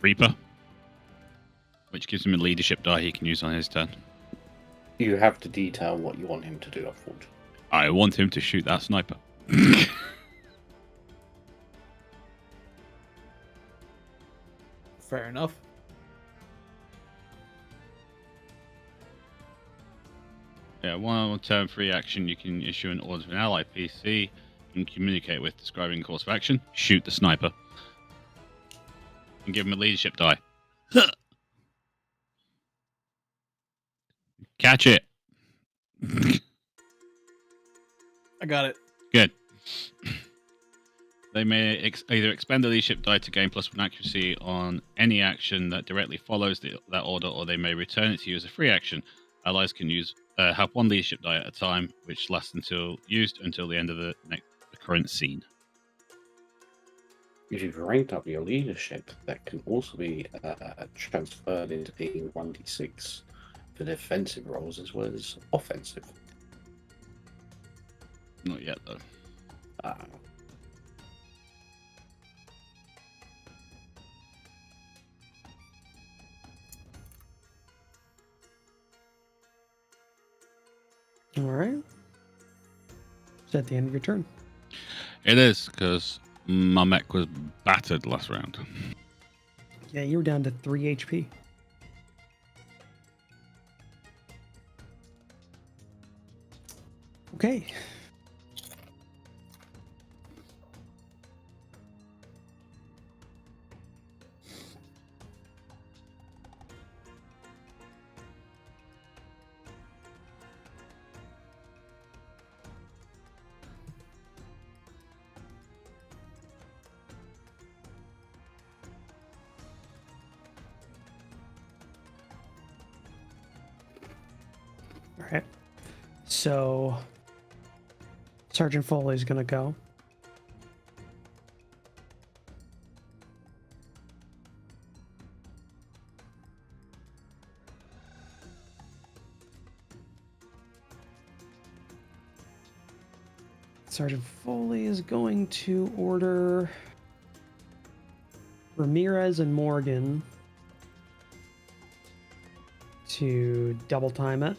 Speaker 3: Reaper, which gives him a leadership die he can use on his turn.
Speaker 7: You have to detail what you want him to do, unfortunately.
Speaker 3: I want him to shoot that sniper.
Speaker 2: Fair enough.
Speaker 3: Yeah, one turn free action, you can issue an order to an ally PC and communicate with, describing course of action. Shoot the sniper. And give him a leadership die. Catch it.
Speaker 2: I got it.
Speaker 3: Good. They may either expend the leadership die to gain +1 accuracy on any action that directly follows that order, or they may return it to you as a free action. Allies can have 1 leadership die at a time, which lasts until the end of the current scene.
Speaker 7: If you've ranked up your leadership, that can also be transferred into being 1d6 for defensive roles as well as offensive.
Speaker 3: Not yet, though.
Speaker 4: All right. Is that the end of your turn?
Speaker 3: It is, because my mech was battered last round.
Speaker 4: Yeah, you were down to 3 HP. Okay. All right. So Sergeant Foley's going to go. Sergeant Foley is going to order Ramirez and Morgan to double time it.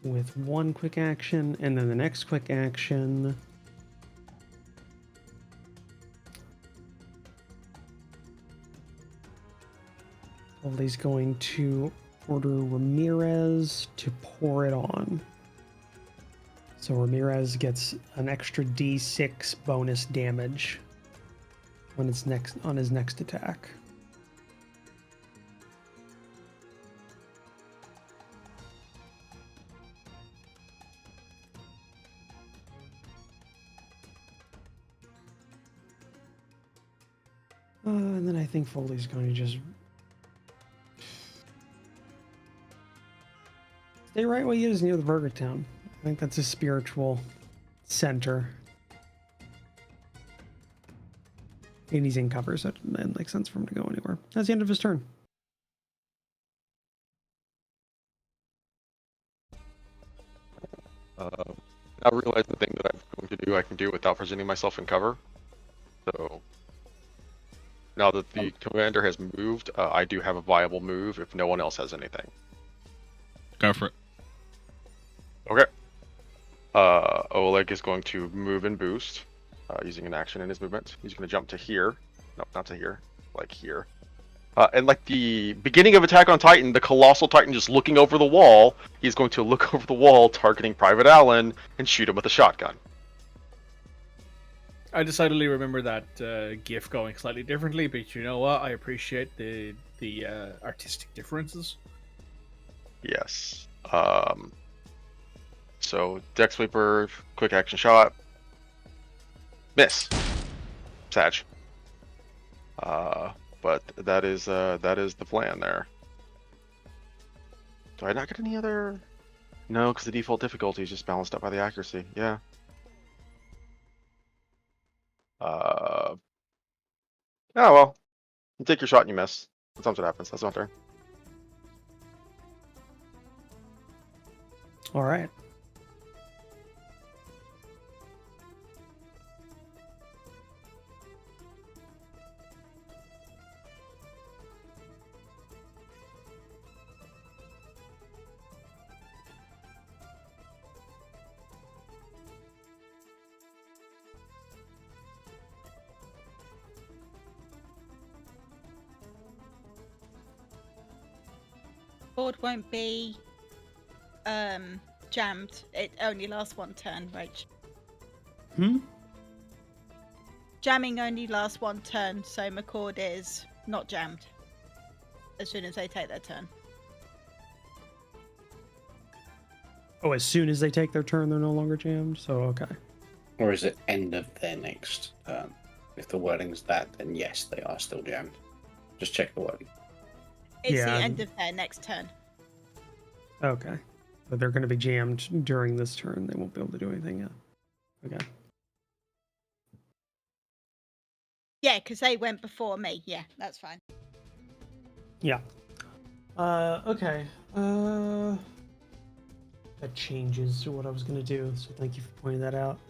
Speaker 4: With 1 quick action, and then the next quick action. Foley's going to order Ramirez to pour it on. So Ramirez gets an extra D6 bonus damage when it's on his next attack. And then I think Foley's going to just stay right where he is near the Burger Town. I think that's his spiritual center. And he's in cover, so it doesn't make sense for him to go anywhere. That's the end of his turn.
Speaker 8: I realize the thing that I'm going to do I can do without presenting myself in cover. So now that the commander has moved, I do have a viable move if no one else has anything.
Speaker 3: Go for it.
Speaker 8: Okay. Oleg is going to move and boost using an action in his movement. He's going to jump to here. No, not to here. like here. And like the beginning of Attack on Titan, the Colossal Titan just looking over the wall, he's going to look over the wall, targeting Private Allen, and shoot him with a shotgun.
Speaker 2: I decidedly remember that GIF going slightly differently, but you know what? I appreciate the artistic differences.
Speaker 8: Yes. So deck sweeper, quick action shot, miss, Sag. But that is the plan there. Do I not get any other? No, because the default difficulty is just balanced out by the accuracy. Yeah. Oh well. You take your shot and you miss. Sometimes it happens. That's my turn.
Speaker 4: All right.
Speaker 5: Board won't be jammed. It only lasts one turn, Roach. Jamming only lasts one turn, so McCord is not jammed as soon as they take their turn.
Speaker 4: Oh, as soon as they take their turn, they're no longer jammed. So okay.
Speaker 7: Or is it end of their next turn? If the wording's that, then yes, they are still jammed. Just check the wording.
Speaker 5: It's the end of their next turn.
Speaker 4: Okay. But they're going to be jammed during this turn. They won't be able to do anything yet. Okay.
Speaker 5: Yeah, because they went before me. Yeah, that's fine.
Speaker 4: Yeah. Okay. That changes what I was going to do, so thank you for pointing that out.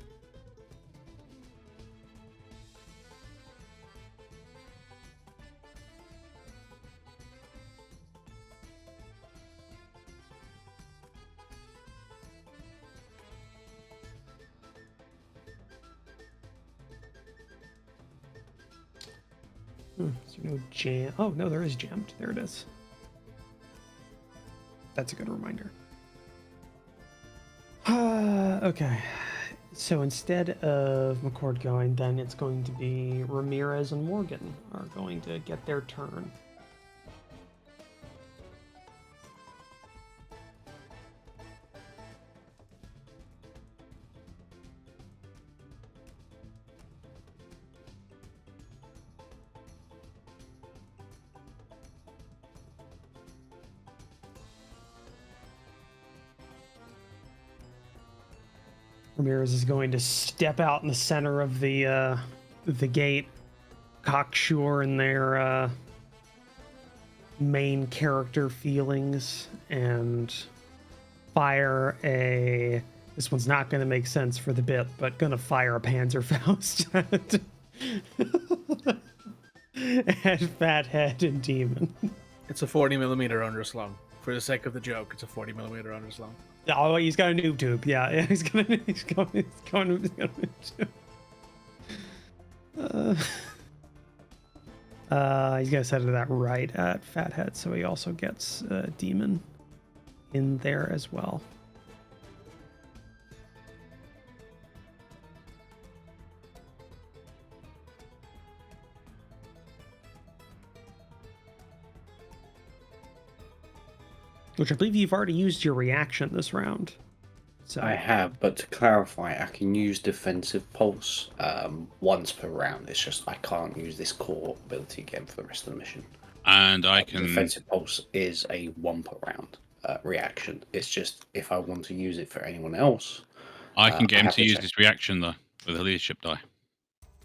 Speaker 4: Is there no jam? Oh, no, there is jammed. There it is. That's a good reminder. Okay. So instead of McCord going, then it's going to be Ramirez and Morgan are going to get their turn. Ramirez is going to step out in the center of the gate, cocksure in their main character feelings, and fire a. This one's not going to make sense for the bit, but going to fire a Panzerfaust at Fathead and Demon.
Speaker 2: It's a 40mm underslung. For the sake of the joke, it's a 40mm underslung.
Speaker 4: Oh, he's got a noob tube. Yeah, he's going. He's going. He's gonna set it to that right at Fathead, so he also gets Demon in there as well. Which I believe you've already used your reaction this round. So
Speaker 7: I have, but to clarify, I can use Defensive Pulse once per round. It's just I can't use this core ability again for the rest of the mission.
Speaker 3: And I can...
Speaker 7: Defensive Pulse is a 1 per round reaction. It's just if I want to use it for anyone else...
Speaker 3: I can get him to use this reaction, though, with a leadership die.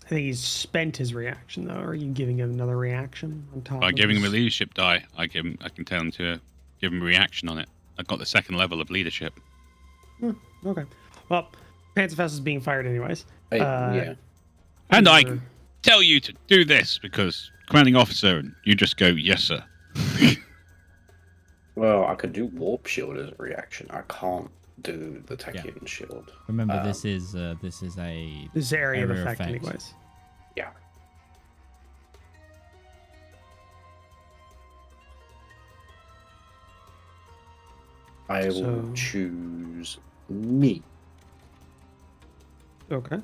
Speaker 4: I think he's spent his reaction, though. Are you giving him another reaction on top
Speaker 3: By
Speaker 4: of
Speaker 3: giving
Speaker 4: his...
Speaker 3: him a leadership die, I can tell him to give him a reaction on it. I've got the second level of leadership.
Speaker 4: Okay. Well, Panzerfaust is being fired anyways.
Speaker 7: Yeah.
Speaker 3: And I can tell you to do this because commanding officer, and you just go, yes, sir.
Speaker 7: Well, I could do Warp Shield as a reaction. I can't do the Tachyon Shield.
Speaker 1: Remember, this is a
Speaker 4: This is area of effect anyways.
Speaker 7: Yeah. I will
Speaker 4: So-
Speaker 7: choose me.
Speaker 4: Okay.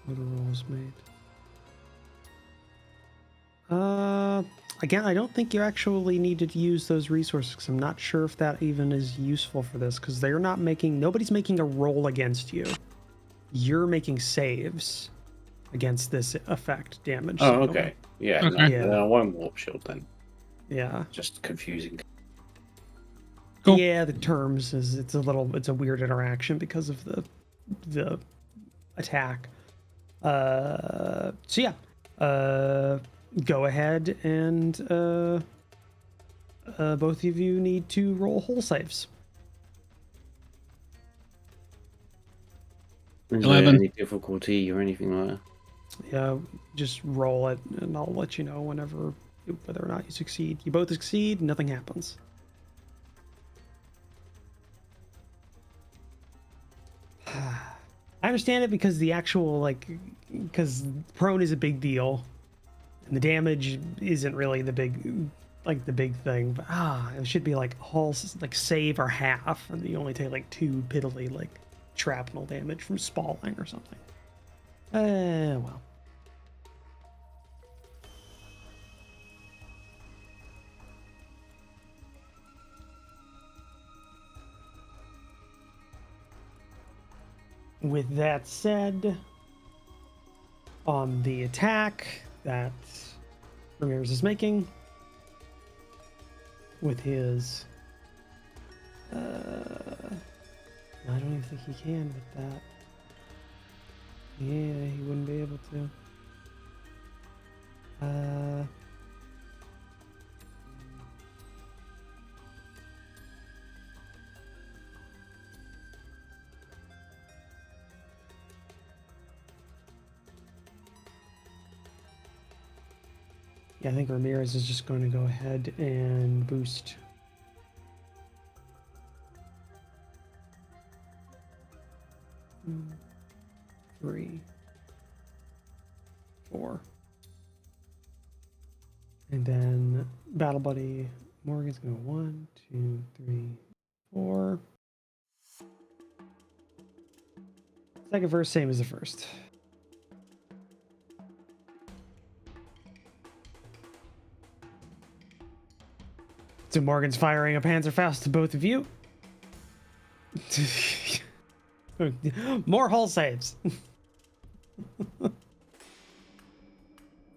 Speaker 4: What are rolls made? Again, I don't think you actually need to use those resources because I'm not sure if that even is useful for this because they're not making, nobody's making a roll against you. You're making saves against this effect damage.
Speaker 7: Oh,
Speaker 4: signal.
Speaker 7: okay. Yeah,
Speaker 3: Okay.
Speaker 7: No, then I won't warp shield then.
Speaker 4: Yeah.
Speaker 7: Just confusing.
Speaker 3: Cool.
Speaker 4: Yeah, the terms is it's a weird interaction because of the attack. So yeah. Go ahead and both of you need to roll hull saves.
Speaker 7: Is
Speaker 3: 11.
Speaker 7: there any difficulty or anything like that?
Speaker 4: Yeah, just roll it and I'll let you know whenever whether or not you succeed. You both succeed, nothing happens. I understand it because the actual because prone is a big deal and the damage isn't really the big thing, but it should be like hull save or half and you only take 2 piddly shrapnel damage from spalling or something. Well. With that said, on the attack that Ramirez is making, with his, I don't even think he can with that. Yeah, he wouldn't be able to. Yeah, I think Ramirez is just going to go ahead and boost. Three, 4. And then Battle Buddy Morgan's going to go 1, 2, 3, 4. Second verse, same as the first. So Morgan's firing a Panzerfaust to both of you. More hull saves.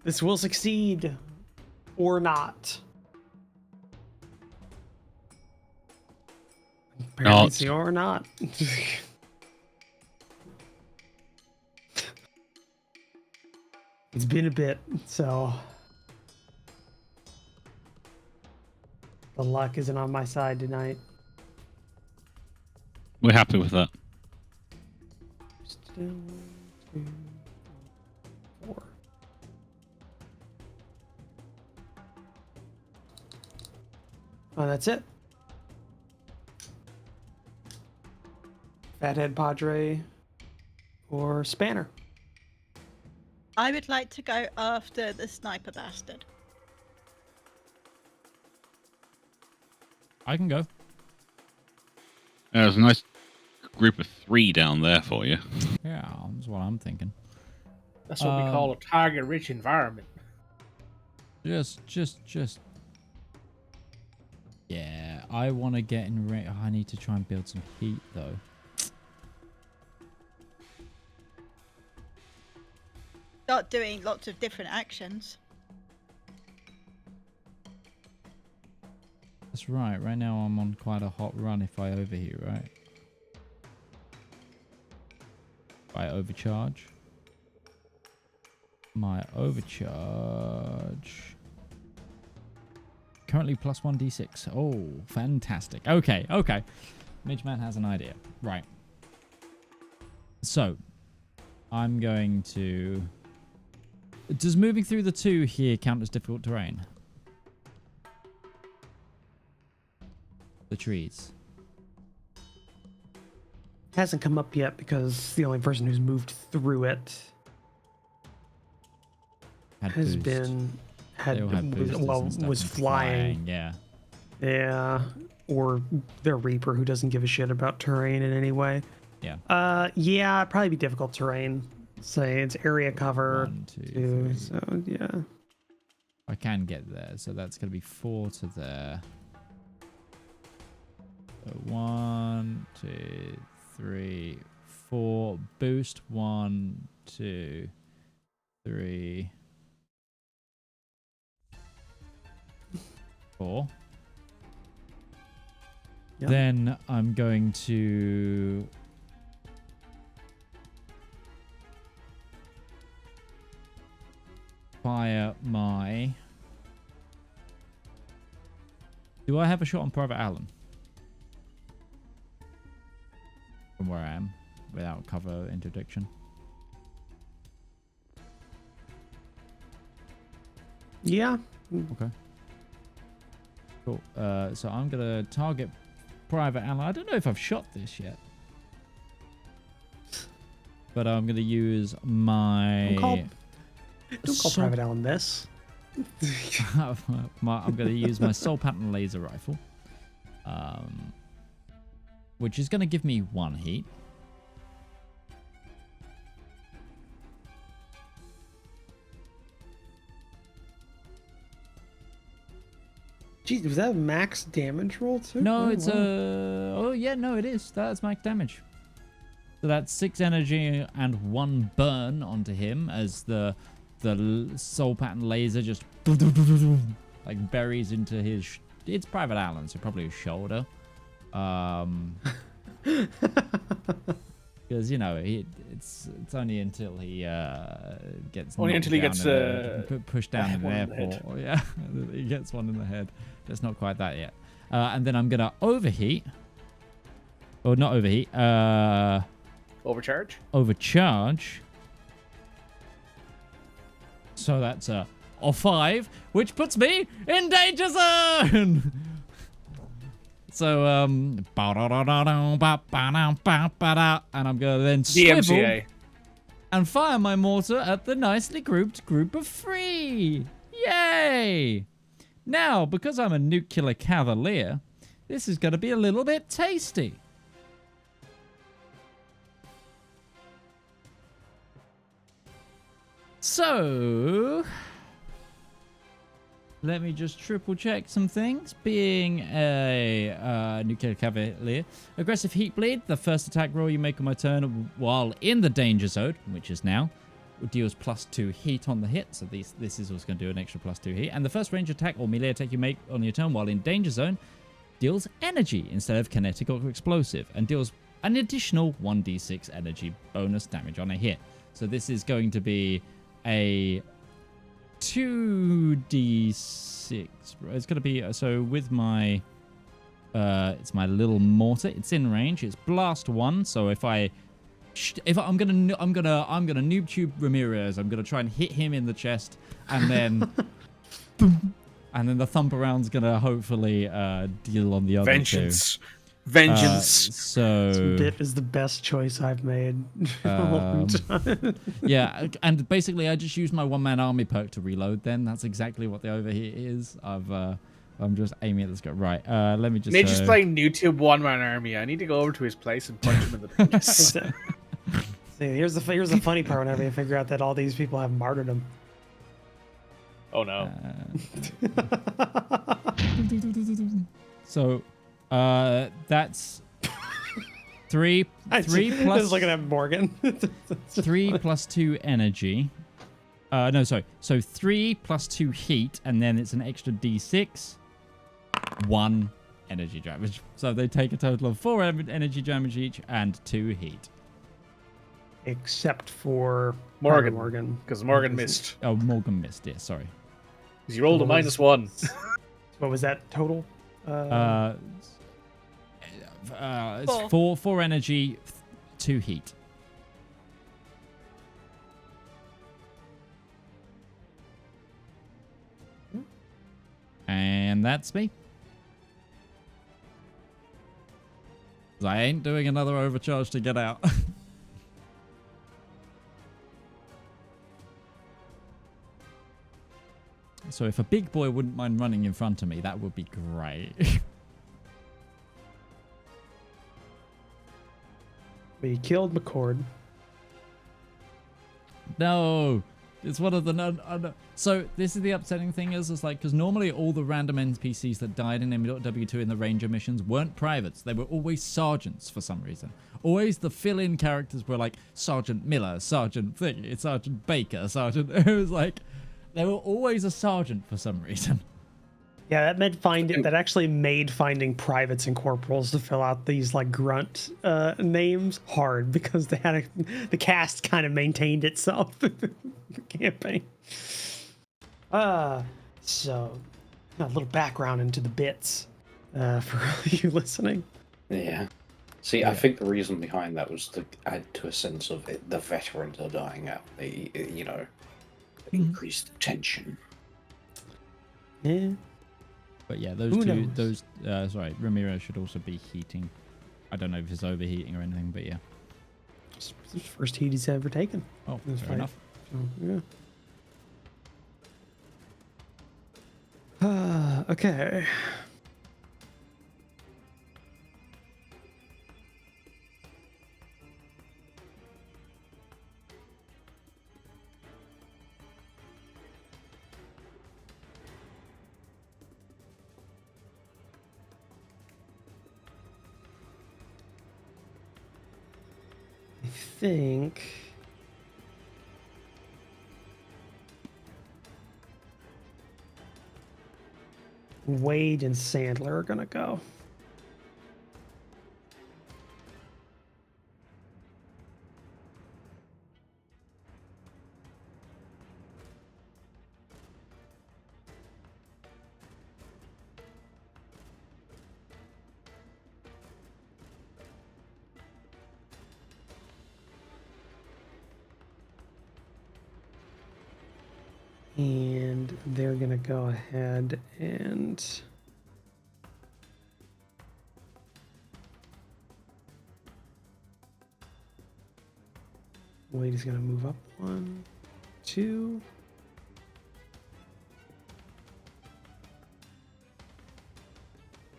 Speaker 4: This will succeed or not. Apparently it's or not. It's been a bit, so the luck isn't on my side tonight.
Speaker 3: We're happy with that.
Speaker 4: Still 2, 4. Oh, that's it. Fathead, Padre, or Spanner.
Speaker 5: I would like to go after the sniper bastard.
Speaker 1: I can go.
Speaker 3: There's a nice group of 3 down there for you.
Speaker 1: Yeah, that's what I'm thinking.
Speaker 2: That's what we call a target-rich environment.
Speaker 1: Just. Yeah, I want to get in range. I need to try and build some heat, though.
Speaker 5: Start doing lots of different actions.
Speaker 1: That's right. Right now I'm on quite a hot run if I overheat, right? If I overcharge. My overcharge. Currently plus 1d6. Oh, fantastic. Okay. Midgeman has an idea. Right. So, I'm going to... Does moving through the 2 here count as difficult terrain? The trees.
Speaker 4: Hasn't come up yet because the only person who's moved through it has
Speaker 1: boost.
Speaker 4: been
Speaker 1: They all had boosters and stuff
Speaker 4: was
Speaker 1: and
Speaker 4: flying.
Speaker 1: Yeah.
Speaker 4: Yeah, or their Reaper who doesn't give a shit about terrain in any way.
Speaker 1: Yeah.
Speaker 4: Yeah, it'd probably be difficult terrain. Say it's area cover.
Speaker 1: 1, 2,
Speaker 4: 2,
Speaker 1: 3.
Speaker 4: so yeah.
Speaker 1: I can get there, so that's going to be 4 to there. So 1, 2, 3, 4. Boost 1, 2, 3, 4.
Speaker 4: Yep.
Speaker 1: Then I'm going to fire my... Do I have a shot on Private Allen? From where I am, without cover interdiction.
Speaker 4: Yeah.
Speaker 1: Okay. Cool. So I'm gonna target Private Allen. I don't know if I've shot this yet. But I'm gonna use my...
Speaker 4: Don't call Private Allen this.
Speaker 1: I'm going to use my Soul Pattern laser rifle, which is going to give me 1 heat.
Speaker 4: Jeez, was that a max damage roll too?
Speaker 1: No,
Speaker 4: Oh,
Speaker 1: it's
Speaker 4: wow.
Speaker 1: Oh yeah, no, it is. That's max damage. So that's 6 energy and 1 burn onto him as the Soul Pattern laser just like buries into his... It's Private Allen, so probably his shoulder. Because, you know, it's only until he gets...
Speaker 2: Only until he gets
Speaker 1: pushed down in the airport. Oh, yeah, he gets one in the head. That's not quite that yet. And then I'm going to overheat. Or not overheat.
Speaker 2: Overcharge?
Speaker 1: Overcharge. So that's a 5, which puts me in danger zone. So and I'm gonna then swivel
Speaker 2: DMCA.
Speaker 1: and fire my mortar at the nicely grouped group of 3. Yay! Now, because I'm a nuclear cavalier, this is gonna be a little bit tasty. So, let me just triple check some things. Being a nuclear cavalier, aggressive heat bleed. The first attack roll you make on my turn while in the danger zone, which is now, deals +2 heat on the hit. So this is also going to do an extra +2 heat. And the first range attack or melee attack you make on your turn while in danger zone deals energy instead of kinetic or explosive, and deals an additional 1d6 energy bonus damage on a hit. So this is going to be a 2d6. It's going to be so with my it's my little mortar. It's in range. It's blast 1. So if I'm gonna noob tube Ramirez, I'm gonna try and hit him in the chest, and then boom, and then the thump around's gonna hopefully deal on the other
Speaker 2: Vengeance.
Speaker 1: two.
Speaker 2: Vengeance.
Speaker 1: So
Speaker 4: This bit is the best choice I've made in a long time.
Speaker 1: yeah, and basically I just used my one-man army perk to reload. Then that's exactly what the overheat is. I'm just aiming at this guy. Right. Let me just.
Speaker 2: Midge is playing YouTube one-man army. I need to go over to his place and punch him in the face.
Speaker 4: See, here's the funny part whenever you figure out that all these people have martyrdom.
Speaker 2: Oh no.
Speaker 1: So, that's 3 plus.
Speaker 4: I was looking at Morgan.
Speaker 1: 3 plus 2 energy. No, sorry. So 3 plus 2 heat, and then it's an extra d6. 1 energy damage. So they take a total of 4 energy damage each and 2 heat.
Speaker 4: Except for
Speaker 2: Morgan. Because Morgan missed.
Speaker 1: Oh, Morgan missed. Yeah, sorry.
Speaker 2: Because you rolled a -1.
Speaker 4: What was that total?
Speaker 1: It's 4 energy, 2 heat. And that's me. 'Cause I ain't doing another overcharge to get out. So if a big boy wouldn't mind running in front of me, that would be great.
Speaker 4: We killed McCord.
Speaker 1: No, it's one of the So this is the upsetting thing is like, because normally all the random NPCs that died in M.W2 in the Ranger missions weren't privates. They were always sergeants for some reason. Always the fill-in characters were like Sergeant Miller, Sergeant Thingy, Sergeant Baker, Sergeant. It was like, they were always a sergeant for some reason.
Speaker 4: Yeah, that actually made finding privates and corporals to fill out these like grunt names hard, because the cast kind of maintained itself the campaign. So a little background into the bits for you listening.
Speaker 7: Yeah. See, I think the reason behind that was to add to a sense of it, the veterans are dying out. Increased tension.
Speaker 4: Yeah.
Speaker 1: But yeah, sorry, Ramiro should also be heating. I don't know if it's overheating or anything, but yeah.
Speaker 4: It's the first heat he's ever taken.
Speaker 1: Oh, fair enough.
Speaker 4: So, yeah. Okay. I think Wade and Sandler are gonna go. And they're gonna go ahead and Wade is gonna move up 1, 2.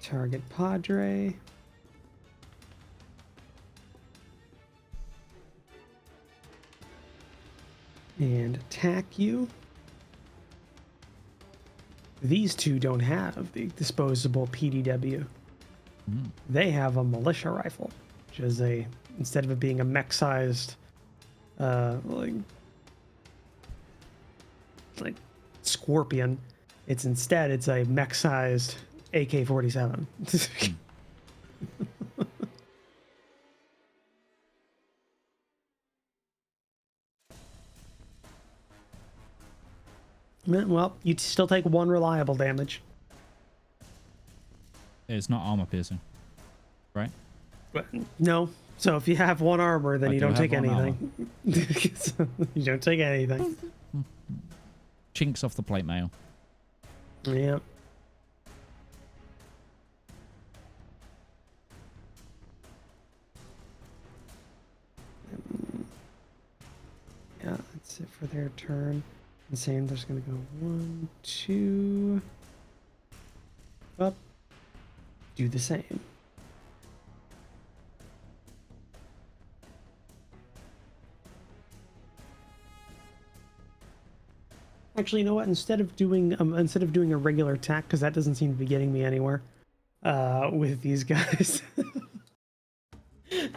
Speaker 4: Target Padre. And attack you. These two don't have the disposable PDW. They have a militia rifle, which is instead of it being a mech-sized, like Scorpion, it's a mech-sized AK-47. Well, you still take 1 reliable damage.
Speaker 1: It's not armor piercing, right?
Speaker 4: No. So if you have 1 armor, then you don't take anything. You don't take anything.
Speaker 1: Chinks off the plate mail.
Speaker 4: Yeah. Yeah, that's it for their turn. And Sandler's gonna go 1, 2. Up. Do the same. Actually, you know what? Instead of doing a regular attack, because that doesn't seem to be getting me anywhere with these guys, he's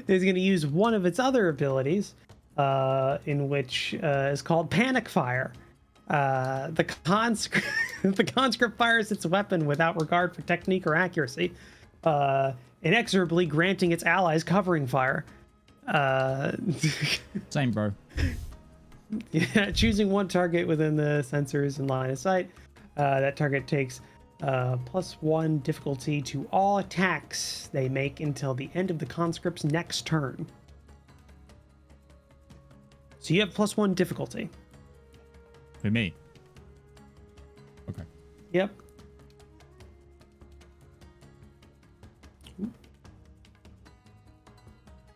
Speaker 4: gonna use one of its other abilities. In which is called Panic Fire. The conscript fires its weapon without regard for technique or accuracy, inexorably granting its allies covering fire.
Speaker 1: Same, bro.
Speaker 4: Yeah, choosing 1 target within the sensors in line of sight. That target takes +1 difficulty to all attacks they make until the end of the conscript's next turn. So you have +1 difficulty.
Speaker 1: For me? Okay.
Speaker 4: Yep.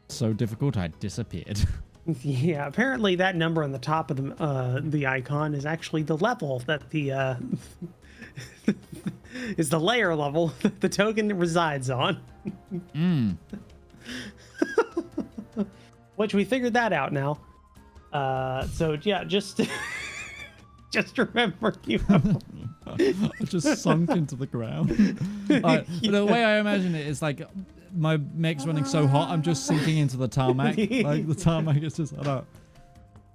Speaker 1: So difficult, I disappeared.
Speaker 4: Yeah, apparently that number on the top of the icon is actually the level that the is the layer level that the token resides on. Which we figured that out now. So yeah, just just remember you have...
Speaker 1: I just sunk into the ground. The way I imagine it is like my mech's running so hot, I'm just sinking into the tarmac. Like the tarmac is just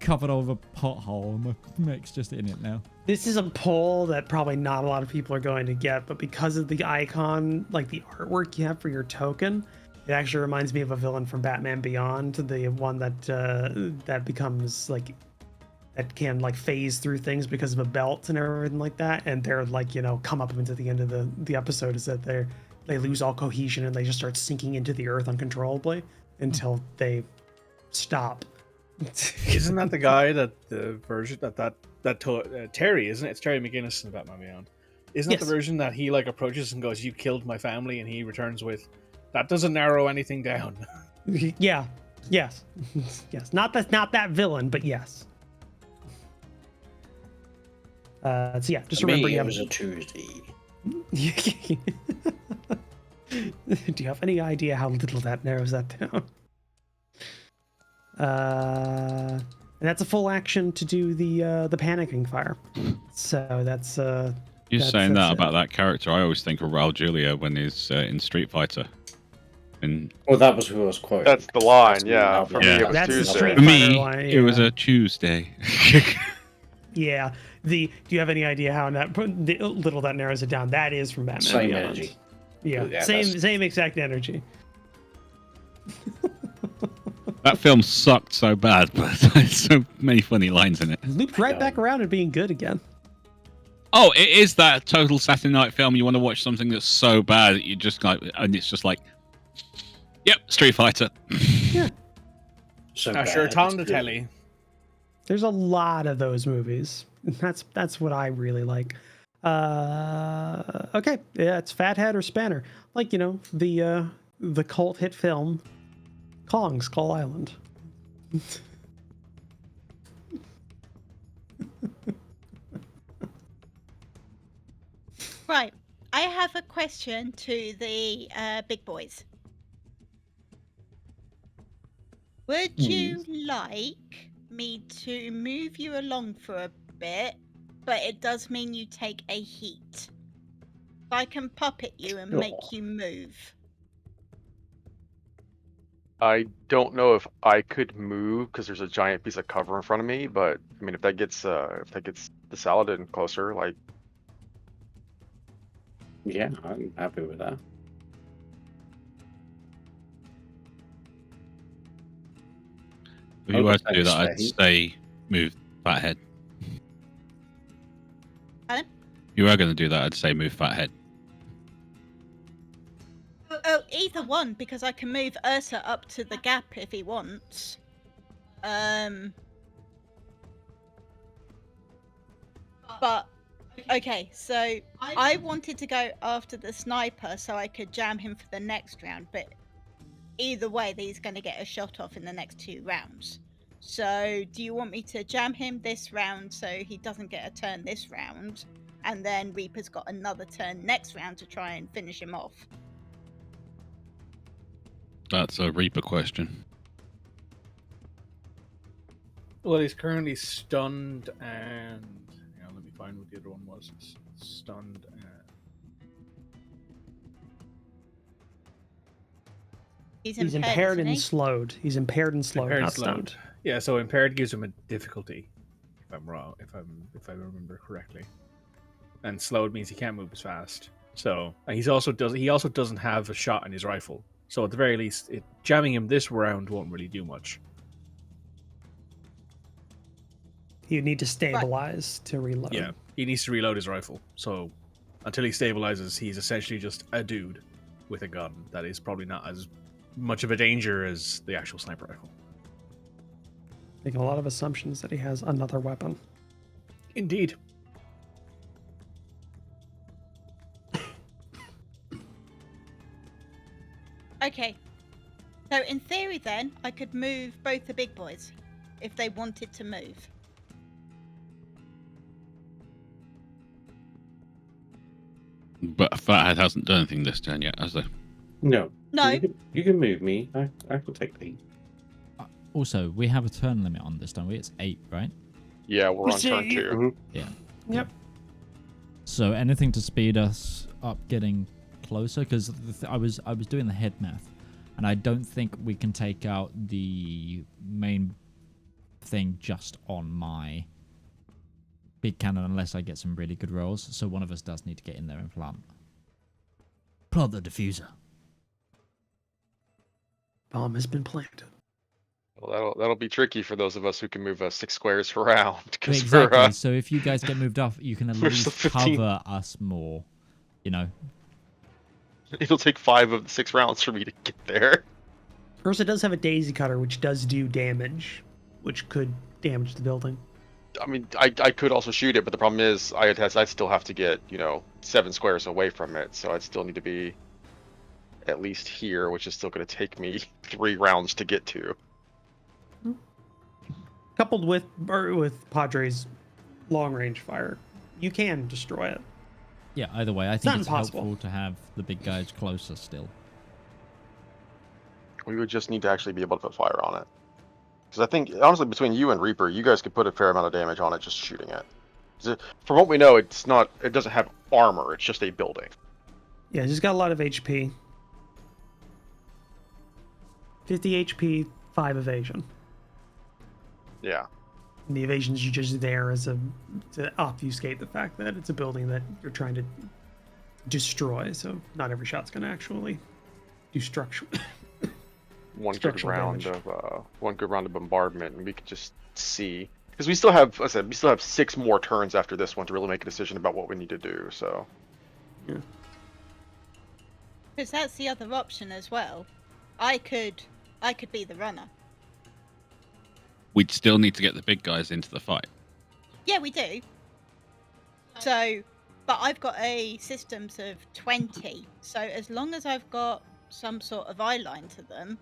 Speaker 1: covered over a pothole, and my mech's just in it now.
Speaker 4: This is a poll that probably not a lot of people are going to get, but because of the icon, like the artwork you have for your token, it actually reminds me of a villain from Batman Beyond, the one that that becomes like that can like phase through things because of a belt and everything like that, and they're like, you know, come up into the end of the episode is that they lose all cohesion and they just start sinking into the earth uncontrollably until they stop.
Speaker 2: Isn't that the guy that the version that Terry, isn't it? It's Terry McGinnis in Batman Beyond. Isn't that the version that he like approaches and goes, "You killed my family," and he returns with, "That doesn't narrow anything down."
Speaker 4: Yeah. Yes. Yes. Not that villain, but yes. So yeah, just remember you have...
Speaker 7: It was a Tuesday.
Speaker 4: Do you have any idea how little that narrows that down? And that's a full action to do the panicking fire. So that's
Speaker 3: You're saying that about that character. I always think of Raul Julia when he's in Street Fighter.
Speaker 7: Well, that was who I was quoting.
Speaker 8: That's the line, yeah. For me, it was
Speaker 4: that's
Speaker 8: Tuesday.
Speaker 4: The Street
Speaker 3: For me,
Speaker 4: Fighter line,
Speaker 3: it was a Tuesday.
Speaker 4: Yeah. Do you have any idea how little that narrows it down? That is from Batman.
Speaker 7: Same
Speaker 4: Beyond.
Speaker 7: energy.
Speaker 4: Yeah, same exact energy.
Speaker 3: That film sucked so bad, but there's so many funny lines in it.
Speaker 4: Looped right back around to being good again.
Speaker 3: Oh, it is that total Saturday night film. You want to watch something that's so bad that you just like, and it's just like, yep, Street Fighter.
Speaker 4: Yeah.
Speaker 2: So sure, Tom the telly.
Speaker 4: There's a lot of those movies. That's what I really like. Okay, yeah, it's Fathead or Spanner. Like, you know, the cult hit film Kong Skull Island.
Speaker 5: Right. I have a question to the big boys. Would you like me to move you along for a bit, but it does mean you take a heat? I can puppet you and make you move.
Speaker 8: I don't know if I could move because there's a giant piece of cover in front of me, but I mean, if that gets the Saladin closer, like.
Speaker 7: Yeah, I'm happy with that.
Speaker 3: If you were to do that, I'd say move Fathead.
Speaker 5: Pardon?
Speaker 3: If you were going to do that, I'd say move Fathead.
Speaker 5: Oh, either one, because I can move Ursa up to the gap if he wants. But, okay, so I wanted to go after the sniper so I could jam him for the next round, but either way, he's going to get a shot off in the next 2 rounds. So, do you want me to jam him this round so he doesn't get a turn this round, and then Reaper's got another turn next round to try and finish him off?
Speaker 3: That's a Reaper question.
Speaker 2: Well, he's currently stunned and... let me find what the other one was. Stunned and...
Speaker 4: He's impaired and slowed. He's impaired and slowed, not stunned.
Speaker 2: Yeah, so impaired gives him a difficulty, if I'm wrong, if I remember correctly. And slowed means he can't move as fast. So he also doesn't have a shot in his rifle. So at the very least, jamming him this round won't really do much.
Speaker 4: You need to stabilize to reload.
Speaker 2: Yeah, he needs to reload his rifle. So until he stabilizes, he's essentially just a dude with a gun that is probably not as much of a danger as the actual sniper rifle.
Speaker 4: Making a lot of assumptions that he has another weapon.
Speaker 2: Indeed.
Speaker 5: Okay. So So in theory then, I could move both the big boys if they wanted to move.
Speaker 3: But Fathead hasn't done anything this turn yet, has they?
Speaker 7: No.
Speaker 5: No.
Speaker 7: You can move me. I can take the.
Speaker 1: Also, we have a turn limit on this, don't we? It's 8, right?
Speaker 8: Yeah, we're on turn 2.
Speaker 7: Mm-hmm.
Speaker 1: Yeah.
Speaker 4: Yep.
Speaker 1: So anything to speed us up getting closer? Because I was doing the head math, and I don't think we can take out the main thing just on my big cannon unless I get some really good rolls. So one of us does need to get in there and plant the diffuser.
Speaker 4: Bomb has been planted.
Speaker 8: Well, that'll be tricky for those of us who can move 6 squares around.
Speaker 1: Exactly. So if you guys get moved off, you can at
Speaker 8: we're
Speaker 1: least
Speaker 8: still 15.
Speaker 1: cover us more. You know.
Speaker 8: It'll take 5 of the 6 rounds for me to get there.
Speaker 4: Ursa does have a daisy cutter, which does do damage, which could damage the building.
Speaker 8: I mean, I could also shoot it, but the problem is I'd still have to get 7 squares away from it, so I'd still need to be at least here, which is still going to take me 3 rounds to get to.
Speaker 4: Coupled with Padre's long-range fire, you can destroy it.
Speaker 1: Yeah, either way, I think it's helpful to have the big guys closer still.
Speaker 8: We would just need to actually be able to put fire on it. Because I think, honestly, between you and Reaper, you guys could put a fair amount of damage on it just shooting it. From what we know, it doesn't have armor, it's just a building.
Speaker 4: Yeah, he's got a lot of HP. 50 HP, 5 evasion.
Speaker 8: Yeah.
Speaker 4: And the evasion's just there to obfuscate the fact that it's a building that you're trying to destroy, so not every shot's going to actually do structure.
Speaker 8: One good round of bombardment, and we could just see, because we still have 6 more turns after this one to really make a decision about what we need to do. So,
Speaker 4: yeah,
Speaker 5: because that's the other option as well. I could be the runner.
Speaker 3: We'd still need to get the big guys into the fight.
Speaker 5: Yeah, we do. So, but I've got a systems of 20, so as long as I've got some sort of eye line to them,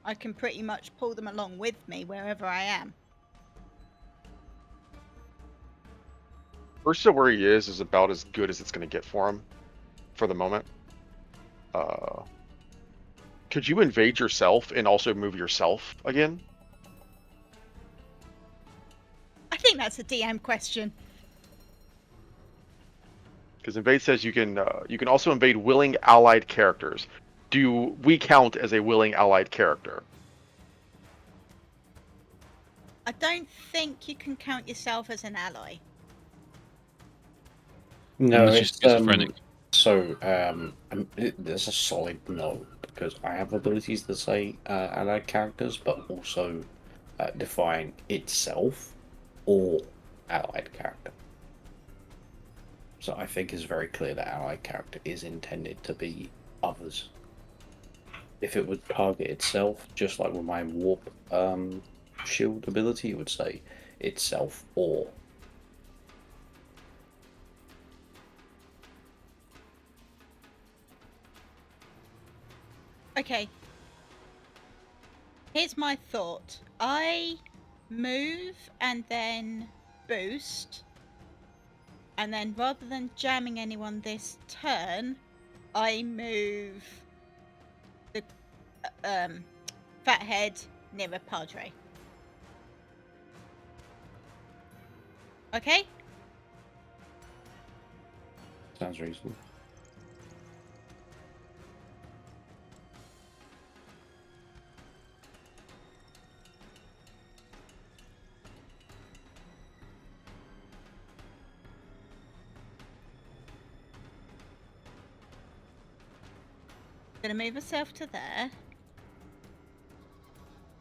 Speaker 5: I can pretty much pull them along with me wherever I am.
Speaker 8: Ursa, where he is about as good as it's going to get for him, for the moment. Could you invade yourself and also move yourself again?
Speaker 5: I think that's a DM question.
Speaker 8: Because invade says you can also invade willing allied characters. Do we count as a willing allied character?
Speaker 5: I don't think you can count yourself as an ally.
Speaker 7: No,
Speaker 3: It's
Speaker 7: it's
Speaker 3: just schizophrenic.
Speaker 7: There's a solid no, because I have abilities that say allied characters, but also define itself or allied character. So I think it's very clear that allied character is intended to be others. If it would target itself, just like with my warp shield ability, it would say itself or.
Speaker 5: Okay. Here's my thought. I move and then boost. And then rather than jamming anyone this turn, I move the Fathead nearer Padre. Okay?
Speaker 7: Sounds reasonable.
Speaker 5: Gonna move myself to there.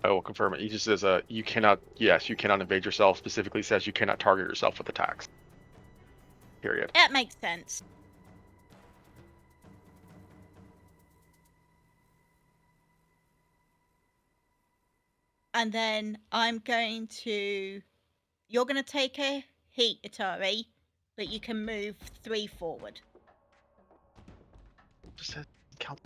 Speaker 8: I will confirm it. He just says, you cannot invade yourself. Specifically says you cannot target yourself with attacks. Period.
Speaker 5: That makes sense. And then you're going to take a heat, Utari, but you can move 3 forward.
Speaker 8: Just said count.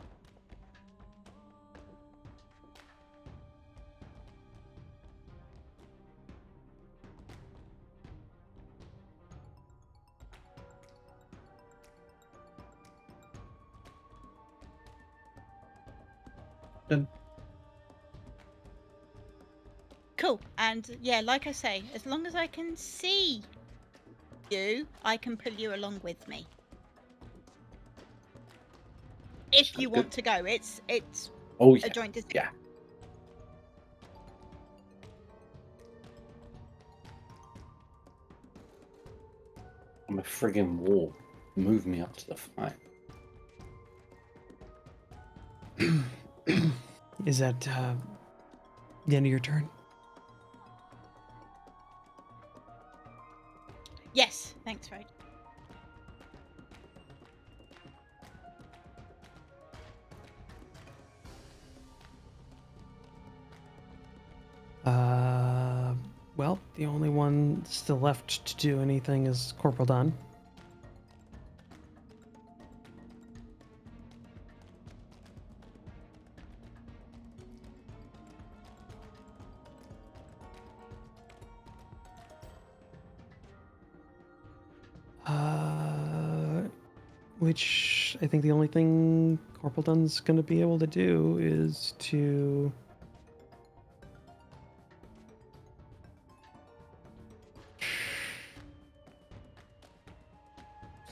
Speaker 7: Done.
Speaker 5: Cool. And yeah, like I say, as long as I can see you, I can pull you along with me. If
Speaker 7: Sounds
Speaker 5: you
Speaker 7: good.
Speaker 5: want to go, it's
Speaker 7: Oh yeah.
Speaker 5: a joint decision.
Speaker 7: Yeah. I'm a friggin' wall. Move me up to the fight.
Speaker 4: Is that the end of your turn?
Speaker 5: Yes, thanks, Roach.
Speaker 4: Well, the only one still left to do anything is Corporal Dunn. Which I think the only thing Corporal Dunn's going to be able to do is to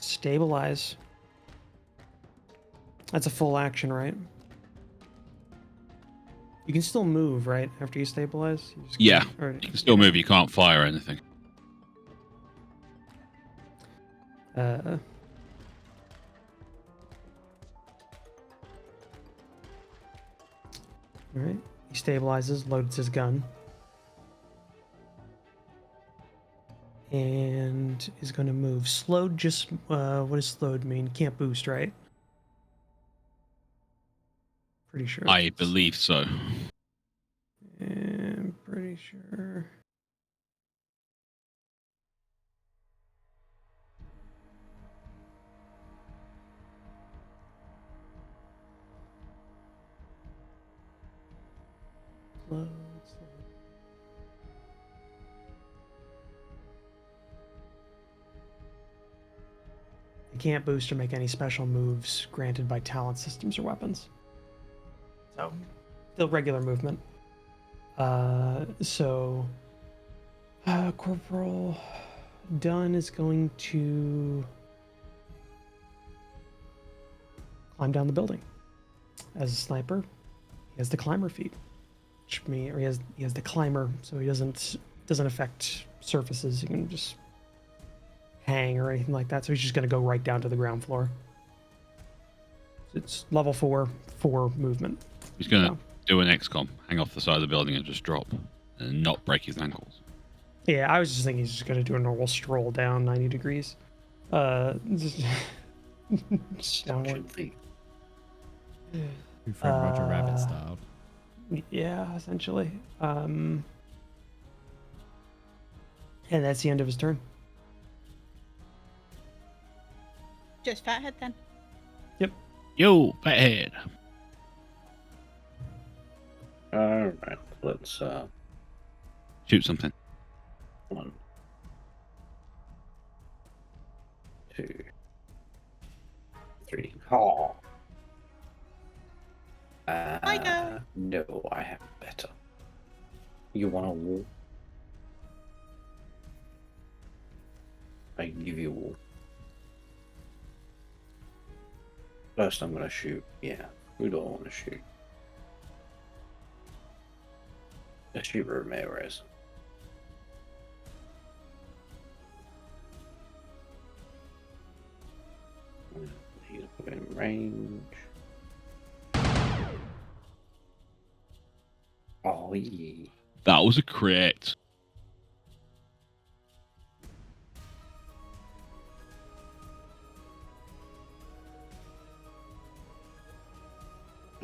Speaker 4: stabilize. That's a full action, right? You can still move, right? After you stabilize? You just
Speaker 3: Yeah,
Speaker 4: or-
Speaker 3: you can still move. You can't fire or anything.
Speaker 4: Alright. He stabilizes, loads his gun. And is going to move. Slowed just, what does slowed mean? Can't boost, right? Pretty sure.
Speaker 3: I believe so.
Speaker 4: I'm pretty sure. Slowed. You can't boost or make any special moves granted by talent systems or weapons. So, still regular movement. Corporal Dunn is going to climb down the building. As a sniper, he has the climber feat, which means, or he has the climber, so he doesn't affect surfaces. He can just hang or anything like that. So he's just going to go right down to the ground floor. It's level 4 movement.
Speaker 3: He's going to do an XCOM, hang off the side of the building and just drop and not break his ankles.
Speaker 4: Yeah, I was just thinking he's just going to do a normal stroll down 90 degrees. Just downward.
Speaker 1: From Roger Rabbit style.
Speaker 4: Yeah, essentially. And that's the end of his turn.
Speaker 5: Just Fathead then.
Speaker 4: Yep.
Speaker 3: Yo, Fathead.
Speaker 7: Alright, let's
Speaker 3: Shoot something.
Speaker 7: 1, 2, 3. Oh.
Speaker 5: I go.
Speaker 7: No, I have better. You want a wall? I can give you a wall. First, I'm gonna shoot. Yeah, who do I want to shoot? Let's shoot Ramirez. He's in range. Oh, yeah.
Speaker 3: That was a crit.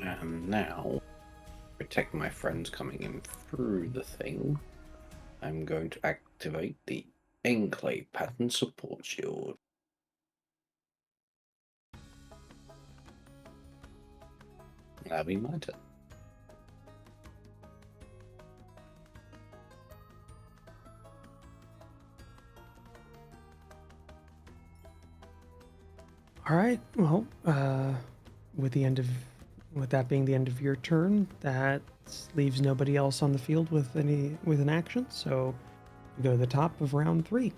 Speaker 7: And now, protect my friends coming in through the thing, I'm going to activate the Enclave Pattern Support Shield. That'll be my turn.
Speaker 4: All right. Well, with the end of With that being the end of your turn, that leaves nobody else on the field with an action. So we go to the top of round 3.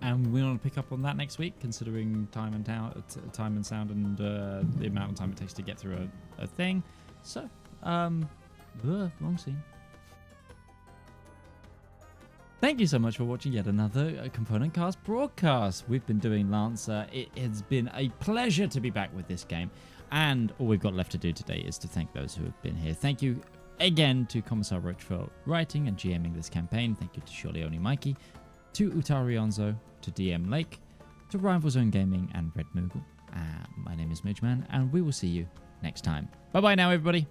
Speaker 1: And we want to pick up on that next week, considering time and sound and the amount of time it takes to get through a thing. So, wrong scene. Thank you so much for watching yet another Component Cast broadcast. We've been doing Lancer. It has been a pleasure to be back with this game. And all we've got left to do today is to thank those who have been here. Thank you again to Commissar Roach for writing and GMing this campaign. Thank you to SurelyOnlyMikey, to Utari Onzo, to DM Lake, to RivalzoneGaming and Red Moogle. My name is Midgeman, and we will see you next time. Bye-bye now, everybody.